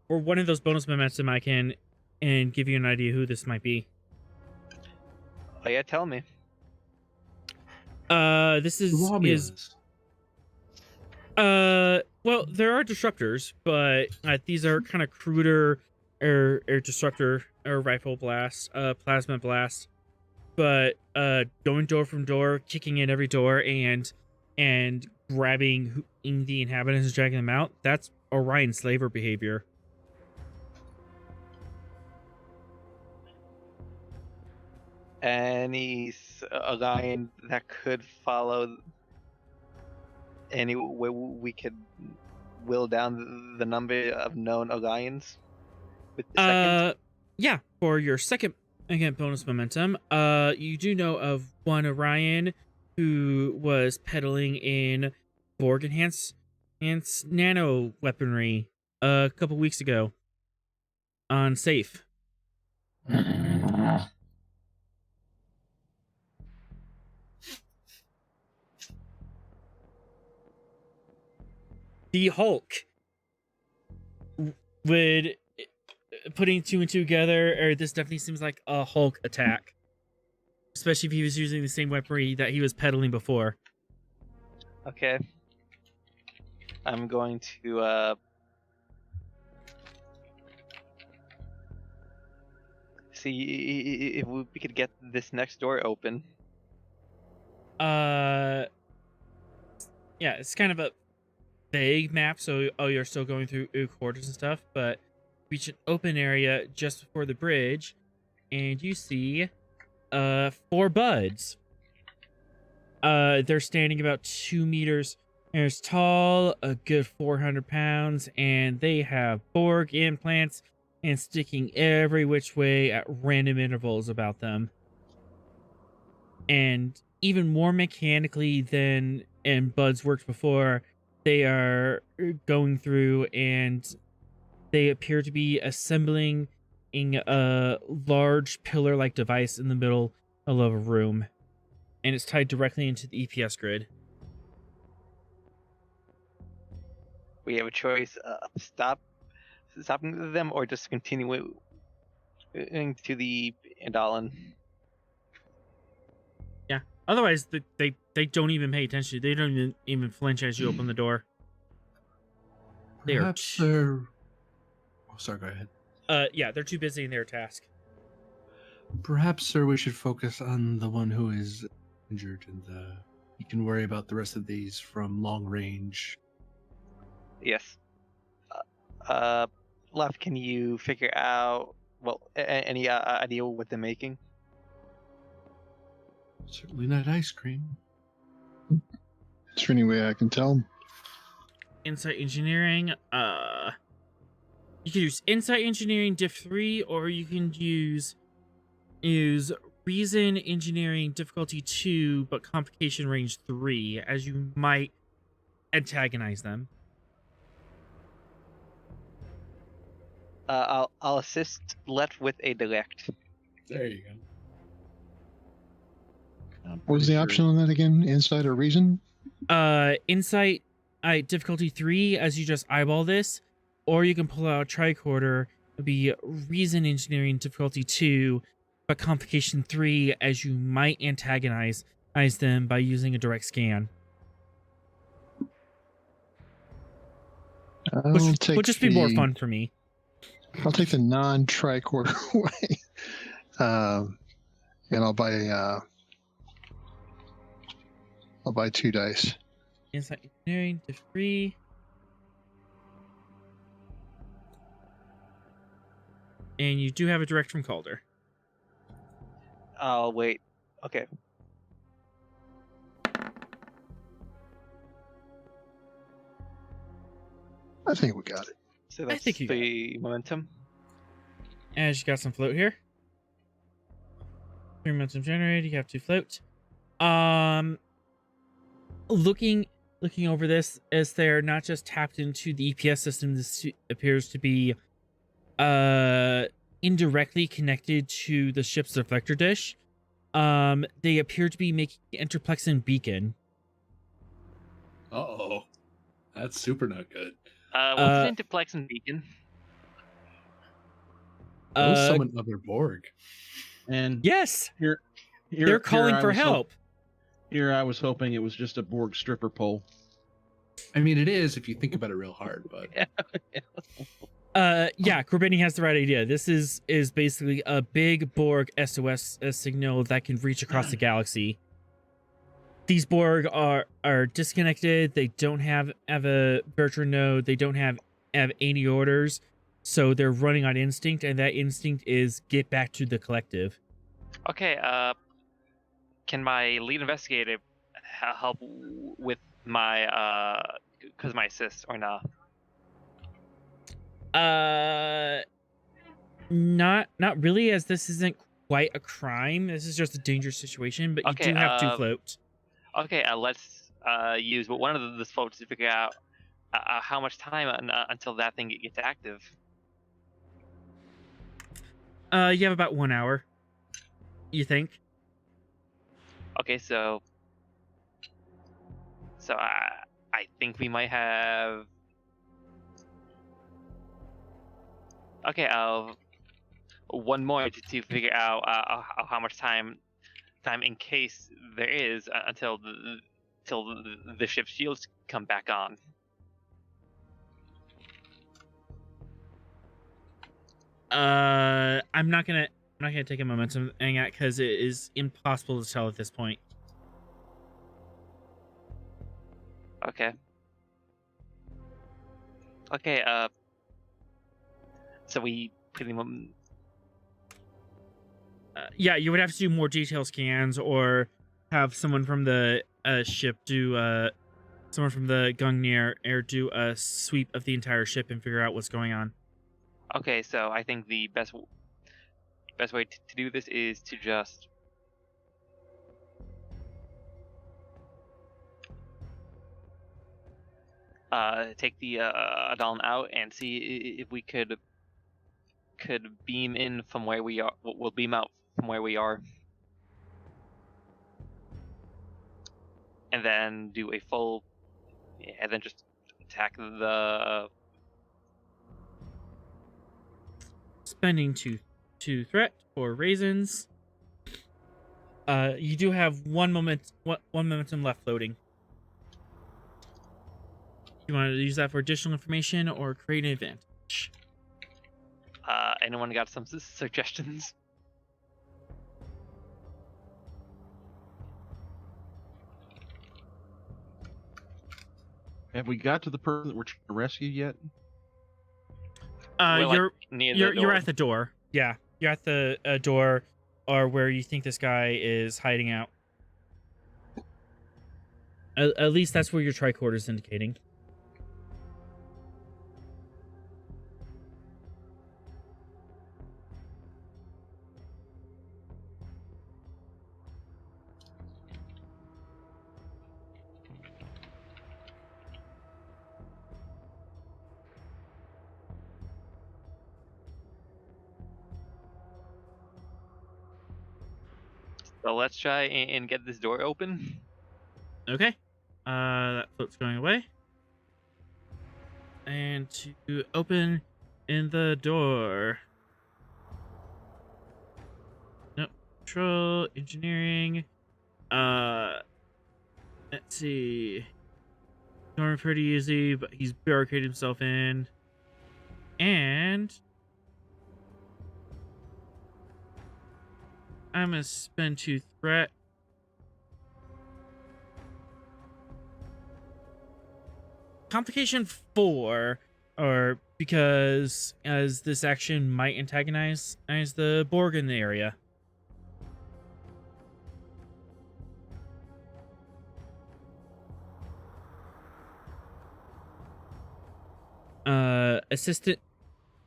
For one of those bonus momentum, I can give you an idea who this might be. Oh yeah, tell me. This is well, there are disruptors, but these are kind of cruder air disruptor or rifle blast, plasma blast, but going door from door, kicking in every door, and and grabbing the inhabitants and dragging them out, that's Orion slaver behavior. Any Orion that could follow, any way we could will down the number of known Orions with the second? Yeah, for your second, again, bonus momentum, you do know of one Orion who was peddling in Borg enhanced nano weaponry a couple weeks ago on Safe. The Hulk would, putting two and two together, or this definitely seems like a Hulk attack, especially if he was using the same weaponry that he was peddling before. Okay. I'm going to see if we could get this next door open. Yeah, it's kind of a vague map, so you're still going through quarters and stuff, but reach an open area just before the bridge, and you see 4 buds. They're standing about 2 meters as tall, a good 400 pounds, and they have Borg implants and sticking every which way at random intervals about them. And even more mechanically than in Bud's worked before, they are going through and they appear to be assembling in a large pillar-like device in the middle of a room. And it's tied directly into the EPS grid. We have a choice: stopping them, or just continuing to the Andalan. Yeah. Otherwise, they don't even pay attention. They don't even flinch as you open the door. Perhaps they're... Oh, sorry, go ahead. Yeah, they're too busy in their task. Perhaps, sir, we should focus on the one who is injured, and you can worry about the rest of these from long range. Yes. Left, can you figure out, well, any idea what they're making? Certainly not ice cream. Is there any way I can tell? Insight engineering. You can use insight engineering diff 3, or you can use reason engineering difficulty 2, but complication range 3, as you might antagonize them. I'll assist Let with a direct. There you go. What was the option on that again? Insight or reason? Insight difficulty 3, as you just eyeball this, or you can pull out a tricorder. It'd be reason engineering difficulty 2, but complication 3, as you might antagonize them by using a direct scan. Which would just be more fun for me. I'll take the non-tricorder way, and I'll buy 2 dice. Insight engineering diff 3. And you do have a direct from Calder. I'll wait. Okay. I think we got it. So that's think you got the momentum. As you got some float here. 3 momentum generated, you have 2 float. Looking over this, as they're not just tapped into the EPS system, this appears to be indirectly connected to the ship's reflector dish. They appear to be making interplexin beacon. Uh-oh. That's super not good. What's an interplexin beacon? Summon other Borg. And Yes, here they're calling I for was help. Here I was hoping it was just a Borg stripper pole. I mean, it is if you think about it real hard, but... Yeah, Corbini has the right idea. This is basically a big Borg SOS signal that can reach across the galaxy. these Borg are disconnected. They don't have a Bertrand node. They don't have any orders, so they're running on instinct, and that instinct is get back to the collective. Okay, can my lead investigator help with my cause my assist or not? Not really, as this isn't quite a crime. This is just a dangerous situation, but you Okay, do have two floats. Okay, let's use one of the floats to figure out how much time until that thing gets active. You have about 1 hour. You think? Okay, so I think we might have. Okay, one more to figure out how much time in case there is until the ship's shields come back on. I'm not gonna take a momentum hang out because it is impossible to tell at this point. Okay. Okay. So we pretty much. Yeah, you would have to do more detail scans or have someone from the ship do someone from the Gungnir air do a sweep of the entire ship and figure out what's going on. Okay, so I think the best way to do this is to just take the Adaln out and see if we could beam in from where we are. We'll beam out from where we are, and then do a full, and then just attack the. Spending two threat for raisins. You do have one momentum left floating. You want to use that for additional information or create an advantage? Anyone got some suggestions? Have we got to the person that we're trying to rescue yet? We're, near the you're door. at the door. Yeah, you're at the door, or where you think this guy is hiding out. At least that's where your tricorder is indicating. So let's try and get this door open. Okay. That float's going away. And to open in the door. Nope. Control, engineering. Let's see. Going pretty easy, but he's barricaded himself in. And I'm gonna spend 2 threat. Complication 4, or because as this action might antagonize the Borg in the area. Assistant.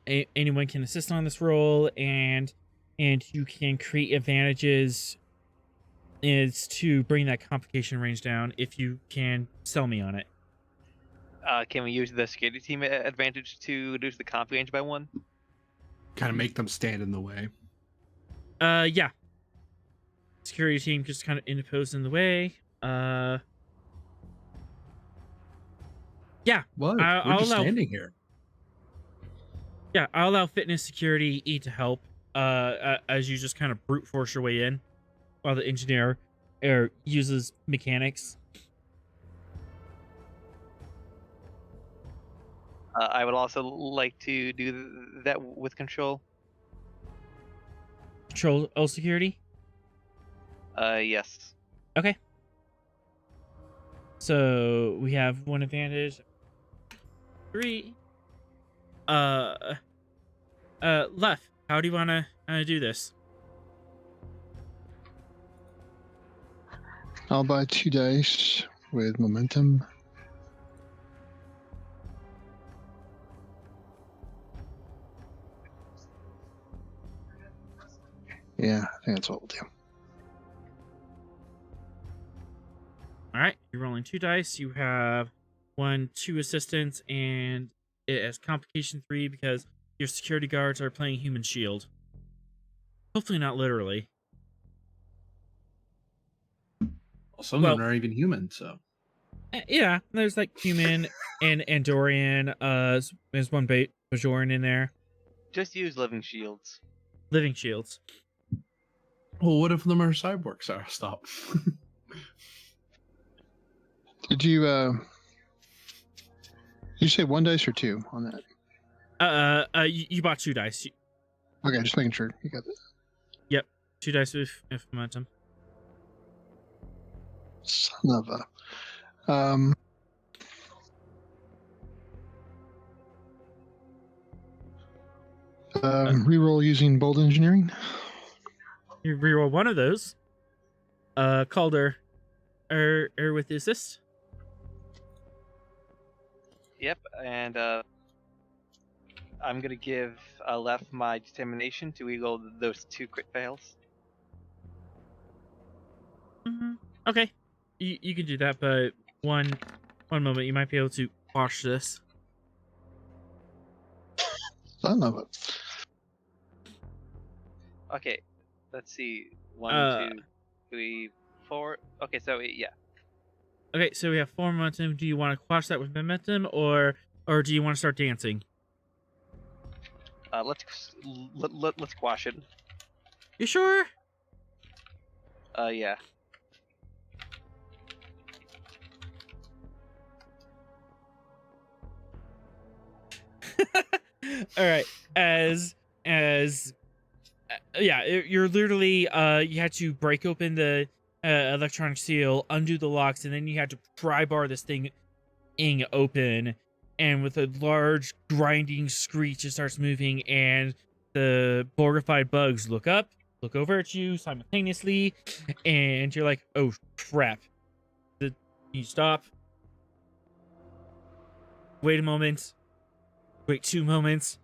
Anyone can assist on this roll, and you can create advantages is to bring that complication range down if you can sell me on it. Can we use the security team advantage to reduce the comp range by 1? Kind of make them stand in the way. Yeah. Security team just kind of interposed in the way. Yeah. What? I'll We're just allow- standing here. Yeah, I'll allow fitness, security, E to help. As you just kind of brute force your way in, while the engineer uses mechanics. I would also like to do that with control. Control security. Yes. Okay. So we have one advantage. 3. Left. How do you want to do this? I'll buy 2 dice with momentum. Yeah, I think that's what we'll do. All right, you're rolling 2 dice. You have 2 assistants, and it has complication 3 because your security guards are playing human shield. Hopefully not literally. Well, some of them aren't even human, so. Yeah, there's like human and Andorian. There's one Bajoran in there. Just use living shields. Living shields. Well, what if them are cyborgs? Sorry, stop. Did you say 1 dice or 2 on that? You bought 2 dice. Okay, just making sure you got that. Yep, 2 dice with momentum. Son of a. Reroll using bold engineering. You reroll 1 of those. Calder, with the assist. Yep, and I'm gonna give Left my determination to eagle those 2 crit fails. Okay, you can do that, but one moment, you might be able to quash this. Son of it. Okay, let's see. 1, 2, 3, 4. Okay, so yeah. Okay, so we have 4 momentum. Do you want to quash that with momentum, or do you want to start dancing? Let's squash it. You sure? Yeah. All right. You're literally you had to break open the electronic seal, undo the locks, and then you had to pry bar this thing open, and with a large grinding screech it starts moving, and the Borgified bugs look over at you simultaneously, and you're like, oh crap. You stop, wait a moment, wait 2 moments,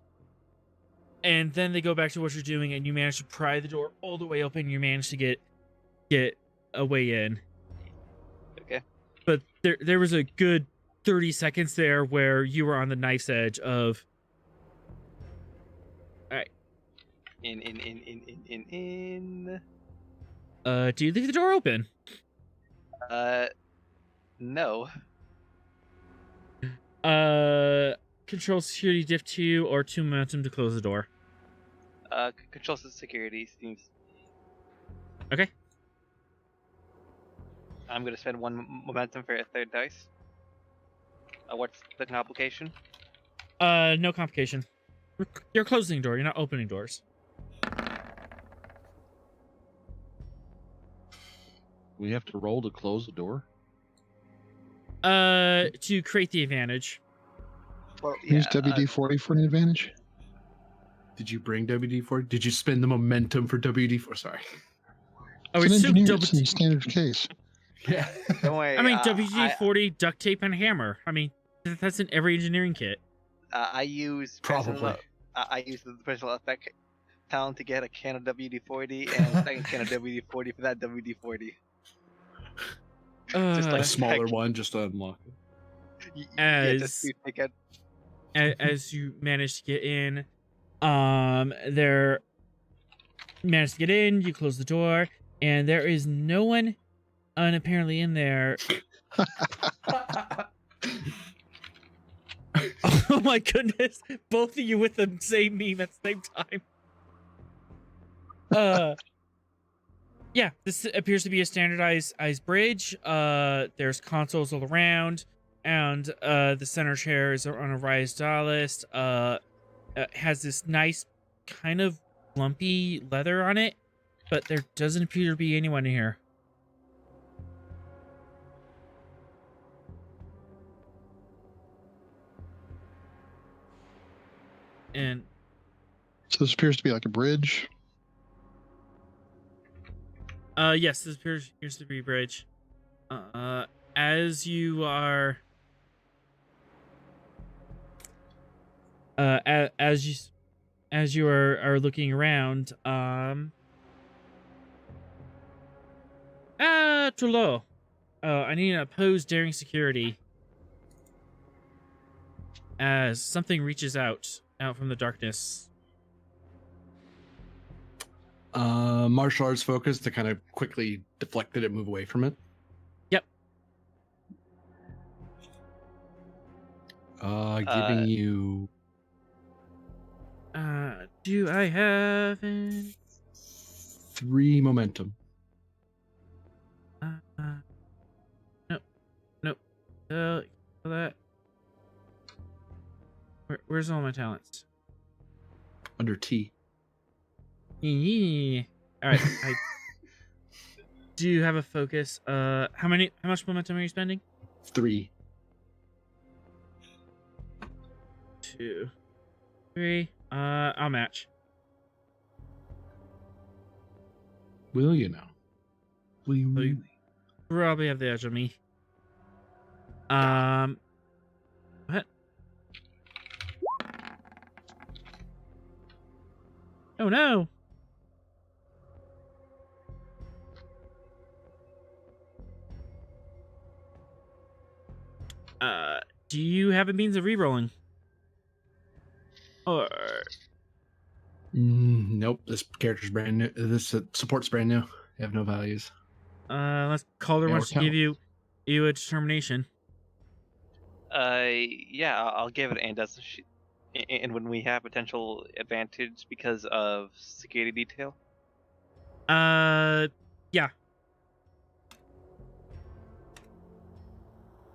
and then they go back to what you're doing, and you manage to pry the door all the way open. You manage to get a way in. Okay. But there was a good 30 seconds there where you were on the knife's edge of. All right. In. Do you leave the door open? No. Control security diff 2 or 2 momentum to close the door. Control security seems. Okay. I'm gonna spend 1 momentum for a 3rd dice. What's the complication? No complication. You're closing the door. You're not opening doors. We have to roll to close the door. To create the advantage. Well, Use WD-40 for an advantage. Did you bring WD-4? Did you spend the momentum for WD-4? Sorry. Oh, It's it's an engineer. It's a standard case. Yeah. Don't worry. I mean, WD-40, duct tape, and hammer. I mean, that's in every engineering kit. I use Probably. I use the personal effect talent to get a can of WD-40 and a second can of WD-40 for that WD-40. Just A like smaller one just to unlock it. As you manage to get in, you close the door, and there is no one apparently in there. Oh my goodness, both of you with the same meme at the same time. Yeah, this appears to be a standardized bridge. There's consoles all around, and the center chair is on a raised stylist. Has this nice kind of lumpy leather on it, but there doesn't appear to be anyone in here. And So this appears to be like a bridge. yes, this appears to be a bridge. As you are as you are looking around, too low. I need an opposed daring security. As something reaches out from the darkness. Martial arts focus to kind of quickly deflect it and move away from it. Yep. Giving you. Do I have any? 3 momentum. Nope. That. Where's all my talents? Under T. Yeah. All right. I do have a focus. How much momentum are you spending? 3. 2, 3. I'll match. Will you now? Will you really? Probably have the edge on me. What? Oh no! Do you have a means of rerolling? Or Nope. This character's brand new. This support's brand new. They have no values. unless Calder Yeah, wants to or give you a determination. Yeah, I'll give it. And when we have potential advantage because of security detail. Yeah.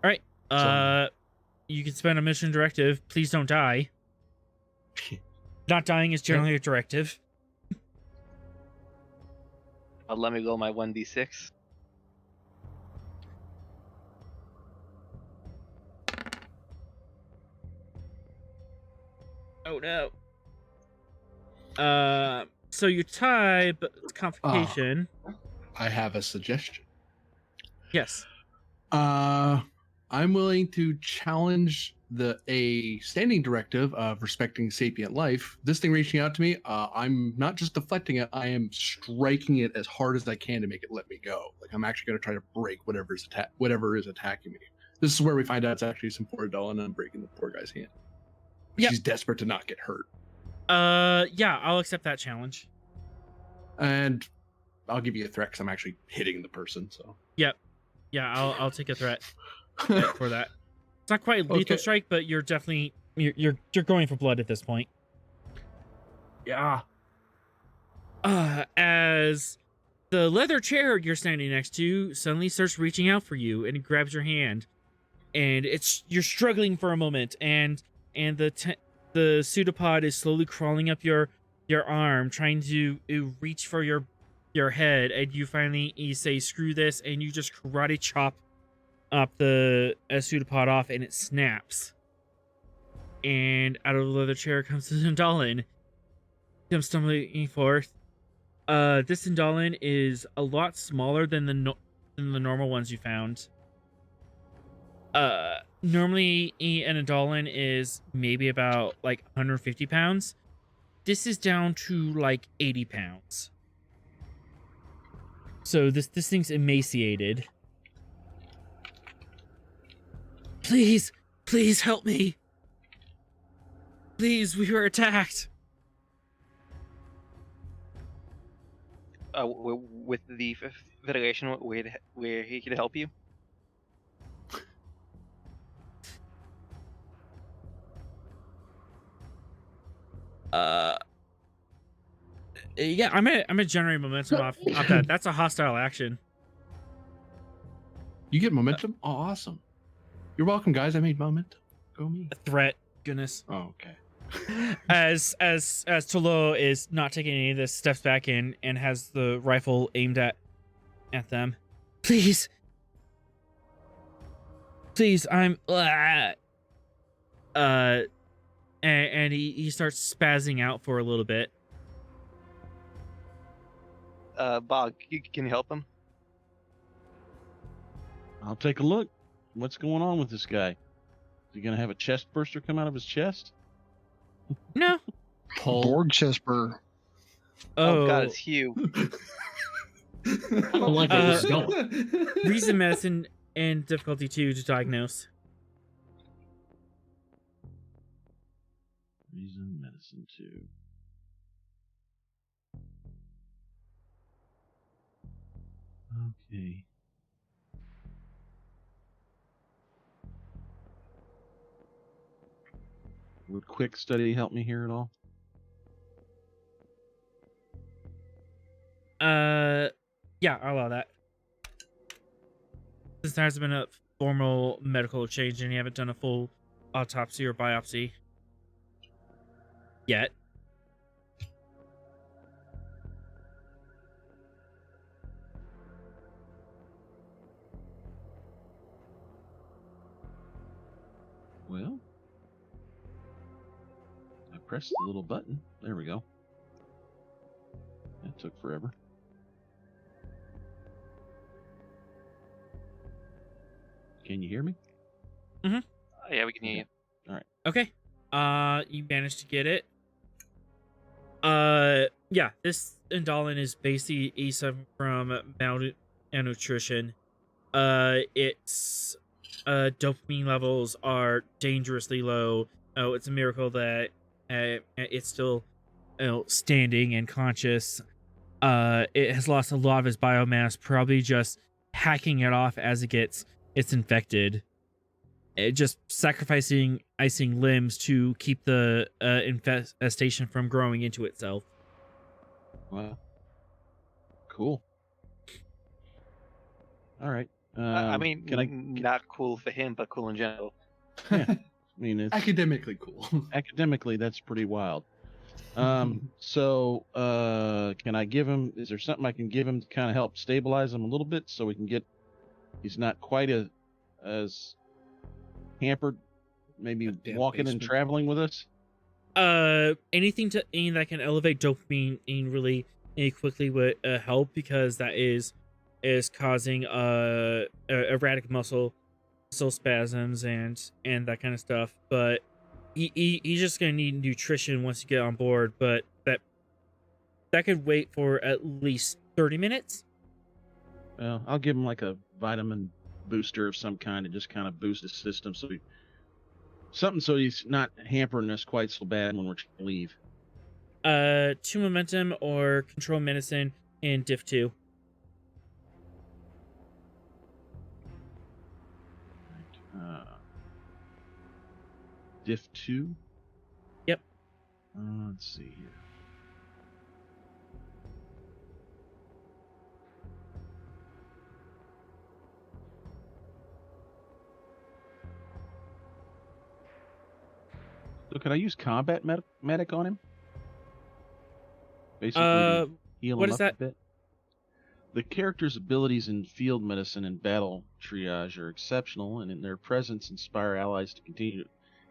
All right. You can spend a mission directive. Please don't die. Not dying is generally a directive. Let me go my 1d6. Oh no. So you tie, but it's complication. I have a suggestion. Yes. I'm willing to challenge a standing directive of respecting sapient life. This thing reaching out to me, I'm not just deflecting it, I am striking it as hard as I can to make it let me go. Like I'm actually going to try to break whatever is attacking me. This is where we find out it's actually some poor doll, and I'm breaking the poor guy's hand. Yep. She's desperate to not get hurt. Yeah, I'll accept that challenge. And I'll give you a threat because I'm actually hitting the person. So. Yep. Yeah, I'll take a threat for that. It's not quite lethal strike, but you're definitely you're going for blood at this point. Yeah. As the leather chair you're standing next to suddenly starts reaching out for you and it grabs your hand, and you're struggling for a moment, and the pseudopod is slowly crawling up your arm, trying to reach for your head, and you say screw this, and you just karate chop up the pseudopod off, and it snaps. And out of the leather chair comes the Zendalin. Comes stumbling forth. This Zendalin is a lot smaller than the normal ones you found. Normally an Zendalin is maybe about like 150 pounds. This is down to like 80 pounds. So this thing's emaciated. Please help me. Please, we were attacked. With the Federation, where he can help you. Yeah, I'm gonna generate momentum off that. That's a hostile action. You get momentum? Oh, awesome. You're welcome, guys. I made momentum. Go me. A threat. Goodness. Oh, okay. As Tolo is not taking any of this, steps back in and has the rifle aimed at them. Please, I'm and he starts spazzing out for a little bit. Bog, can you help him? I'll take a look. What's going on with this guy? Is he gonna have a chest burster come out of his chest? No. Paul. Borg Chesper. Oh God, it's Hugh. I don't like where this is going. Reason, medicine, and difficulty 2 to diagnose. Reason, medicine 2. Okay. Would quick study help me here at all? Yeah, I'll allow that. Since there hasn't been a formal medical change and you haven't done a full autopsy or biopsy yet. Well, I pressed the little button. There we go. That took forever. Can you hear me? Yeah, we can hear you. Okay. You managed to get it. Yeah, this Indolin is basically suffering from malnutrition. Its dopamine levels are dangerously low. Oh, it's a miracle that it's still standing and conscious. It has lost a lot of its biomass, probably just hacking it off as it's infected. It just sacrificing limbs to keep the infestation from growing into itself. Wow. Cool. All right. I mean, can I? not cool for him, but cool in general. Yeah. I mean, it's Academically cool. academically that's pretty wild. So can I give him? Is there something I can give him to kind of help stabilize him a little bit so we can get? He's not quite as hampered. Maybe A damp walking and basement. traveling with us. Anything that can elevate dopamine really quickly would help, because that is causing erratic muscle spasms and that kind of stuff. But he's just gonna need nutrition once you get on board. But that could wait for at least 30 minutes. Well, I'll give him like a vitamin booster of some kind to just kind of boost his system, so he's not hampering us quite so bad when we're trying to leave. 2 momentum or control medicine in diff 2. Diff 2. Yep. Let's see here. So could I use combat medic on him? Basically, to heal what him is up that? a bit. The character's abilities in field medicine and battle triage are exceptional, and in their presence inspire allies to continue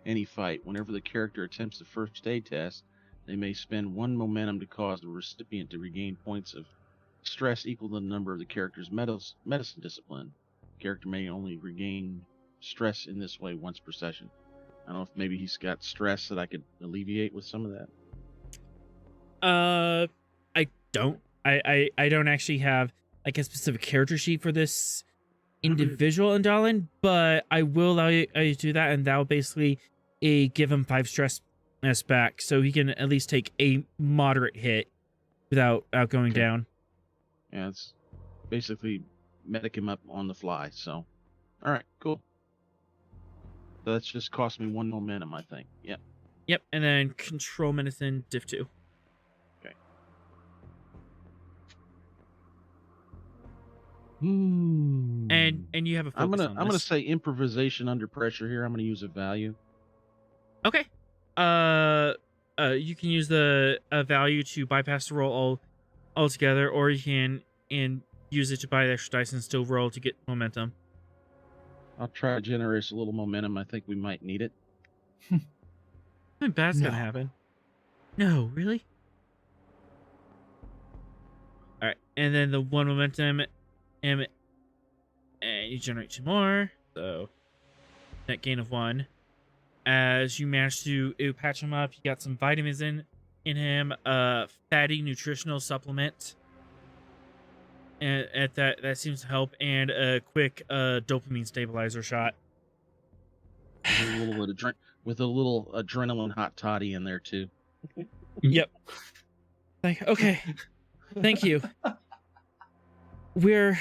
any fight. Whenever the character attempts the first aid test, they may spend 1 momentum to cause the recipient to regain points of stress equal to the number of the character's medicine discipline. The character may only regain stress in this way once per session. I don't know if maybe he's got stress that I could alleviate with some of that. I don't. I don't actually have like a specific character sheet for this individual Indolin, but I will allow you to do that, and that will basically give him 5 stress back, so he can at least take a moderate hit without going down. Yeah, it's basically medic him up on the fly. So, all right, cool. So that's just cost me 1 momentum, I think. Yep. Yep, and then control medicine diff 2. Okay. And you have a focus I'm gonna say improvisation under pressure here. I'm gonna use a value. Okay. You can use the value to bypass the roll altogether, or you can use it to buy the extra dice and still roll to get momentum. I'll try to generate a little momentum. I think we might need it. Something bad's No. gonna happen. No, really? All right, and then the one momentum, and you generate 2 more, so net gain of 1. As you manage to patch him up, you got some vitamins in him, fatty nutritional supplement, and at that seems to help, and a quick dopamine stabilizer shot. With a little adrenaline hot toddy in there too. Yep. Okay. Thank you. We're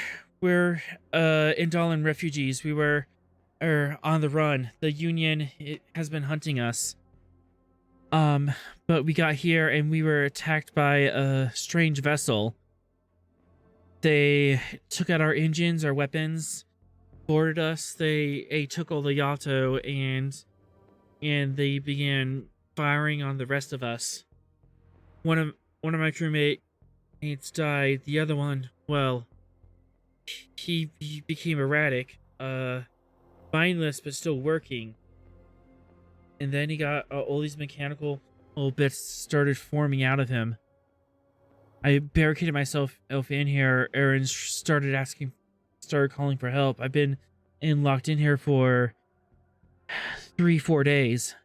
Indolin refugees. We were on the run. The Union has been hunting us. But we got here and we were attacked by a strange vessel. They took out our engines, our weapons, boarded us. They took all the Yato and they began firing on the rest of us. One of my crewmates died. The other one, well, he became erratic, mindless but still working. And then he got all these mechanical little bits started forming out of him. I barricaded myself in here. Aaron started calling for help. I've been locked in here for 3-4 days.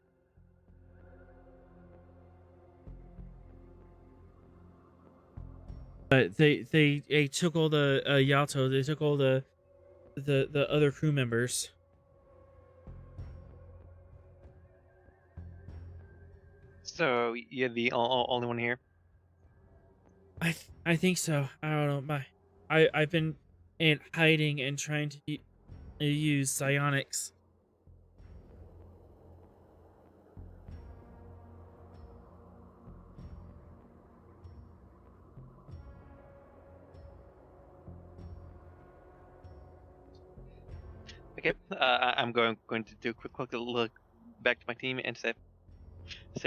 But they took all the Yato. They took all the other crew members. So you're the only one here? I think so. I don't know. I've been in hiding and trying to use psionics. Okay, I'm going to do a quick look back to my team and say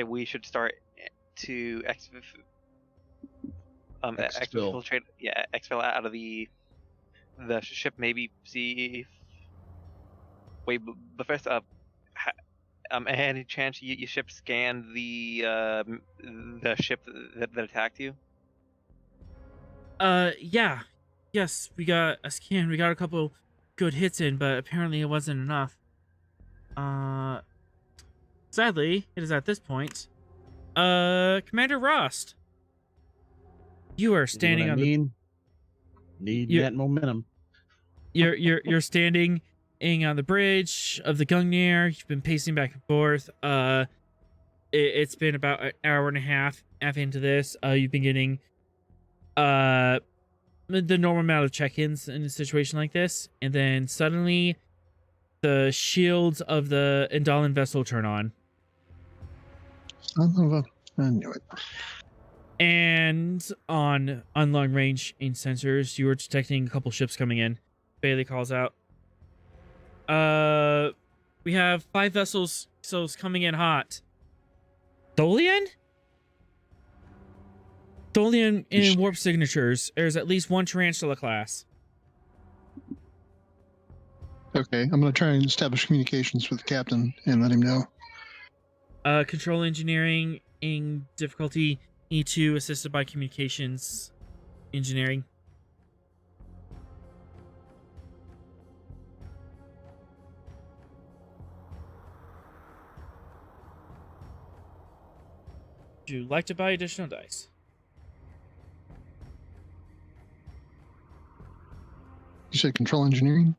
we should start to exfiltrate, exfil out of the ship. Maybe see if but first any chance your ship scanned the ship that attacked you? Yeah. Yes, we got a scan. We got a couple good hits in, but apparently it wasn't enough. Sadly, it is at this point. Commander Rost, you are standing on the. Need that momentum. You're standing on the bridge of the Gungnir. You've been pacing back and forth. It's been about an hour and a half into this. You've been getting the normal amount of check-ins in a situation like this, and then suddenly the shields of the Indolin vessel turn on. I knew it. And on long range in sensors, you are detecting a couple ships coming in. Bailey calls out. We have 5 vessels coming in hot. Tholian? Tholian in warp signatures. There's at least 1 Tarantula class. Okay, I'm going to try and establish communications with the captain and let him know. Control engineering in difficulty E2, assisted by communications engineering. Would you like to buy additional dice? You said control engineering?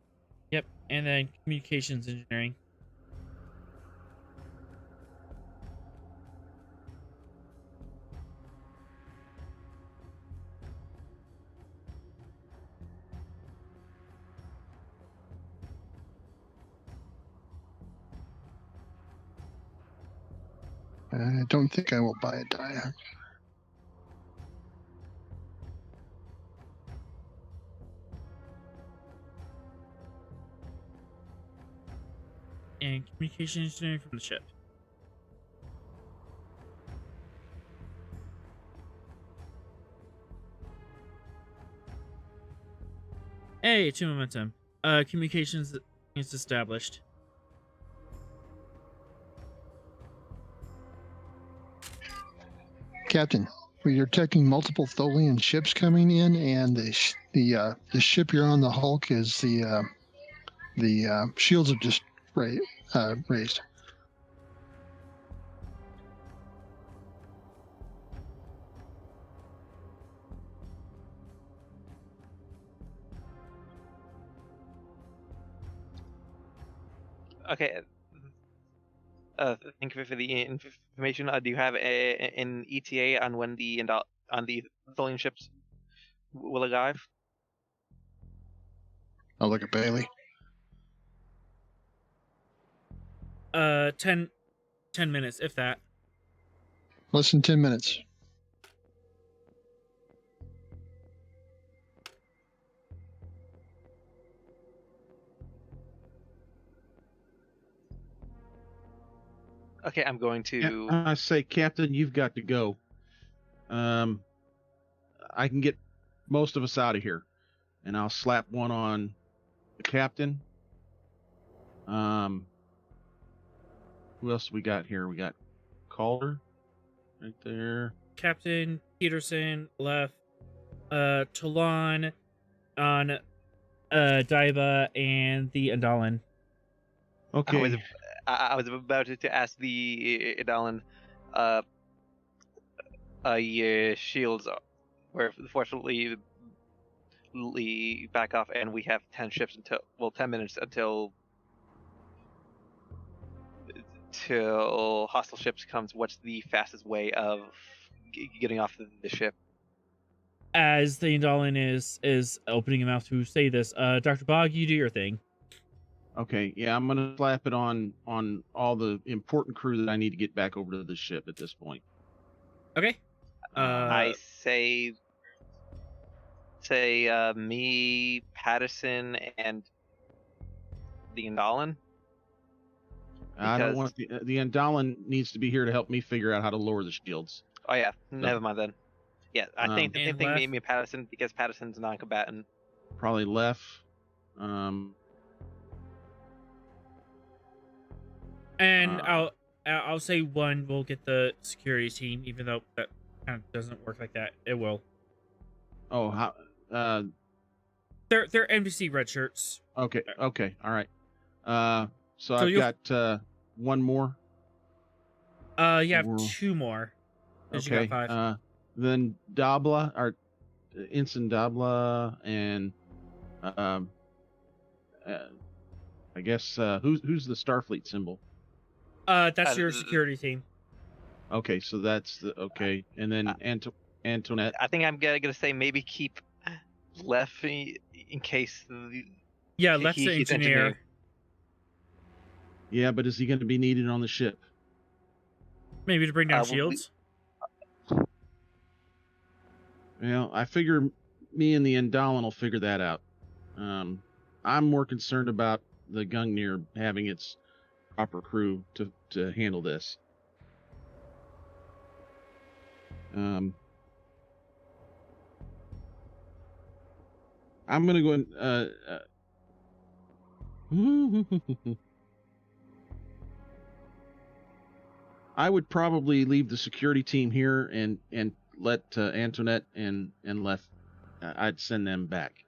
Yep, and then communications engineering. I don't think I will buy a die. And communication engineering from the ship. Hey, 2 momentum. Communications is established. Captain, we're detecting multiple Tholian ships coming in, and the ship you're on, the Hulk, is the shields are just raised. Okay. Thank you for the information. Do you have an ETA on when the Tholian ships will arrive? I'll look at Bailey. 10 minutes, if that. Less than 10 minutes. Okay, I'm going to. I say, Captain, you've got to go. I can get most of us out of here, and I'll slap one on the captain. Who else we got here? We got Calder right there. Captain Peterson left. Talon on Daiba and the Andalan. Okay. I was about to ask the Idalan, your shields were fortunately back off, and we have 10 ships 10 minutes until hostile ships comes. What's the fastest way of getting off the ship? As the Andalan is opening his mouth to say this, Dr. Bog, you do your thing. Okay, yeah, I'm gonna slap it on all the important crew that I need to get back over to the ship at this point. Okay. I say me, Patterson, and the Andalan. I don't want the Andalan needs to be here to help me figure out how to lower the shields. Oh yeah, never mind then. Yeah, I think the same thing. Left. Me and Patterson, because Patterson's non-combatant. Probably left. And I'll say one will get the security team, even though that kind of doesn't work like that. It will. Oh, how? They're NBC red shirts. Okay. All right. So I've got one more. You have two more. Okay. You got 5. Then Dabla, or Ensign Dabla, and I guess who's the Starfleet symbol? That's your security team. Okay, so that's the and then Antoinette. I think I'm gonna say maybe keep Left in case. Left's the engineer. Yeah, but is he going to be needed on the ship? Maybe to bring down shields. Well, I figure me and the Andalan will figure that out. I'm more concerned about the Gungnir having its proper crew to handle this. I'm gonna go and I would probably leave the security team here and let Antoinette and Left. I'd send them back.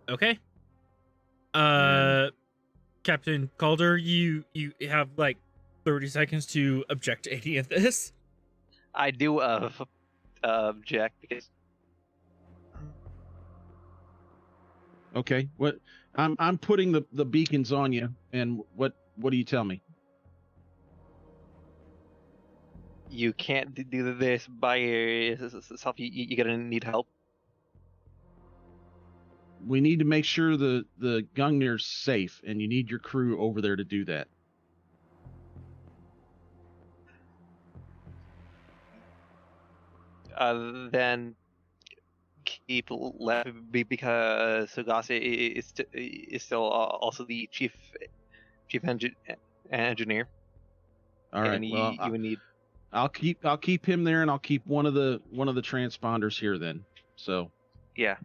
Okay. Captain Calder, you have like 30 seconds to object to any of this. I do object because. Okay. What? I'm putting the beacons on you, and what do you tell me? You can't do this by yourself. You're gonna need help. We need to make sure the Gungnir's safe, and you need your crew over there to do that. Then keep Left because Sugase is still also the chief engineer. All right. And Well, you would need. I'll keep him there, and I'll keep one of the transponders here then. So. Yeah.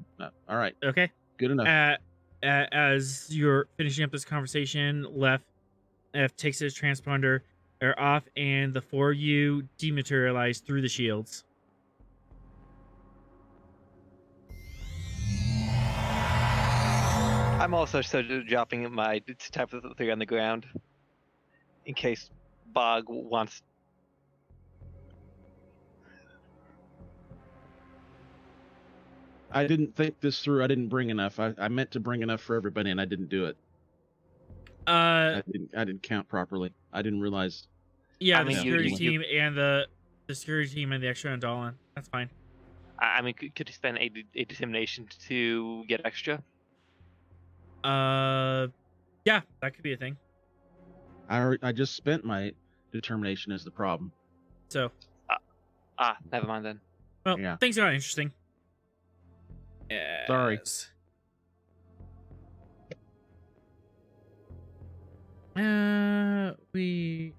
All right. Okay. Good enough. As you're finishing up this conversation, Left takes his transponder, are off, and the 4 of you dematerialize through the shields. I'm also dropping my type of 3 on the ground in case Bog wants. I didn't think this through. I didn't bring enough. I meant to bring enough for everybody, and I didn't do it. I didn't count properly. I didn't realize. Yeah, I the mean, security you- team and the security team and the extra Andalan. That's fine. I mean, could you spend a dissemination to get extra? Yeah, that could be a thing. I just spent my determination as the problem. So, Never mind then. well, Yeah. things are interesting. Sorry. Yes. We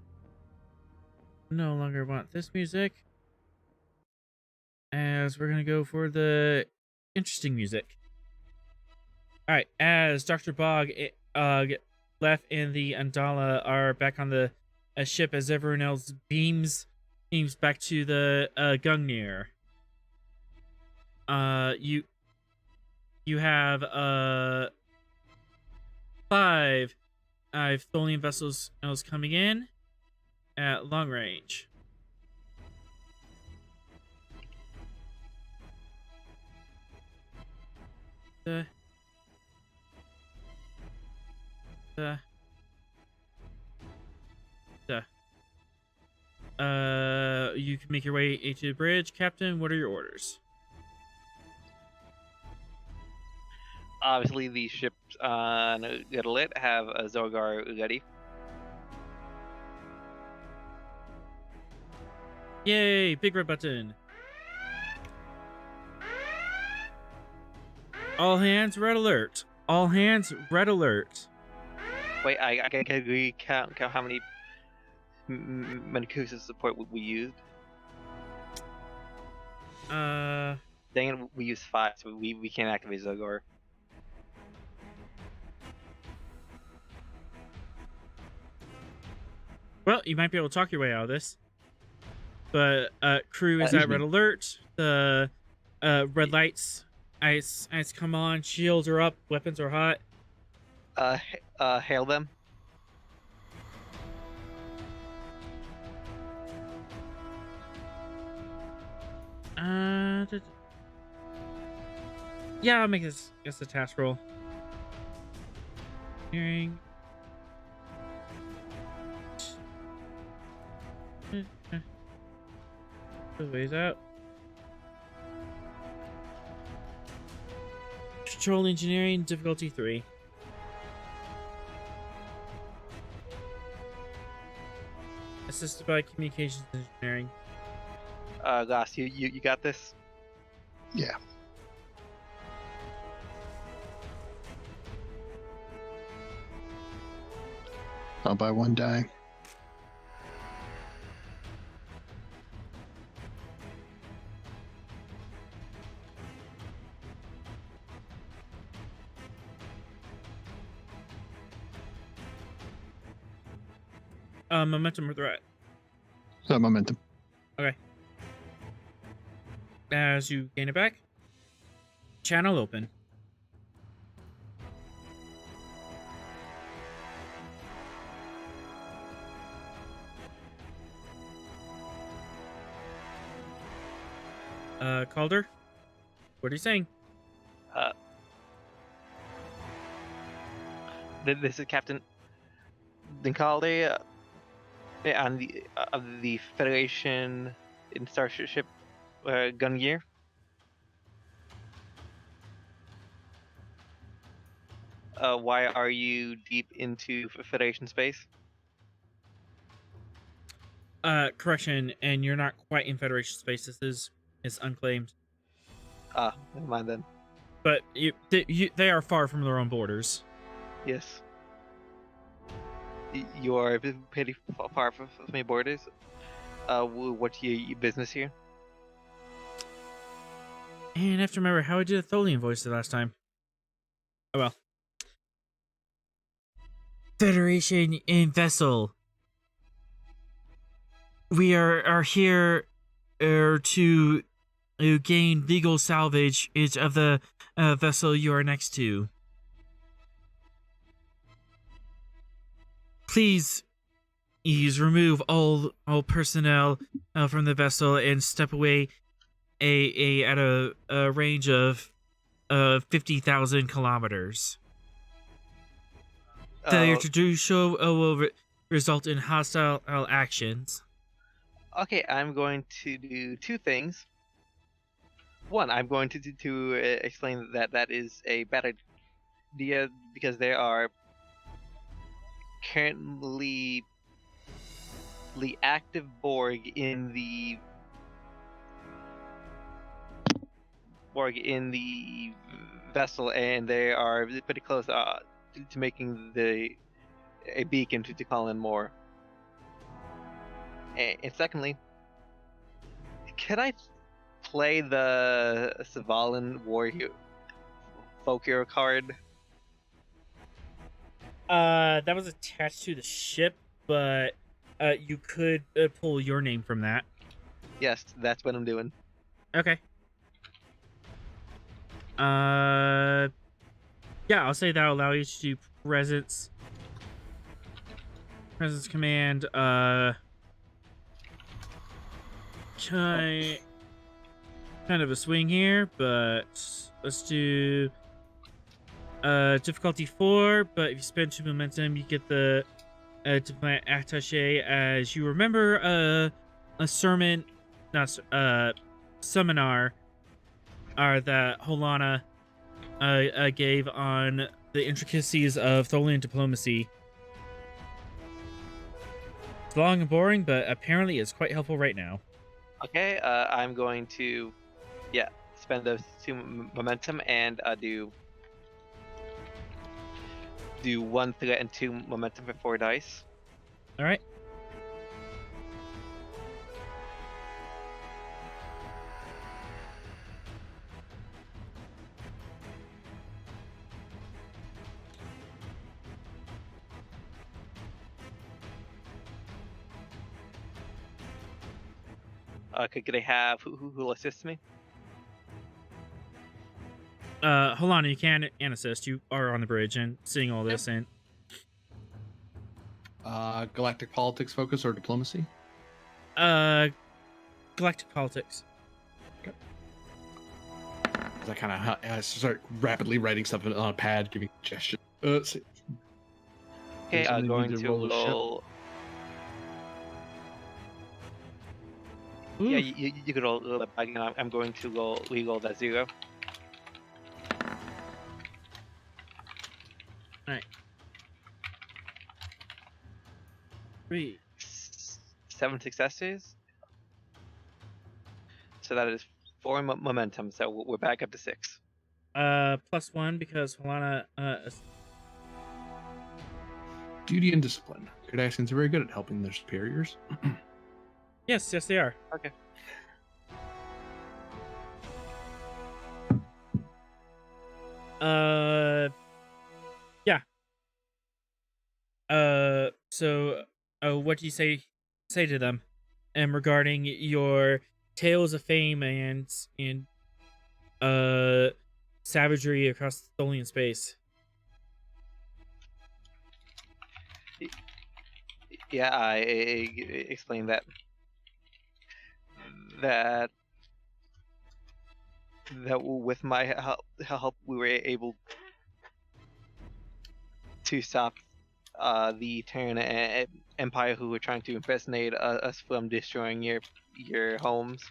no longer want this music, as we're gonna go for the interesting music. All right, as Dr. Bog, Lef, and the Andala are back on the ship, as everyone else beams back to the Gungnir. You have 5 Tholian vessels coming in at long range. You can make your way to the bridge. Captain, what are your orders? Obviously, the ships on Italit have a Zorgar ready. Yay, big red button. All hands, red alert. All hands, red alert. Wait, I can count how many Mancusa support we used. Dang it, we used 5, so we can't activate Zorgar. Well, you might be able to talk your way out of this. But crew is at red alert. The red lights, ice come on. Shields are up. Weapons are hot. Hail them. Yeah, I'll make this a task roll. Hearing. The ways out. Control engineering, difficulty 3. Assisted by communications engineering. Goss, you got this? Yeah. I'll buy 1 die. Momentum or threat? So momentum. Okay. As you gain it back, channel open. Calder, what are you saying? This is Captain Dincalde on the of the Federation in Starship Gungnir. Why are you deep into Federation space? Correction, and you're not quite in Federation space. This is unclaimed. Never mind then. But they are far from their own borders. Yes. You are pretty far from my borders. What's your business here? And I have to remember how I did a Tholian voice the last time. Oh well. Federation in vessel. we are here to gain legal salvage of the vessel you are next to. Please remove all personnel from the vessel and step away at a range of 50,000 kilometers. Failure to do so will result in hostile actions. Okay, I'm going to do two things. One, I'm going to explain that is a bad idea because there are currently active Borg in the vessel, and they are pretty close to making a beacon to call in more. And secondly, can I play the Savalan Warrior Folk Hero card? That was attached to the ship, but you could pull your name from that. Yes, that's what I'm doing. Okay. Yeah, I'll say that'll allow you to do presence command. Kind of a swing here, but let's do difficulty 4. But if you spend 2 momentum, you get the diplomat attaché. As you remember, a sermon, not seminar, that Holana gave on the intricacies of Tholian diplomacy. It's long and boring, but apparently it's quite helpful right now. Okay, I'm going to, spend those 2 momentum and do 1 threat and 2 momentum for 4 dice. All right. Could I have who will assist me? Hold on, you can assist. You are on the bridge and seeing all this, and Galactic politics focus or diplomacy? galactic politics. I kind of start rapidly writing stuff on a pad, giving gestures. Okay, I'm going to roll. Yeah, you could roll that back, and I'm going to roll that 0. Alright. 3. 7 successes. So that is 4 momentum, so we're back up to 6. +1 because Holana, Duty and discipline. Cardassians are very good at helping their superiors. Yes, they are. Okay. Yeah. So, what do you say to them, regarding your tales of fame and savagery across Tholian space? Yeah, I explained that with my help we were able to stop the Terran Empire, who were trying to impersonate us from destroying your homes,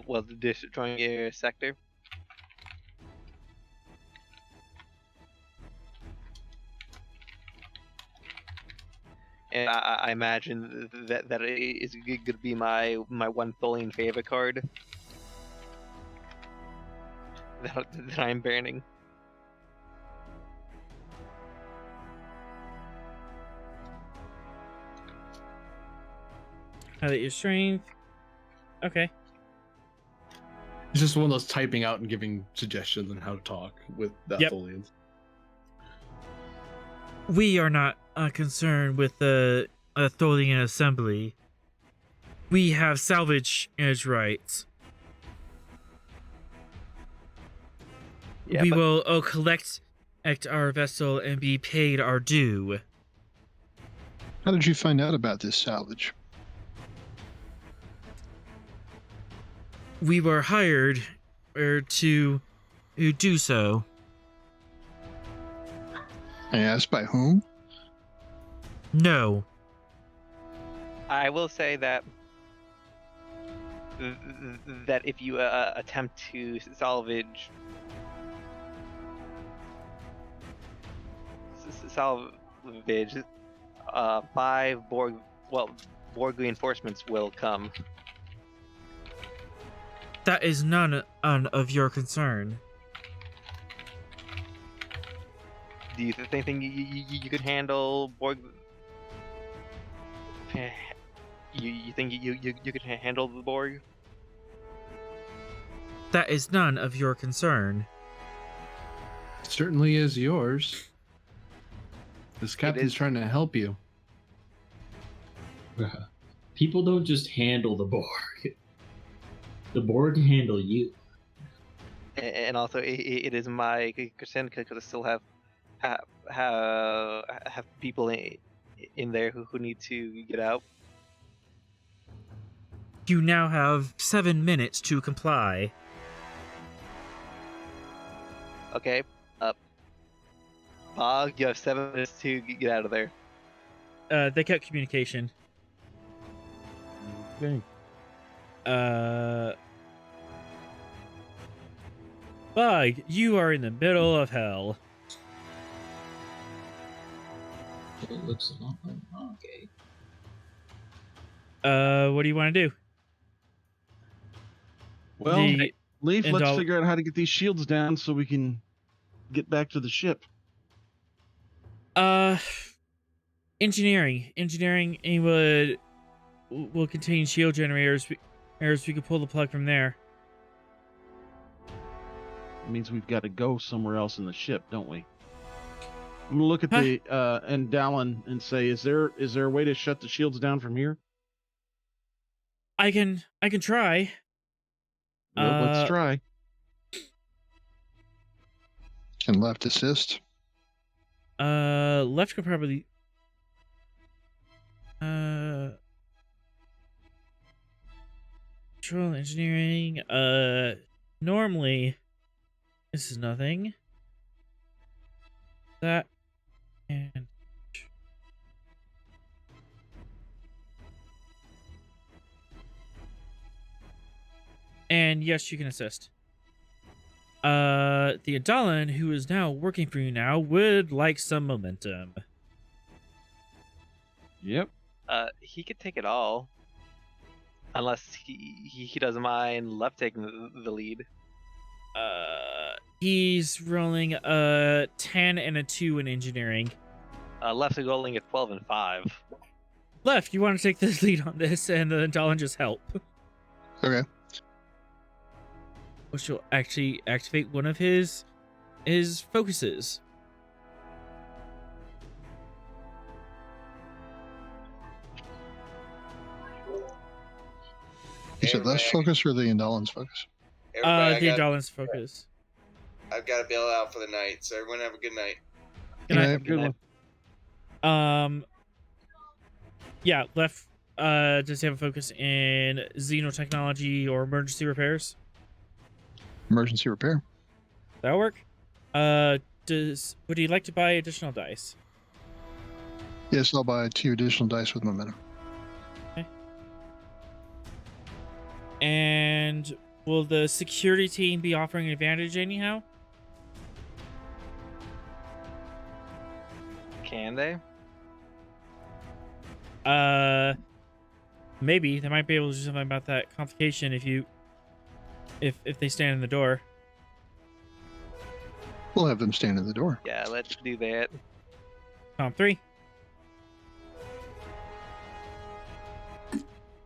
well, destroying your sector. And I imagine that it is going to be my 1 Tholian favor card that I'm burning. Highlight your strength. Okay. It's just one of those typing out and giving suggestions on how to talk with the Tholians. We are not concerned with the Tholian assembly. We have salvage as rights. Yeah, We but will collect our vessel and be paid our due. How did you find out about this salvage? We were hired to do so. I asked by whom? No. I will say that that if you attempt to salvage salvage 5 Borg reinforcements will come. That is none of your concern. Do you think you could handle Borg? You think you could handle the Borg? That is none of your concern. Certainly is yours. This captain's is. trying to help you. People don't just handle the Borg. The Borg handle you. And also, it is my concern because I still have people in there who need to get out. You now have 7 minutes to comply. Okay. Bog, you have 7 minutes to get out of there. They kept communication. Okay. Bug, you are in the middle of hell. It looks a lot like okay. What do you want to do? Well, The Leaf, let's Indol- figure out how to get these shields down so we can get back to the ship. Engineering will contain shield generators. We could pull the plug from there. It means we've got to go somewhere else in the ship, don't we? I'm gonna look at the Andalin and say, is there a way to shut the shields down from here? I can try. Well, let's try. Can left assist? Left could probably. Control engineering. Normally, this is nothing. That and. And yes, you can assist. The Adalin, who is now working for you now, would like some momentum. Yep. He could take it all, unless he doesn't mind left taking the lead. He's rolling a 10 and a 2 in engineering. Left's rolling at 12 and 5. Left, you want to take the lead on this, and the Adalin just help. Okay. Which will actually activate one of his focuses. Is it less focus or the Indolin's focus? The Adalin's focus. I've got to bail out for the night, so everyone have a good night. Good night. Good one. Yeah, Left does he have a focus in xenotechnology or emergency repairs? Emergency repair. That'll work. Would you like to buy additional dice? Yes, I'll buy 2 additional dice with momentum. Okay. And will the security team be offering an advantage anyhow? Can they? Maybe they might be able to do something about that complication if they stand in the door. We'll have them stand in the door. Yeah, let's do that. Comp 3.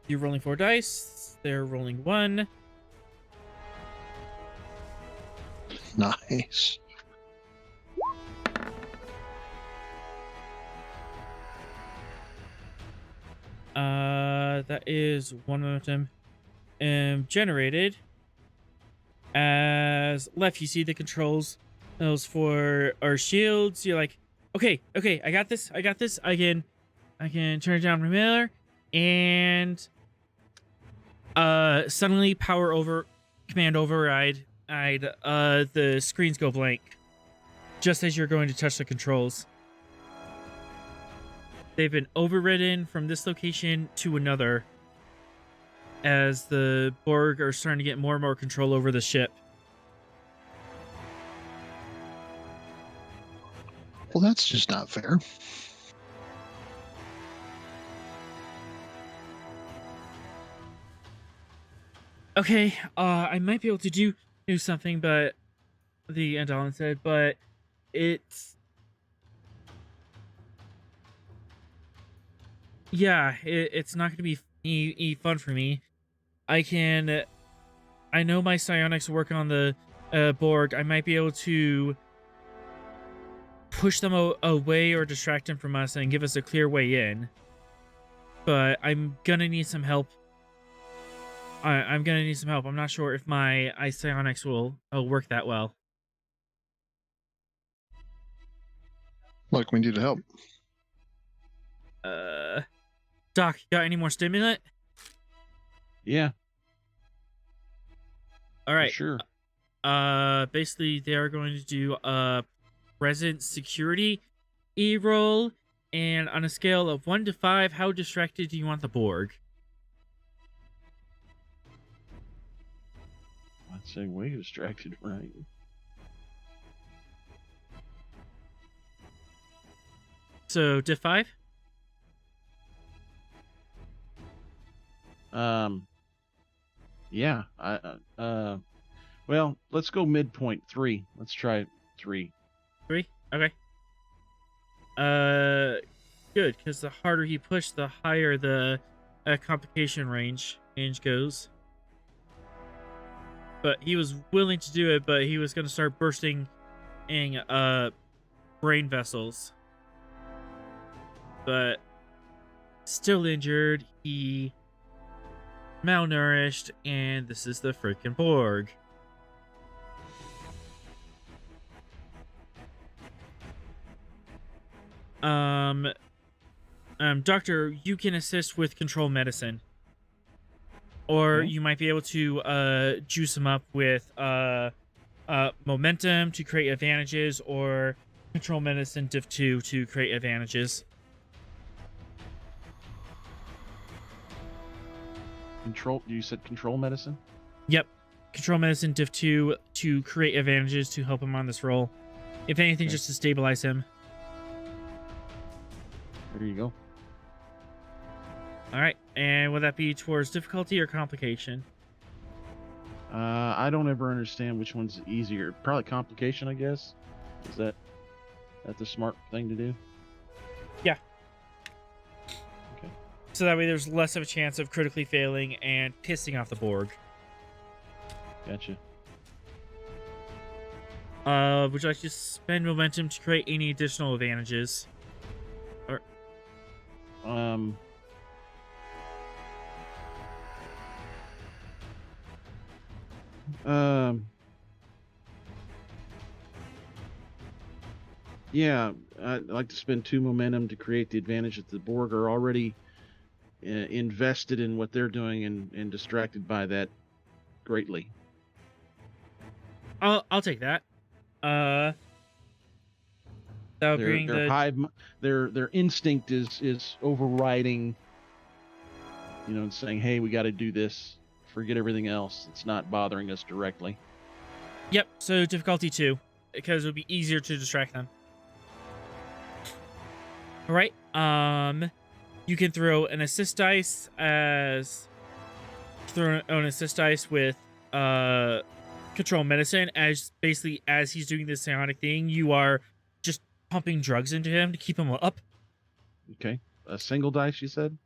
You're rolling 4 dice. They're rolling 1. Nice. That is 1 momentum generated. As left, you see the controls. Those for our shields. You're like, okay, I got this. I can turn it down from there, and suddenly command override. The screens go blank just as you're going to touch the controls. They've been overridden from this location to another as the Borg are starting to get more and more control over the ship. Well, that's just not fair. Okay, I might be able to do something, but the Andalan said, but it's it's not going to be fun for me. I know my psionics work on the Borg. I might be able to push them away or distract them from us and give us a clear way in. But I'm gonna need some help. I'm gonna need some help. I'm not sure if my psionics will work that well. What can we do to help? Doc, got any more stimulant? Yeah, All right. sure. Basically, they are going to do a present security roll, and on a scale of 1 to 5, how distracted do you want the Borg? I'd say way distracted, right? So, diff 5? Yeah. Well, let's go midpoint 3. Let's try 3. 3? Okay. Good, because the harder he pushed, the higher the complication range goes. But he was willing to do it, but he was going to start bursting in brain vessels. But still injured, he malnourished, and this is the freaking Borg. Doctor, you can assist with control medicine. Or Okay. you might be able to juice him up with momentum to create advantages, or control medicine diff 2 to create advantages. You said control medicine? Yep. Control medicine diff 2 to create advantages to help him on this roll. If anything, Okay. just to stabilize him. There you go. Alright, and will that be towards difficulty or complication? I don't ever understand which one's easier. Probably complication, I guess. Is that the smart thing to do? Yeah. Okay. So that way there's less of a chance of critically failing and pissing off the Borg. Gotcha. Would you like to spend momentum to create any additional advantages? Yeah, I'd like to spend 2 momentum to create the advantage that the Borg are already invested in what they're doing and distracted by that greatly. I'll take that. That would bring Their the hive, their instinct is overriding. You know, and saying, "Hey, we got to do this. Forget everything else. It's not bothering us directly." Yep, so difficulty 2, because it would be easier to distract them. Alright, you can throw an assist dice with control medicine, as basically as he's doing this psionic thing, you are just pumping drugs into him to keep him up. Okay, a single dice, you said?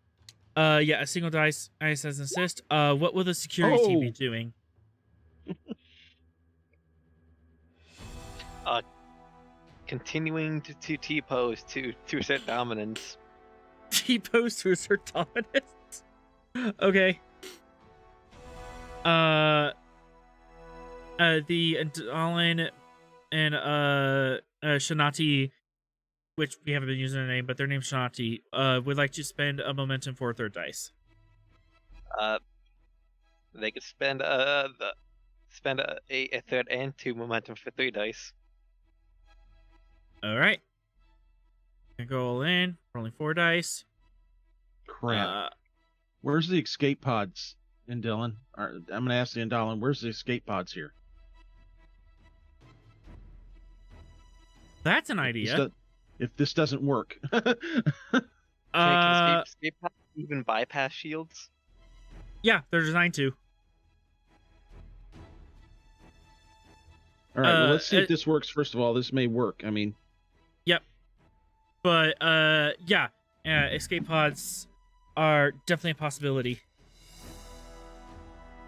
Yeah, a single dice as an assist. What will the security team be doing? Continuing to T-pose to assert dominance. T-pose to assert dominance? Okay. The Andalin and Shanati, which we haven't been using their name, but their name's Shanati, would like to spend a momentum for a third dice. They could spend a third and 2 momentum for 3 dice. All right. Gonna go all in. Rolling 4 dice. Crap. Where's the escape pods in Dylan? I'm gonna ask the Indolin, where's the escape pods here? That's an idea. If this doesn't work. Can escape pods even bypass shields? Yeah, they're designed to. All right, well, let's see if this works. First of all, this may work. I mean, yep. But yeah, escape pods are definitely a possibility.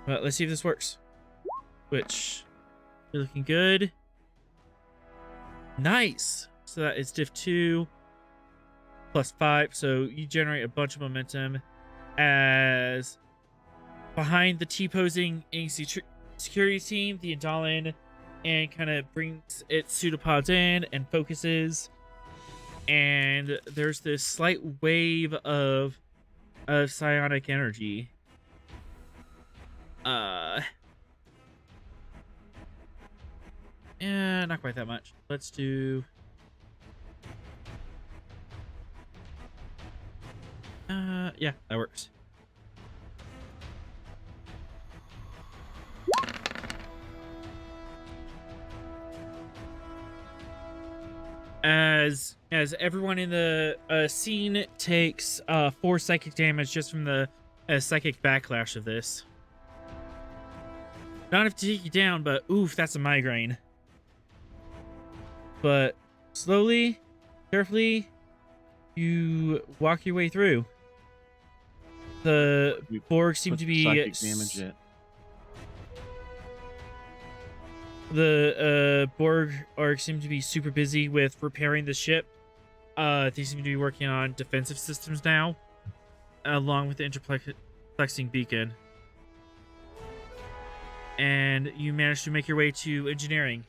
But let's see if this works. Which, you're looking good. Nice. So that is diff 2 plus 5. So you generate a bunch of momentum as behind the T-posing security team, the Indolin, and kind of brings its pseudopods in and focuses. And there's this slight wave of psionic energy. Yeah, not quite that much. Let's do... yeah, that works. As everyone in the scene takes 4 psychic damage just from the psychic backlash of this. Not enough to take you down, but oof, that's a migraine. But slowly, carefully, you walk your way through. The Borg seem to be psychic damage yet. The Borg seem to be super busy with repairing the ship. They seem to be working on defensive systems now, along with the interplexing beacon. And you managed to make your way to engineering.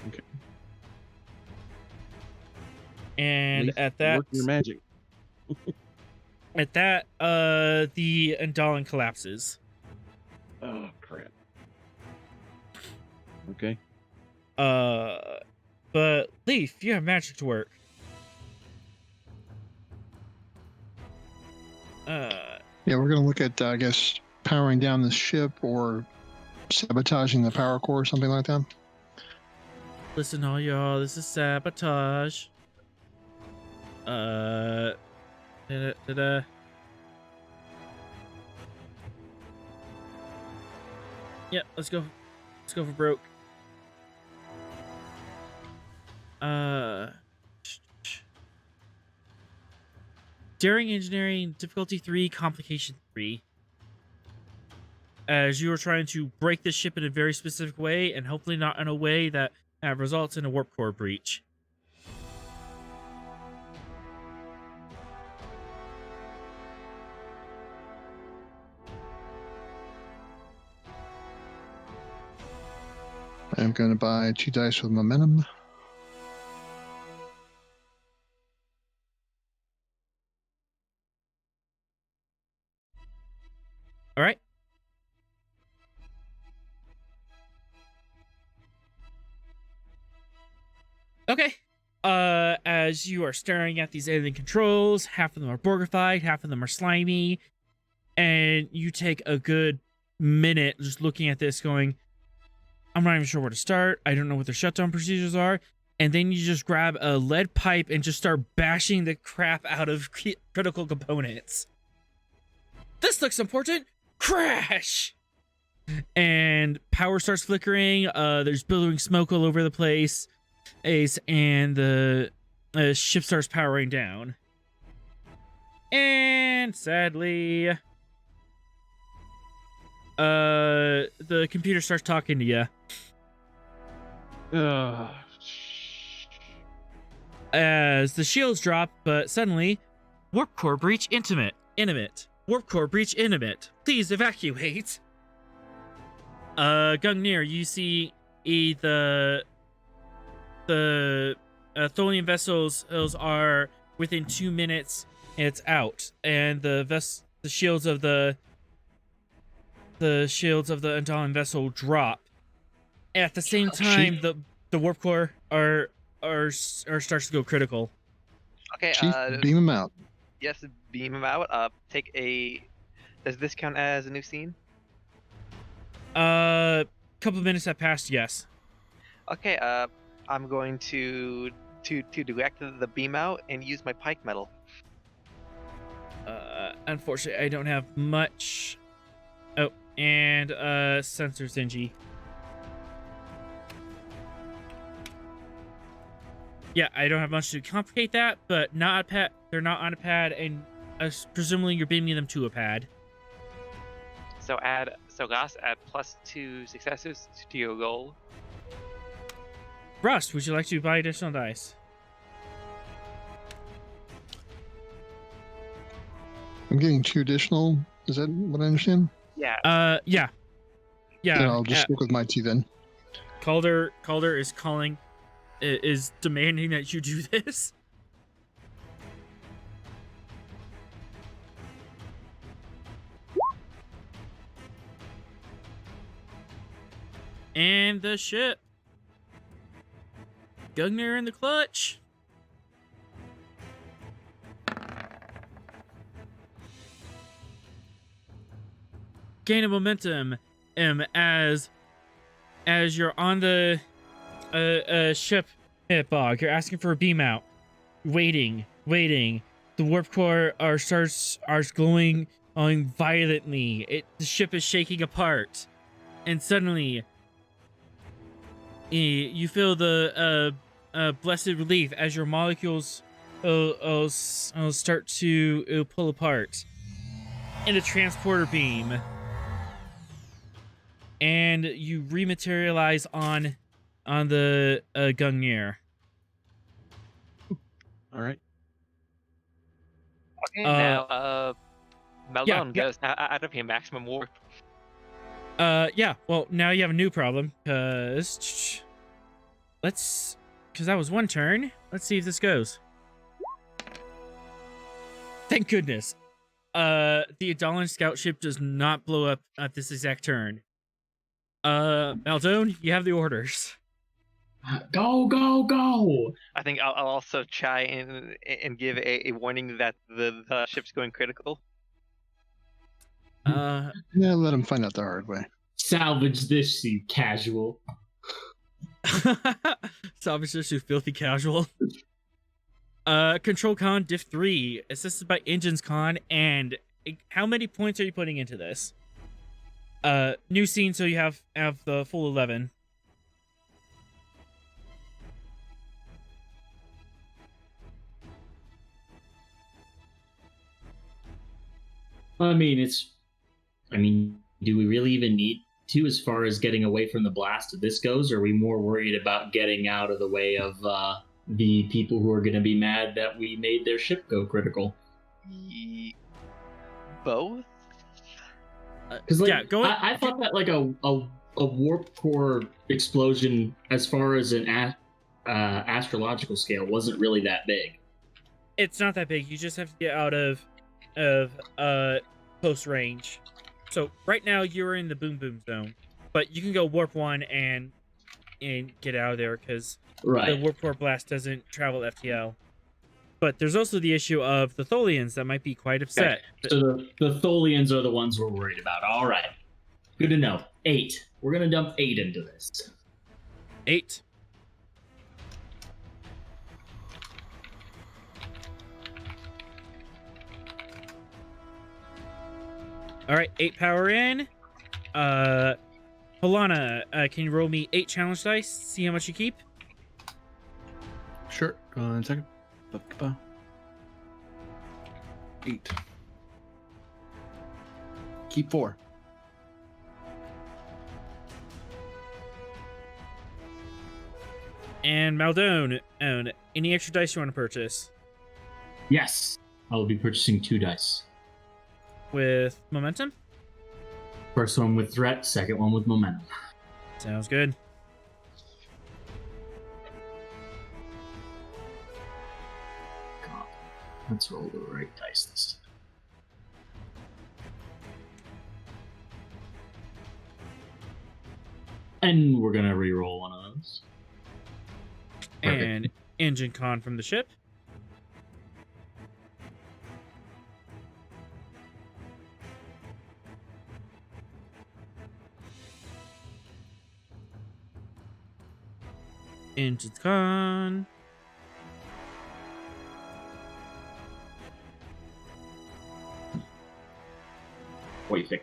Okay. And Please at that, work your magic. at that, the Andalin collapses. Oh crap. Okay. But Leaf, you have magic to work. Yeah, we're gonna look at, I guess, powering down the ship or sabotaging the power core or something like that. Listen, all y'all, this is sabotage. Yeah, let's go. Let's go for broke. Daring engineering, difficulty 3, complication 3. As you are trying to break this ship in a very specific way, and hopefully not in a way that results in a warp core breach. I'm going to buy 2 dice with momentum. All right. Okay. As you are staring at these alien controls, half of them are Borgified, half of them are slimy, and you take a good minute just looking at this going, I'm not even sure where to start. I don't know what their shutdown procedures are. And then you just grab a lead pipe and just start bashing the crap out of critical components. This looks important. Crash! And power starts flickering. There's billowing smoke all over the place. And the ship starts powering down. And sadly, the computer starts talking to you. As the shields drop, but suddenly Warp core breach intimate. Warp core breach intimate. Please evacuate. Gungnir, you see the Tholian vessels are within 2 minutes. It's out, and the shields of the Andalan vessel drop. At the same time, the warp core are starts to go critical. Okay. Chief, beam him out. Yes, beam him out. Does this count as a new scene? Couple of minutes have passed. Yes. Okay. I'm going to direct the beam out and use my pike metal. Unfortunately, I don't have much. Oh, and sensor Zinji. Yeah, I don't have much to complicate that, but not a pad. They're not on a pad, and presumably you're beaming them to a pad. So Gus, add +2 successes to your goal. Rust, would you like to buy additional dice? I'm getting 2 additional. Is that what I understand? Yeah. Yeah. Then I'll just stick with my 2 then. Calder is demanding that you do this. And the ship. Gungnir in the clutch. Gain of momentum as you're on the ship bog. You're asking for a beam out. Waiting. The warp core starts glowing violently. The ship is shaking apart. And suddenly you feel the blessed relief as your molecules start to pull apart in a transporter beam, and you rematerialize on the Gungnir. All right. Okay, now Maldon goes out of here, maximum warp. Yeah, well, now you have a new problem, because that was one turn. Let's see if this goes. Thank goodness. The Andalan scout ship does not blow up at this exact turn. Maldon, you have the orders. Go! I think I'll also try and give a warning that the ship's going critical. Yeah, let him find out the hard way. Salvage this, you casual. Salvage this, you filthy casual. Control Con Diff 3, assisted by Engines Con, and how many points are you putting into this? New scene, so you have the full 11. I mean, do we really even need to, as far as getting away from the blast of this goes? Or are we more worried about getting out of the way of the people who are going to be mad that we made their ship go critical? Both? Because go ahead. I thought that like a warp core explosion, as far as an astrological scale, wasn't really that big. It's not that big. You just have to get out of close range. So right now you're in the boom zone, but you can go warp 1 and get out of there, because the warp core blast doesn't travel FTL. But there's also the issue of the Tholians that might be quite upset. Okay. So the Tholians are the ones we're worried about. All right, good to know. 8. We're gonna dump 8 into this. 8. All right, 8 power in. Polana, can you roll me 8 challenge dice? See how much you keep. Sure. 1 second. 8. Keep 4. And Maldon, any extra dice you want to purchase? Yes. I will be purchasing 2 dice. With momentum? First one with threat, second one with momentum. Sounds good. God, let's roll the right dice this time. And we're gonna re-roll one of those. Perfect. And engine con from the ship. Engine con. What do you think?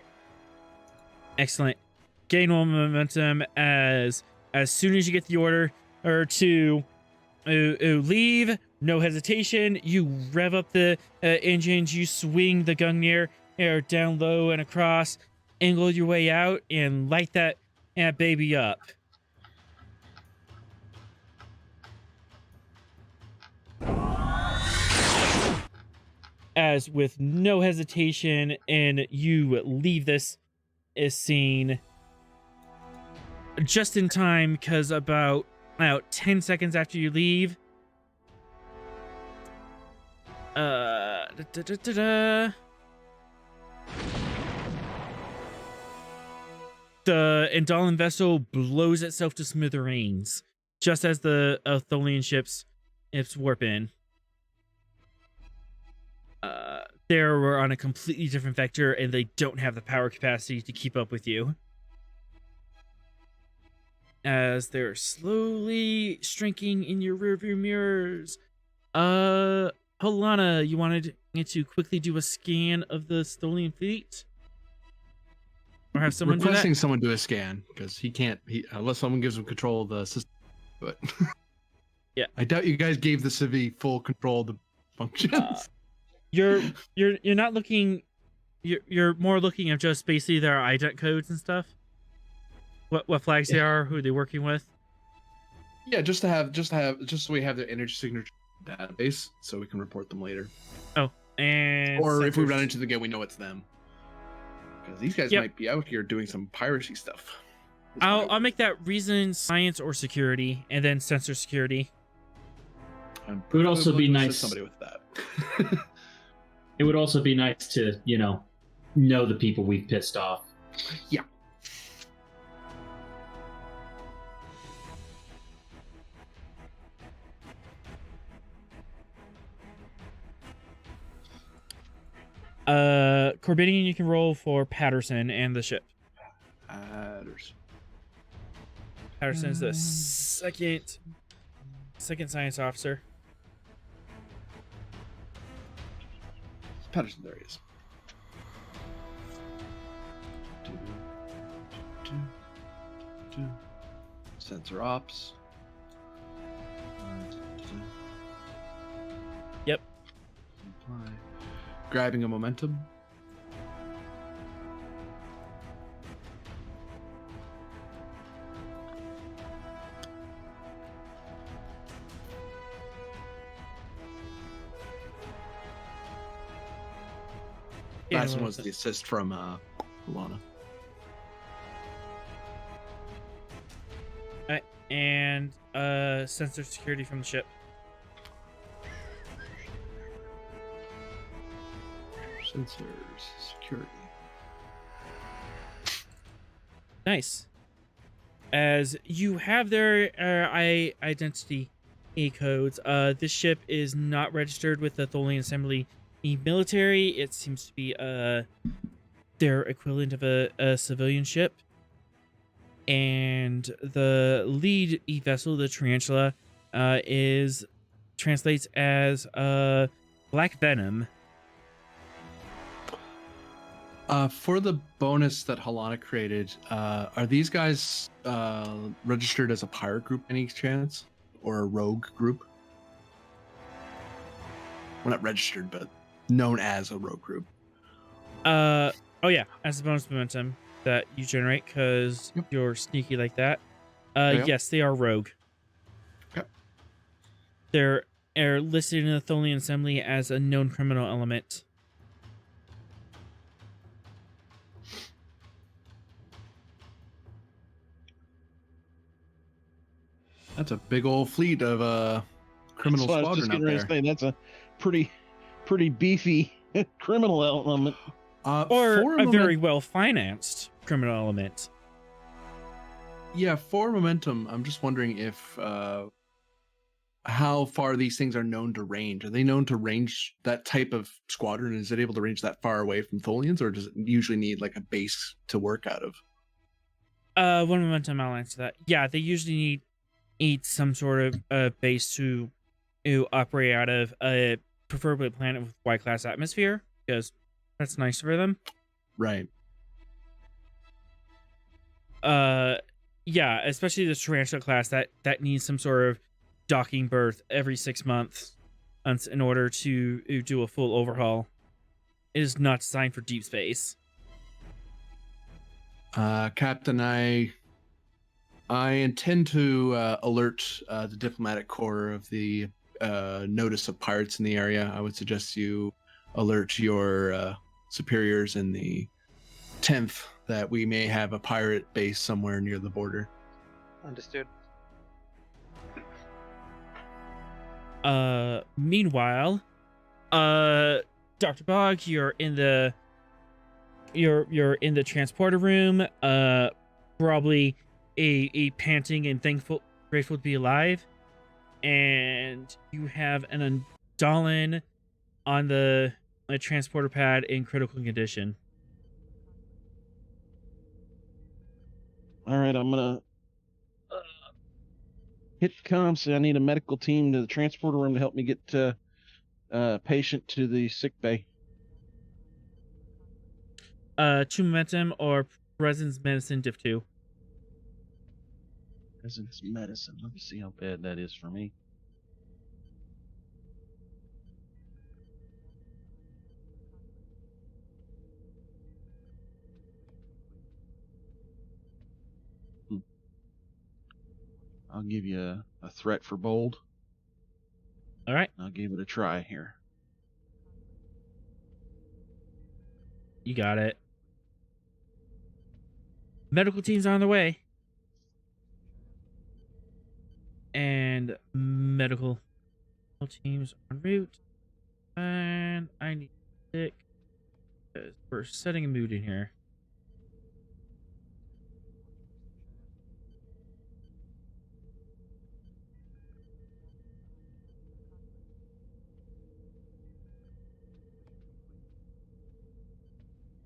Excellent. Gain 1 momentum as soon as you get the order or to leave, no hesitation. You rev up the engines. You swing the Gungnir down low and across, angle your way out, and light that baby up. As with no hesitation, and you leave this scene just in time, because about 10 seconds after you leave, the Indolin vessel blows itself to smithereens just as the Tholian ships warp in. They're on a completely different vector, and they don't have the power capacity to keep up with you. As they're slowly shrinking in your rearview mirrors. Polana, you wanted to quickly do a scan of the Tholian fleet? Or have someone Requesting do that? someone do a scan, because he can't, unless someone gives him control of the system. But Yeah. I doubt you guys gave the Civi full control of the functions. You're not looking. You're more looking at just basically their ident codes and stuff. What flags they are, who they're working with. Yeah, just so we have their energy signature database, so we can report them later. Oh, and Or if we sectors. run into them again, we know it's them. Because these guys Yep. might be out here doing some piracy stuff. I'll make that reason science or security, and then sensor security. I'm It would also probably be gonna nice- assist somebody with that. It would also be nice to, know the people we've pissed off. Yeah. Corbinian, you can roll for Patterson and the ship. Patterson's the second science officer. Patterson, there he is. Sensor ops. Yep. Apply. Grabbing a momentum. Yeah, Last one well, was the assist from Alana. and sensor security from the ship. Sensors, security. Nice. As you have their identity codes, this ship is not registered with the Tholian Assembly military. It seems to be their equivalent of a civilian ship. And the lead vessel, the Tarantula, translates as Black Venom. For the bonus that Halana created, are these guys registered as a pirate group any chance? Or a rogue group? Well, not registered, but known as a rogue group. Oh yeah, as a bonus momentum that you generate because you're sneaky like that. Yeah. Yes, they are rogue. Okay. They're are listed in the Tholian Assembly as a known criminal element. That's a big old fleet of criminal That's what I was just squadron getting out ready there. to say. That's a pretty beefy criminal element. Or For a very well-financed criminal element. Yeah, for momentum, I'm just wondering if how far these things are known to range. Are they known to range that type of squadron? Is it able to range that far away from Tholians, or does it usually need like a base to work out of? One momentum, I'll answer that. Yeah, they usually need some sort of base to operate out of, preferably a planet with Y-class atmosphere, because that's nice for them. Right. Yeah, especially the Tarantula class that needs some sort of docking berth every 6 months in order to do a full overhaul. It is not designed for deep space. Captain, I intend to alert the diplomatic corps of the notice of pirates in the area. I would suggest you alert your superiors in the 10th that we may have a pirate base somewhere near the border. Understood. Meanwhile, Dr. Bog, you're in the transporter room, probably a panting and grateful to be alive, and you have an Undalin on the transporter pad in critical condition. All right, I'm gonna hit comms. Say I need a medical team to the transporter room to help me get patient to the sick bay. 2 momentum or presence medicine diff 2. Presence medicine. Let me see how bad that is for me. I'll give you a threat for bold. All right, I'll give it a try here. you got it. Medical teams are on the way. And medical teams en route. And I need to pick, because we're setting a mood in here.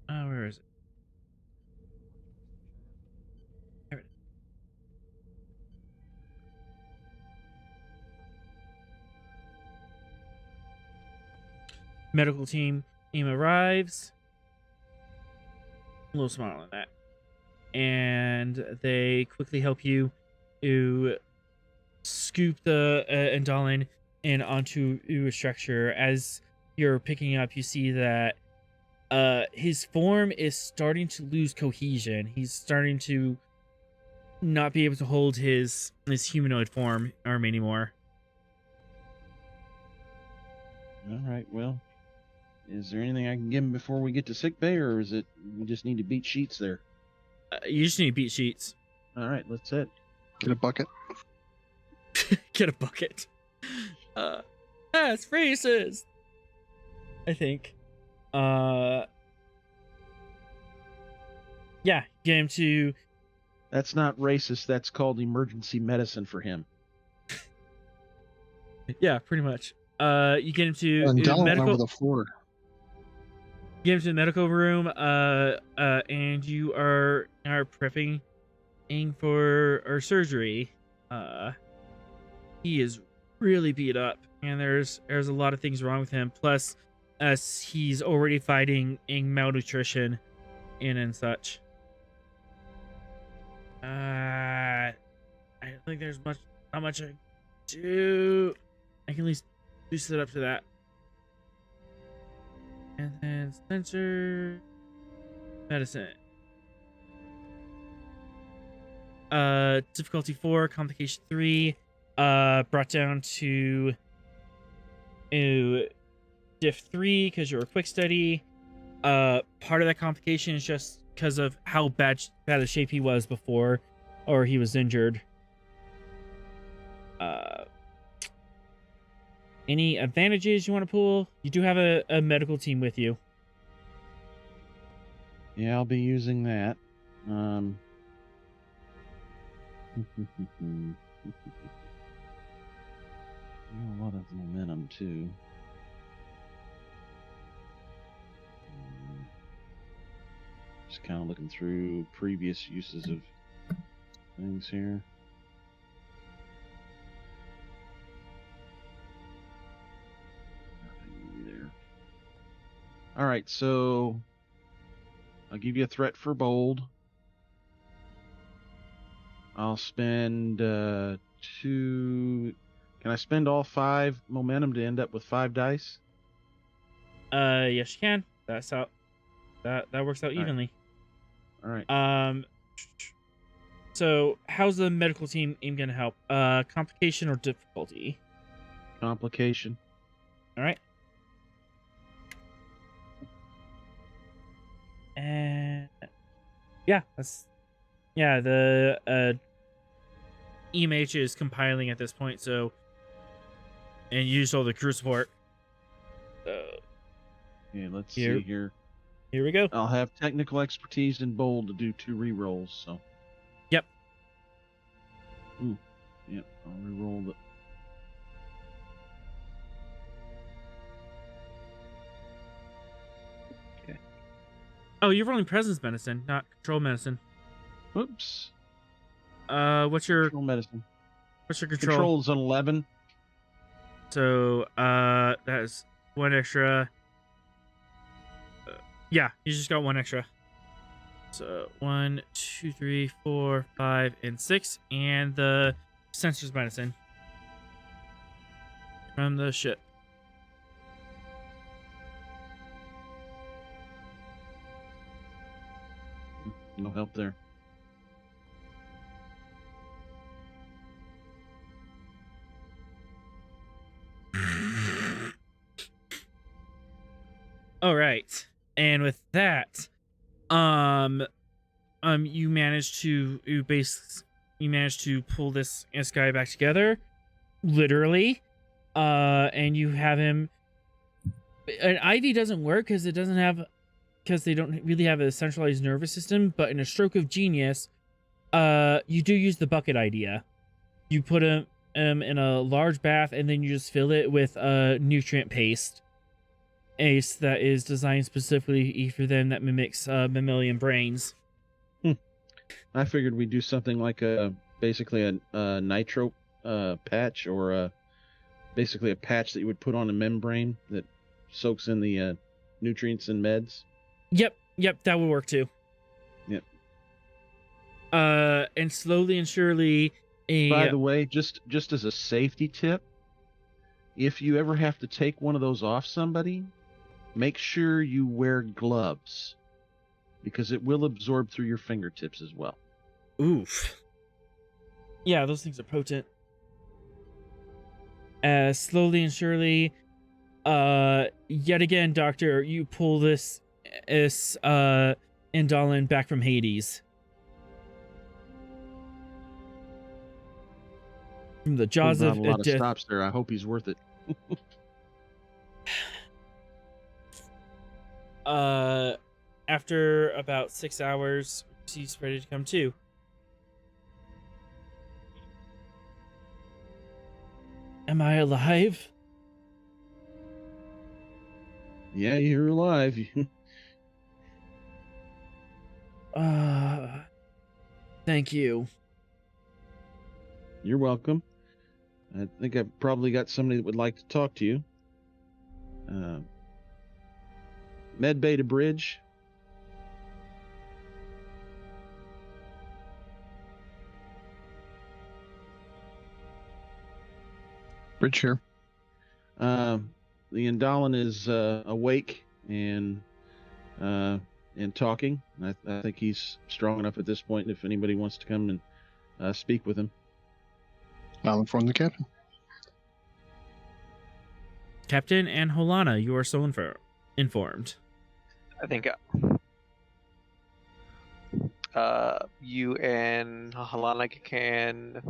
Where is it? There it is. Medical team arrives. A little smaller than that. And they quickly help you to scoop the Andalin in onto a structure. As you're picking up, you see that his form is starting to lose cohesion. He's starting to not be able to hold his humanoid form arm anymore. All right, well, is there anything I can give him before we get to sick bay, or is it we just need to beat sheets there? You just need to beat sheets. All right, let's hit. Get a bucket. Get a bucket. That's racist, I think. Yeah, get him to. That's not racist. That's called emergency medicine for him. Yeah, pretty much. You get him to And down medical. over the floor. Get him to the medical room. And you are prepping for our surgery. He is really beat up, and there's a lot of things wrong with him. Plus, he's already fighting malnutrition and such. I don't think there's not much I can do. I can at least boost it up to that. And then sensor medicine. Difficulty 4, complication 3, brought down to diff 3 because you're a quick study. Part of that complication is just because of how bad a shape he was before, or he was injured. Any advantages you want to pull? You do have a medical team with you. Yeah, I'll be using that. A lot of momentum too. Just kind of looking through previous uses of things here. Nothing there. All right, so I'll give you a threat for bold. I'll spend 2. Can I spend all 5 momentum to end up with 5 dice? Yes, you can. That's how that works out evenly. All right. So how's the medical team gonna help? Complication or difficulty? Complication. All right. And yeah, the EMH is compiling at this point, so, and you used all the crew support. Yeah, let's see here. Here we go. I'll have technical expertise in bold to do 2 rerolls, so. Yep. Ooh. Yep, I'll reroll the. Okay. Oh, you're rolling presence medicine, not control medicine. Whoops. What's your Control medicine? What's your control? Control is an 11. So, that is 1 extra. Yeah, you just got 1 extra. So 1, 2, 3, 4, 5, and 6, and the sensors medicine from the ship. No help there. All right, and with that, you managed to pull this guy back together, literally, and you have him. An IV doesn't work because they don't really have a centralized nervous system. But in a stroke of genius, you do use the bucket idea. You put him in a large bath, and then you just fill it with nutrient paste. Ace that is designed specifically for them that mimics mammalian brains. I figured we'd do something like basically a nitro patch, or basically a patch that you would put on a membrane that soaks in the nutrients and meds. Yep, that would work too. Yep. And slowly and surely, by the way, just as a safety tip, if you ever have to take one of those off somebody, make sure you wear gloves, because it will absorb through your fingertips as well. Oof. Yeah, those things are potent. Slowly and surely, yet again, Doctor, you pull this Indolin back from Hades. From the jaws Not of a lot of death. stops there. I hope he's worth it. After about 6 hours, he's ready to come to. Am I alive? Yeah, you're alive. Thank you. You're welcome. I think I've probably got somebody that would like to talk to you. Med Bay to Bridge. Bridge here. The Indolin is awake and talking. I think he's strong enough at this point if anybody wants to come and speak with him. I'll inform the captain. Captain and Holana, you are so informed. I think you and Halana can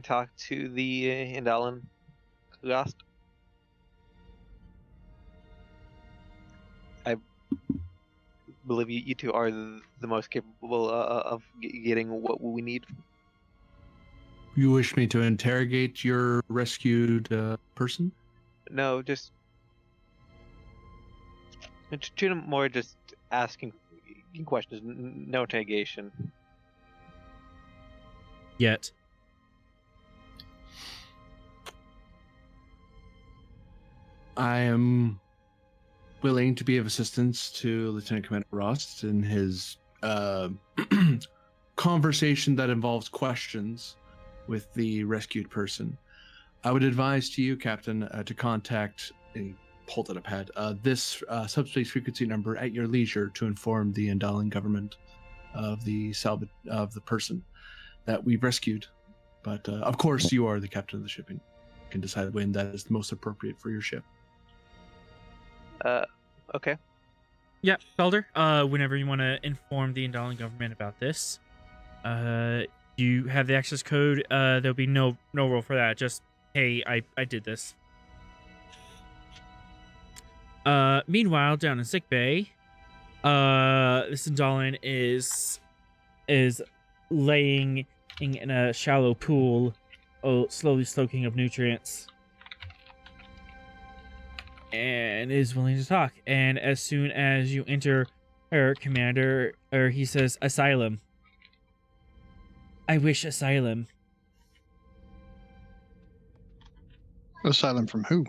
talk to the Indalan Ghost. I believe you two are the most capable of getting what we need. You wish me to interrogate your rescued person? No, just more just asking questions, no interrogation. Yet. I am willing to be of assistance to Lieutenant Commander Rost in his conversation that involves questions with the rescued person. I would advise to you, Captain, to contact, and he pulled out a pad, this subspace frequency number at your leisure to inform the Indalan government of the person that we've rescued. But of course, you are the captain of the ship, and you can decide when that is most appropriate for your ship. Okay. Yeah, Felder, whenever you want to inform the Indalan government about this, you have the access code. There'll be no roll for that. Just, hey, I did this. Meanwhile, down in sickbay, this Indalan is laying in a shallow pool, slowly soaking of nutrients, and is willing to talk. And as soon as you enter, Commander, he says, "Asylum. I wish asylum." Asylum from who?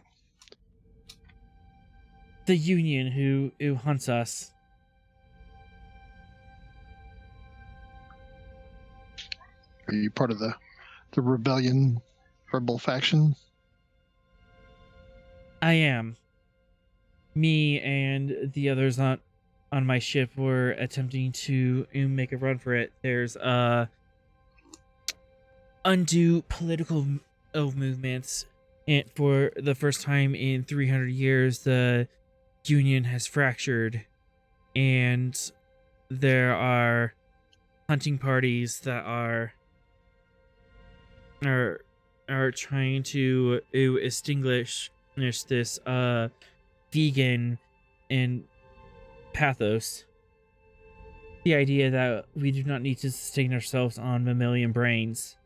The Union who hunts us. Are you part of the rebel faction? I am. Me and the others on my ship were attempting to make a run for it. There's undue political movements, and for the first time in 300 years, the Union has fractured, and there are hunting parties that are trying to extinguish this vegan and pathos. The idea that we do not need to sustain ourselves on mammalian brains.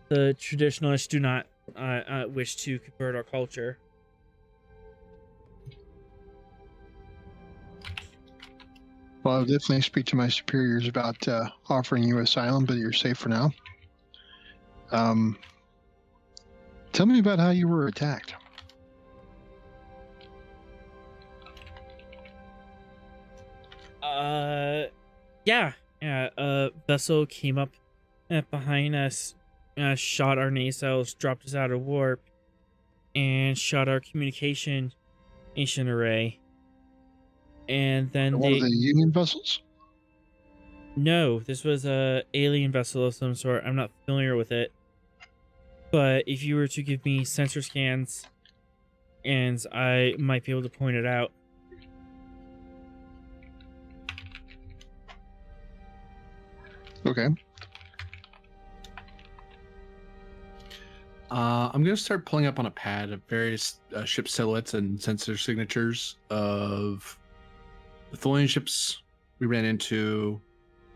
The traditionalists do not wish to convert our culture. Well, I'll definitely speak to my superiors about offering you asylum, but you're safe for now. Tell me about how you were attacked. Yeah. A vessel came up behind us, shot our nacelles, dropped us out of warp, and shot our communication array. And then One of the Union vessels? No, this was a alien vessel of some sort. I'm not familiar with it. But if you were to give me sensor scans, and I might be able to point it out. Okay. I'm going to start pulling up on a pad of various ship silhouettes and sensor signatures of the Tholian ships we ran into,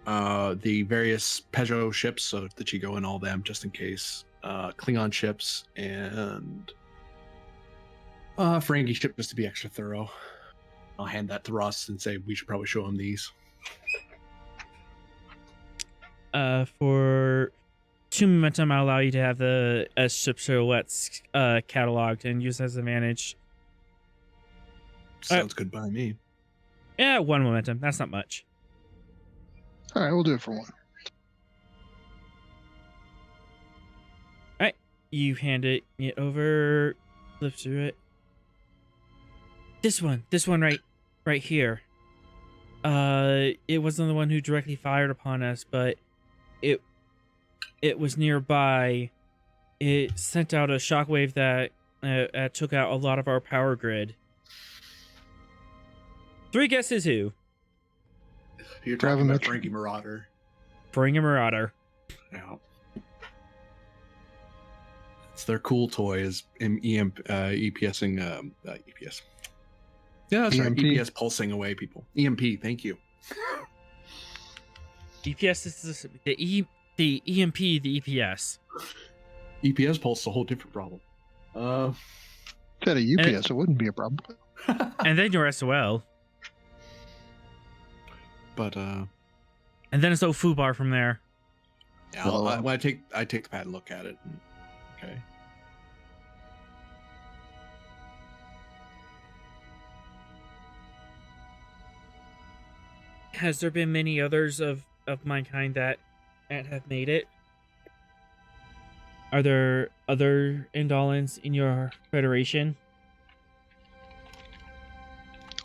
the various Peugeot ships, so the Chigo and all them, just in case, Klingon ships, and Ferengi ship, just to be extra thorough. I'll hand that to Ross and say we should probably show him these. For 2 momentum, I'll allow you to have the ship silhouettes cataloged and use as advantage. Sounds good by me. Yeah, 1 momentum. That's not much. All right, we'll do it for 1. Alright, you hand it over, flip through it. This one right here. It wasn't the one who directly fired upon us, but it was nearby, it sent out a shockwave that took out a lot of our power grid. 3 guesses who? You're talking about Gravimetric. Frankie Marauder. Bring a Marauder. Yeah. It's their cool toy is EPSing EPS. Yeah, that's right. EMP. EPS pulsing away people. EMP, thank you. EPS is the EMP, the EPS. EPS pulse is a whole different problem. If it had a UPS, it wouldn't be a problem. And then your SOL. But And then it's Fubar from there. yeah, when I take the pad and look at it. Okay. Has there been many others of my kind that have made it? Are there other Indolents in your federation?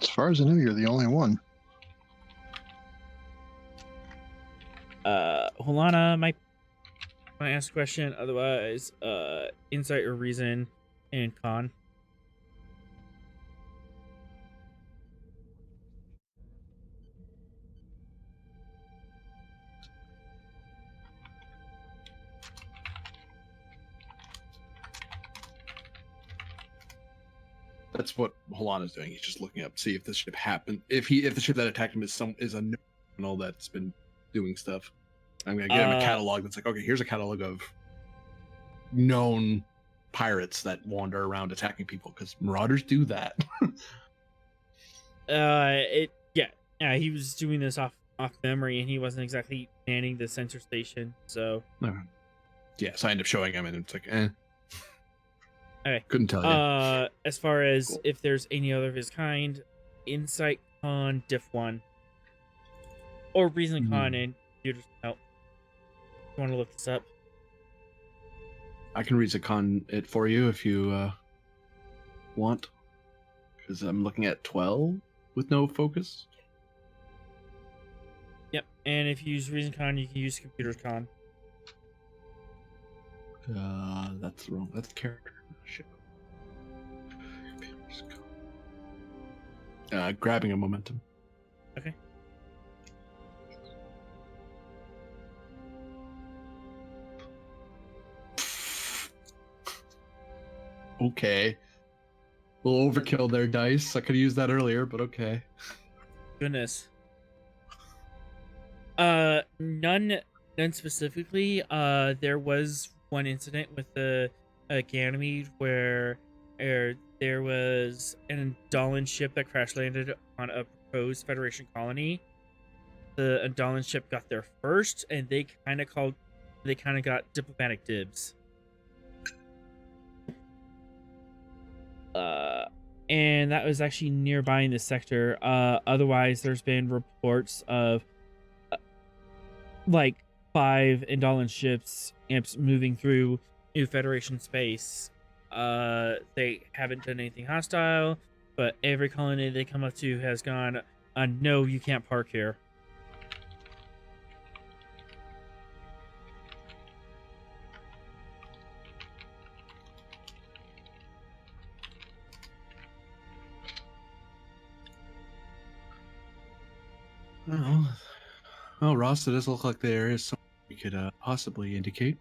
As far as I know, you're the only one. Holana might ask a question. Otherwise, insight or reason and con. That's what Holana's doing. He's just looking up, see if this ship happened. If the ship that attacked him is a criminal that's been doing stuff. I'm gonna get him a catalog that's like, okay, here's a catalog of known pirates that wander around attacking people because marauders do that. Yeah, he was doing this off memory, and he wasn't exactly manning the sensor station, so. Yeah, so I end up showing him, and it's like, Okay. Couldn't tell you. As far as Cool. if there's any other of his kind, insight con diff 1, or reason con and computers help. You want to look this up? I can read con it for you if you want, because I'm looking at 12 with no focus. Yep. And if you use reason con, you can use computers con. That's wrong. That's character. Shit. Grabbing a momentum. Okay. Okay. A little overkill there, dice. I could have used that earlier, but okay. Goodness. None specifically. There was one incident with the Ganymede where there was an Andalan ship that crash landed on a proposed Federation colony. The Andalan ship got there first, and they kind of got diplomatic dibs. And that was actually nearby in the sector. Otherwise, there's been reports of like 5 Andalan ships imps moving through New Federation space. They haven't done anything hostile, but every colony they come up to has gone, no, you can't park here. Well, Ross, it does look like there is something we could possibly indicate.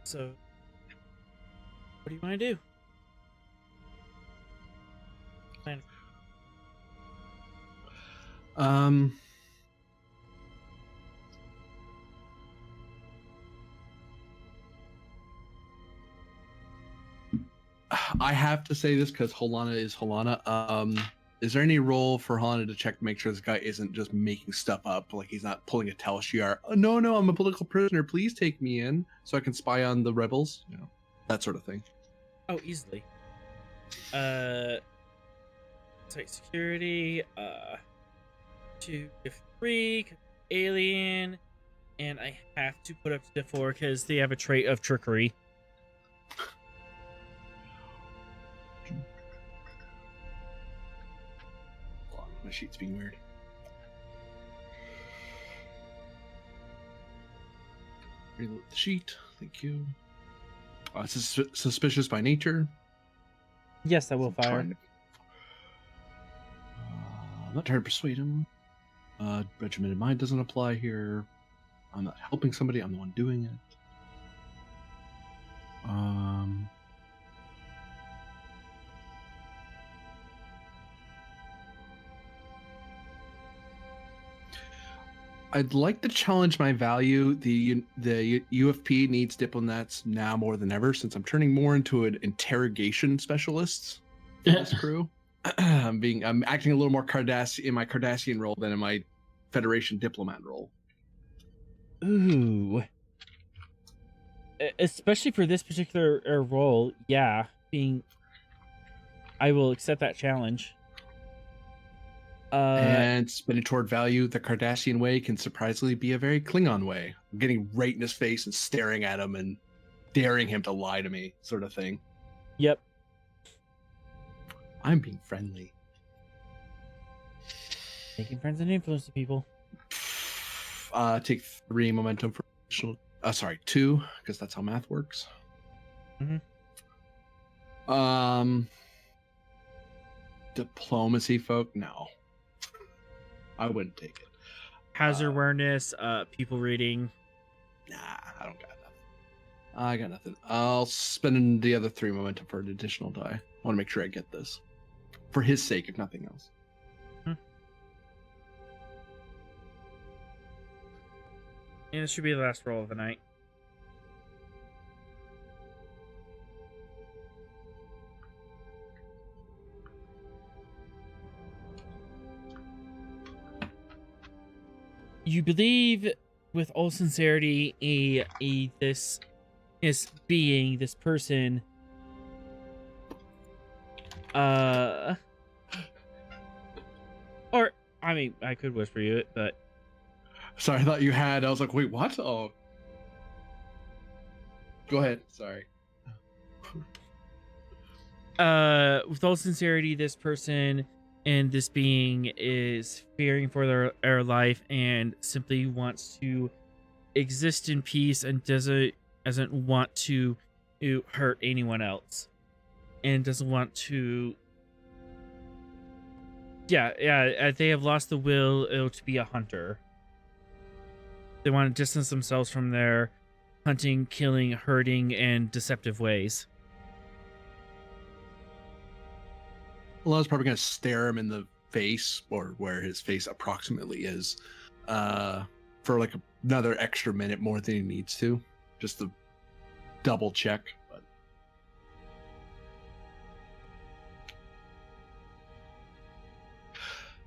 So, what do you want to do? Plan. I have to say this because Holana is Holana. Is there any role for Holana to check to make sure this guy isn't just making stuff up, like he's not pulling a Tel Shiar? Oh, no, I'm a political prisoner. Please take me in so I can spy on the rebels. You know, that sort of thing. Oh, easily. Site security. 2 if 3 alien, and I have to put up to 4 because they have a trait of trickery. my sheet's being weird. Reload the sheet. Thank you. Suspicious by nature. Yes, I will fire. I'm not trying to persuade him. Regimented mind doesn't apply here. I'm not helping somebody. I'm the one doing it. I'd like to challenge my value. The UFP needs diplomats now more than ever, since I'm turning more into an interrogation specialist for this crew. I'm acting a little more in my Cardassian role than in my Federation diplomat role. Ooh. Especially for this particular role, yeah. I will accept that challenge. And spinning toward value, the Cardassian way can surprisingly be a very Klingon way. I'm getting right in his face and staring at him and daring him to lie to me, sort of thing. Yep. I'm being friendly. Making friends and influencing people. Take 3 momentum for additional. 2, because that's how math works. Diplomacy, folk. No, I wouldn't take it. Hazard awareness, people reading. Nah, I don't got nothing. I got nothing. I'll spend the other 3 momentum for an additional die. I want to make sure I get this. For his sake, if nothing else. And this should be the last roll of the night. You believe with all sincerity this person or I mean I could whisper you it, but sorry, I thought you had. I was like, wait, what? Oh, go ahead. Sorry. With all sincerity, this person and this being is fearing for their life and simply wants to exist in peace and doesn't want to hurt anyone else, and doesn't want to. Yeah. They have lost the will to be a hunter. They want to distance themselves from their hunting, killing, hurting, and deceptive ways. Well, I was probably going to stare him in the face, or where his face approximately is, for like another extra minute more than he needs to, just to double check. But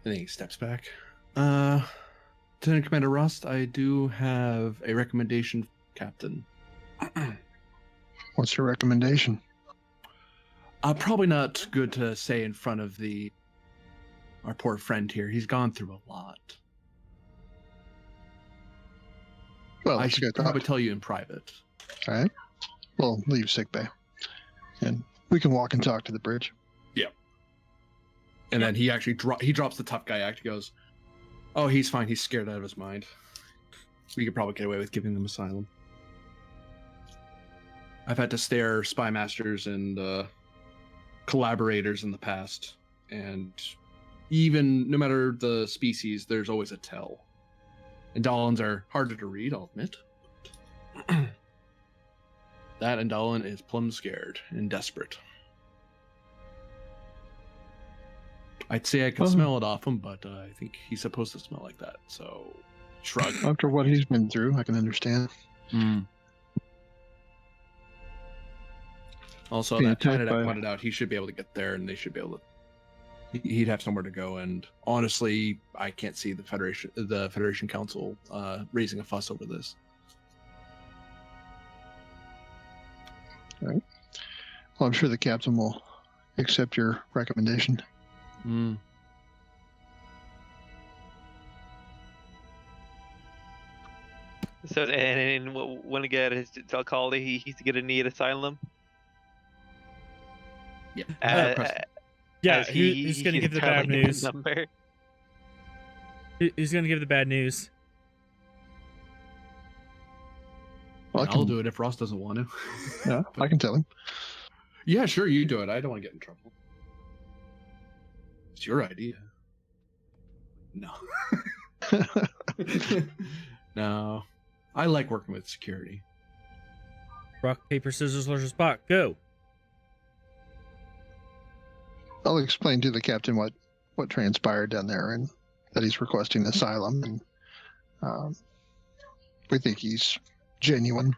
then he steps back. Lieutenant Commander Rust, I do have a recommendation, Captain. What's your recommendation? Probably not good to say in front of our poor friend here. He's gone through a lot. Well, I should probably tell you in private. All right. Well, leave sickbay, and we can walk and talk to the bridge. Yeah. And then he actually drops the tough guy act. He goes, "Oh, he's fine. He's scared out of his mind. We could probably get away with giving them asylum." I've had to stare spy masters and collaborators in the past, and even no matter the species, there's always a tell. Indolans are harder to read, I'll admit. That Indolan is plumb scared and desperate. I'd say I could smell it off him, but I think he's supposed to smell like that, so shrug. After what he's been through, I can understand. Also, Being that planet attacked I by- pointed out, he should be able to get there, and they should be able to. He'd have somewhere to go, and honestly, I can't see the Federation Council raising a fuss over this. All right. Well, I'm sure the captain will accept your recommendation. So, and when again, his Alcalde, he's going to need asylum. Yeah. Yeah, he's going to give the bad news. Number. Who's gonna give the bad news? Well, I'll do it if Ross doesn't want to. Yeah, I can tell him. Yeah, sure, you do it. I don't want to get in trouble. It's your idea. No. No. I like working with security. Rock, paper, scissors, or spot. Go. I'll explain to the captain what transpired down there and that he's requesting asylum, and we think he's genuine.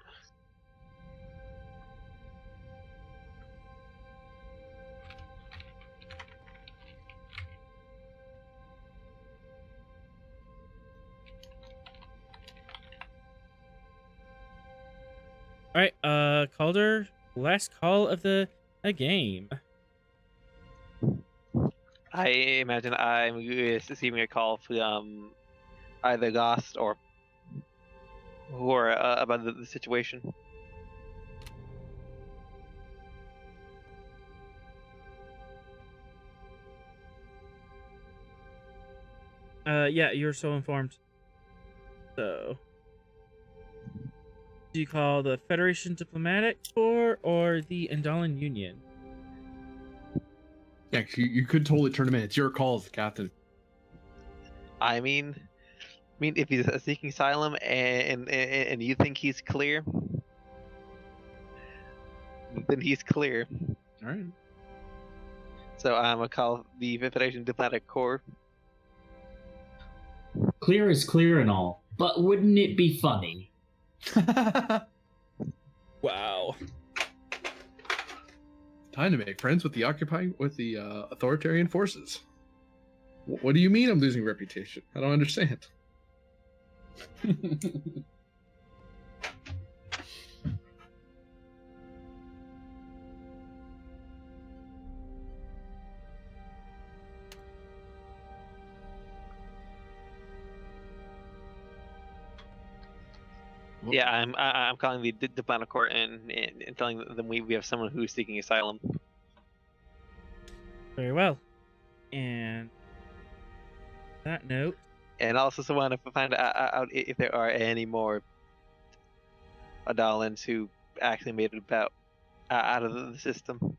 All right, Calder, last call of the game. I imagine I'm receiving a call from either Ghost or who are about the situation. Yeah, you're so informed. So, do you call the Federation Diplomatic Corps or the Andalan Union? Yeah, you could totally turn him in. It's your call as the captain. I mean, if he's seeking asylum and you think he's clear, then he's clear. All right. So I'm gonna call the Federation Diplomatic Corps. Clear is clear and all, but wouldn't it be funny? Wow. Time to make friends with the authoritarian forces. What do you mean I'm losing reputation? I don't understand. Yeah, I'm calling the diplomatic corps and telling them we have someone who's seeking asylum. Very well. And that note. And also someone to find out if there are any more Adalans who actually made it out of the system.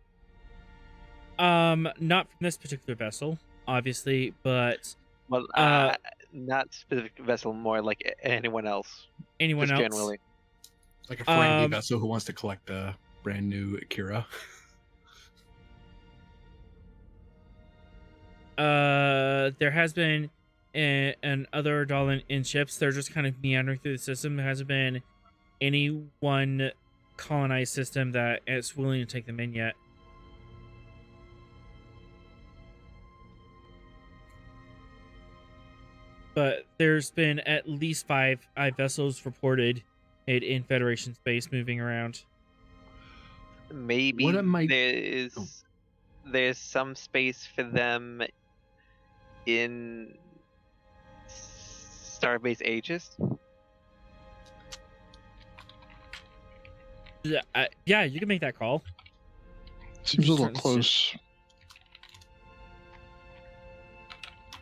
Not from this particular vessel, obviously, but Well, not specific vessel, more like anyone else. anyone Just else. generally. Like a friendly vessel who wants to collect a brand new Akira. There has been an other Adalan in ships. They're just kind of meandering through the system. There hasn't been any one colonized system that is willing to take them in yet. But there's been at least five vessels reported in Federation space moving around. Maybe What am I- there's some space for them in Starbase Aegis. Yeah, you can make that call. Seems a little Certain close.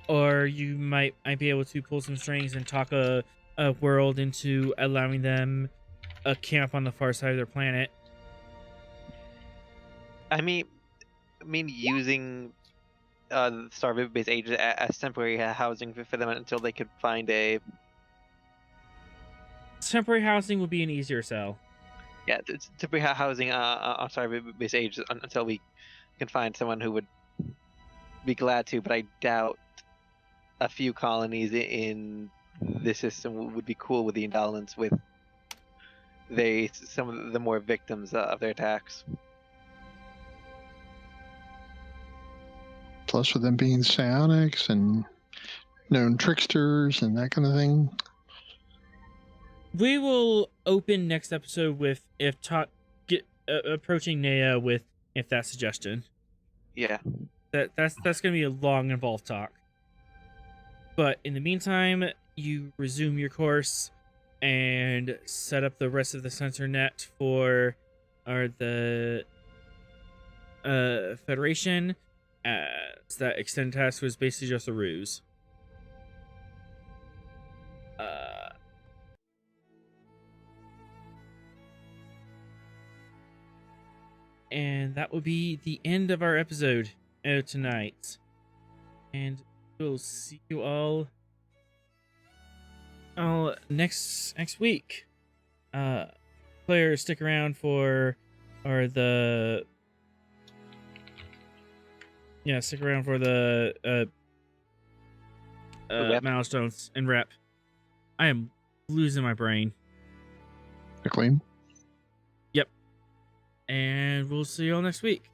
Or you might be able to pull some strings and talk a world into allowing them a camp on the far side of their planet. I mean using Starbase Aegis as temporary housing for them until they could find a Temporary housing would be an easier sell. it's temporary housing on Starbase Aegis until we can find someone who would be glad to. But I doubt a few colonies in this system would be cool with the Indolence, with some of the more victims of their attacks. Plus, for them being psionics and known tricksters and that kind of thing. We will open next episode with approaching Nea with if that suggestion. Yeah. That's going to be a long, involved talk. But in the meantime, you resume your course and set up the rest of the sensor net for the Federation. As that extended task was basically just a ruse. And that will be the end of our episode tonight. And we'll see you all next week. Players, stick around for the rep. milestones and rep. I am losing my brain. Acclaim. Yep. And we'll see you all next week.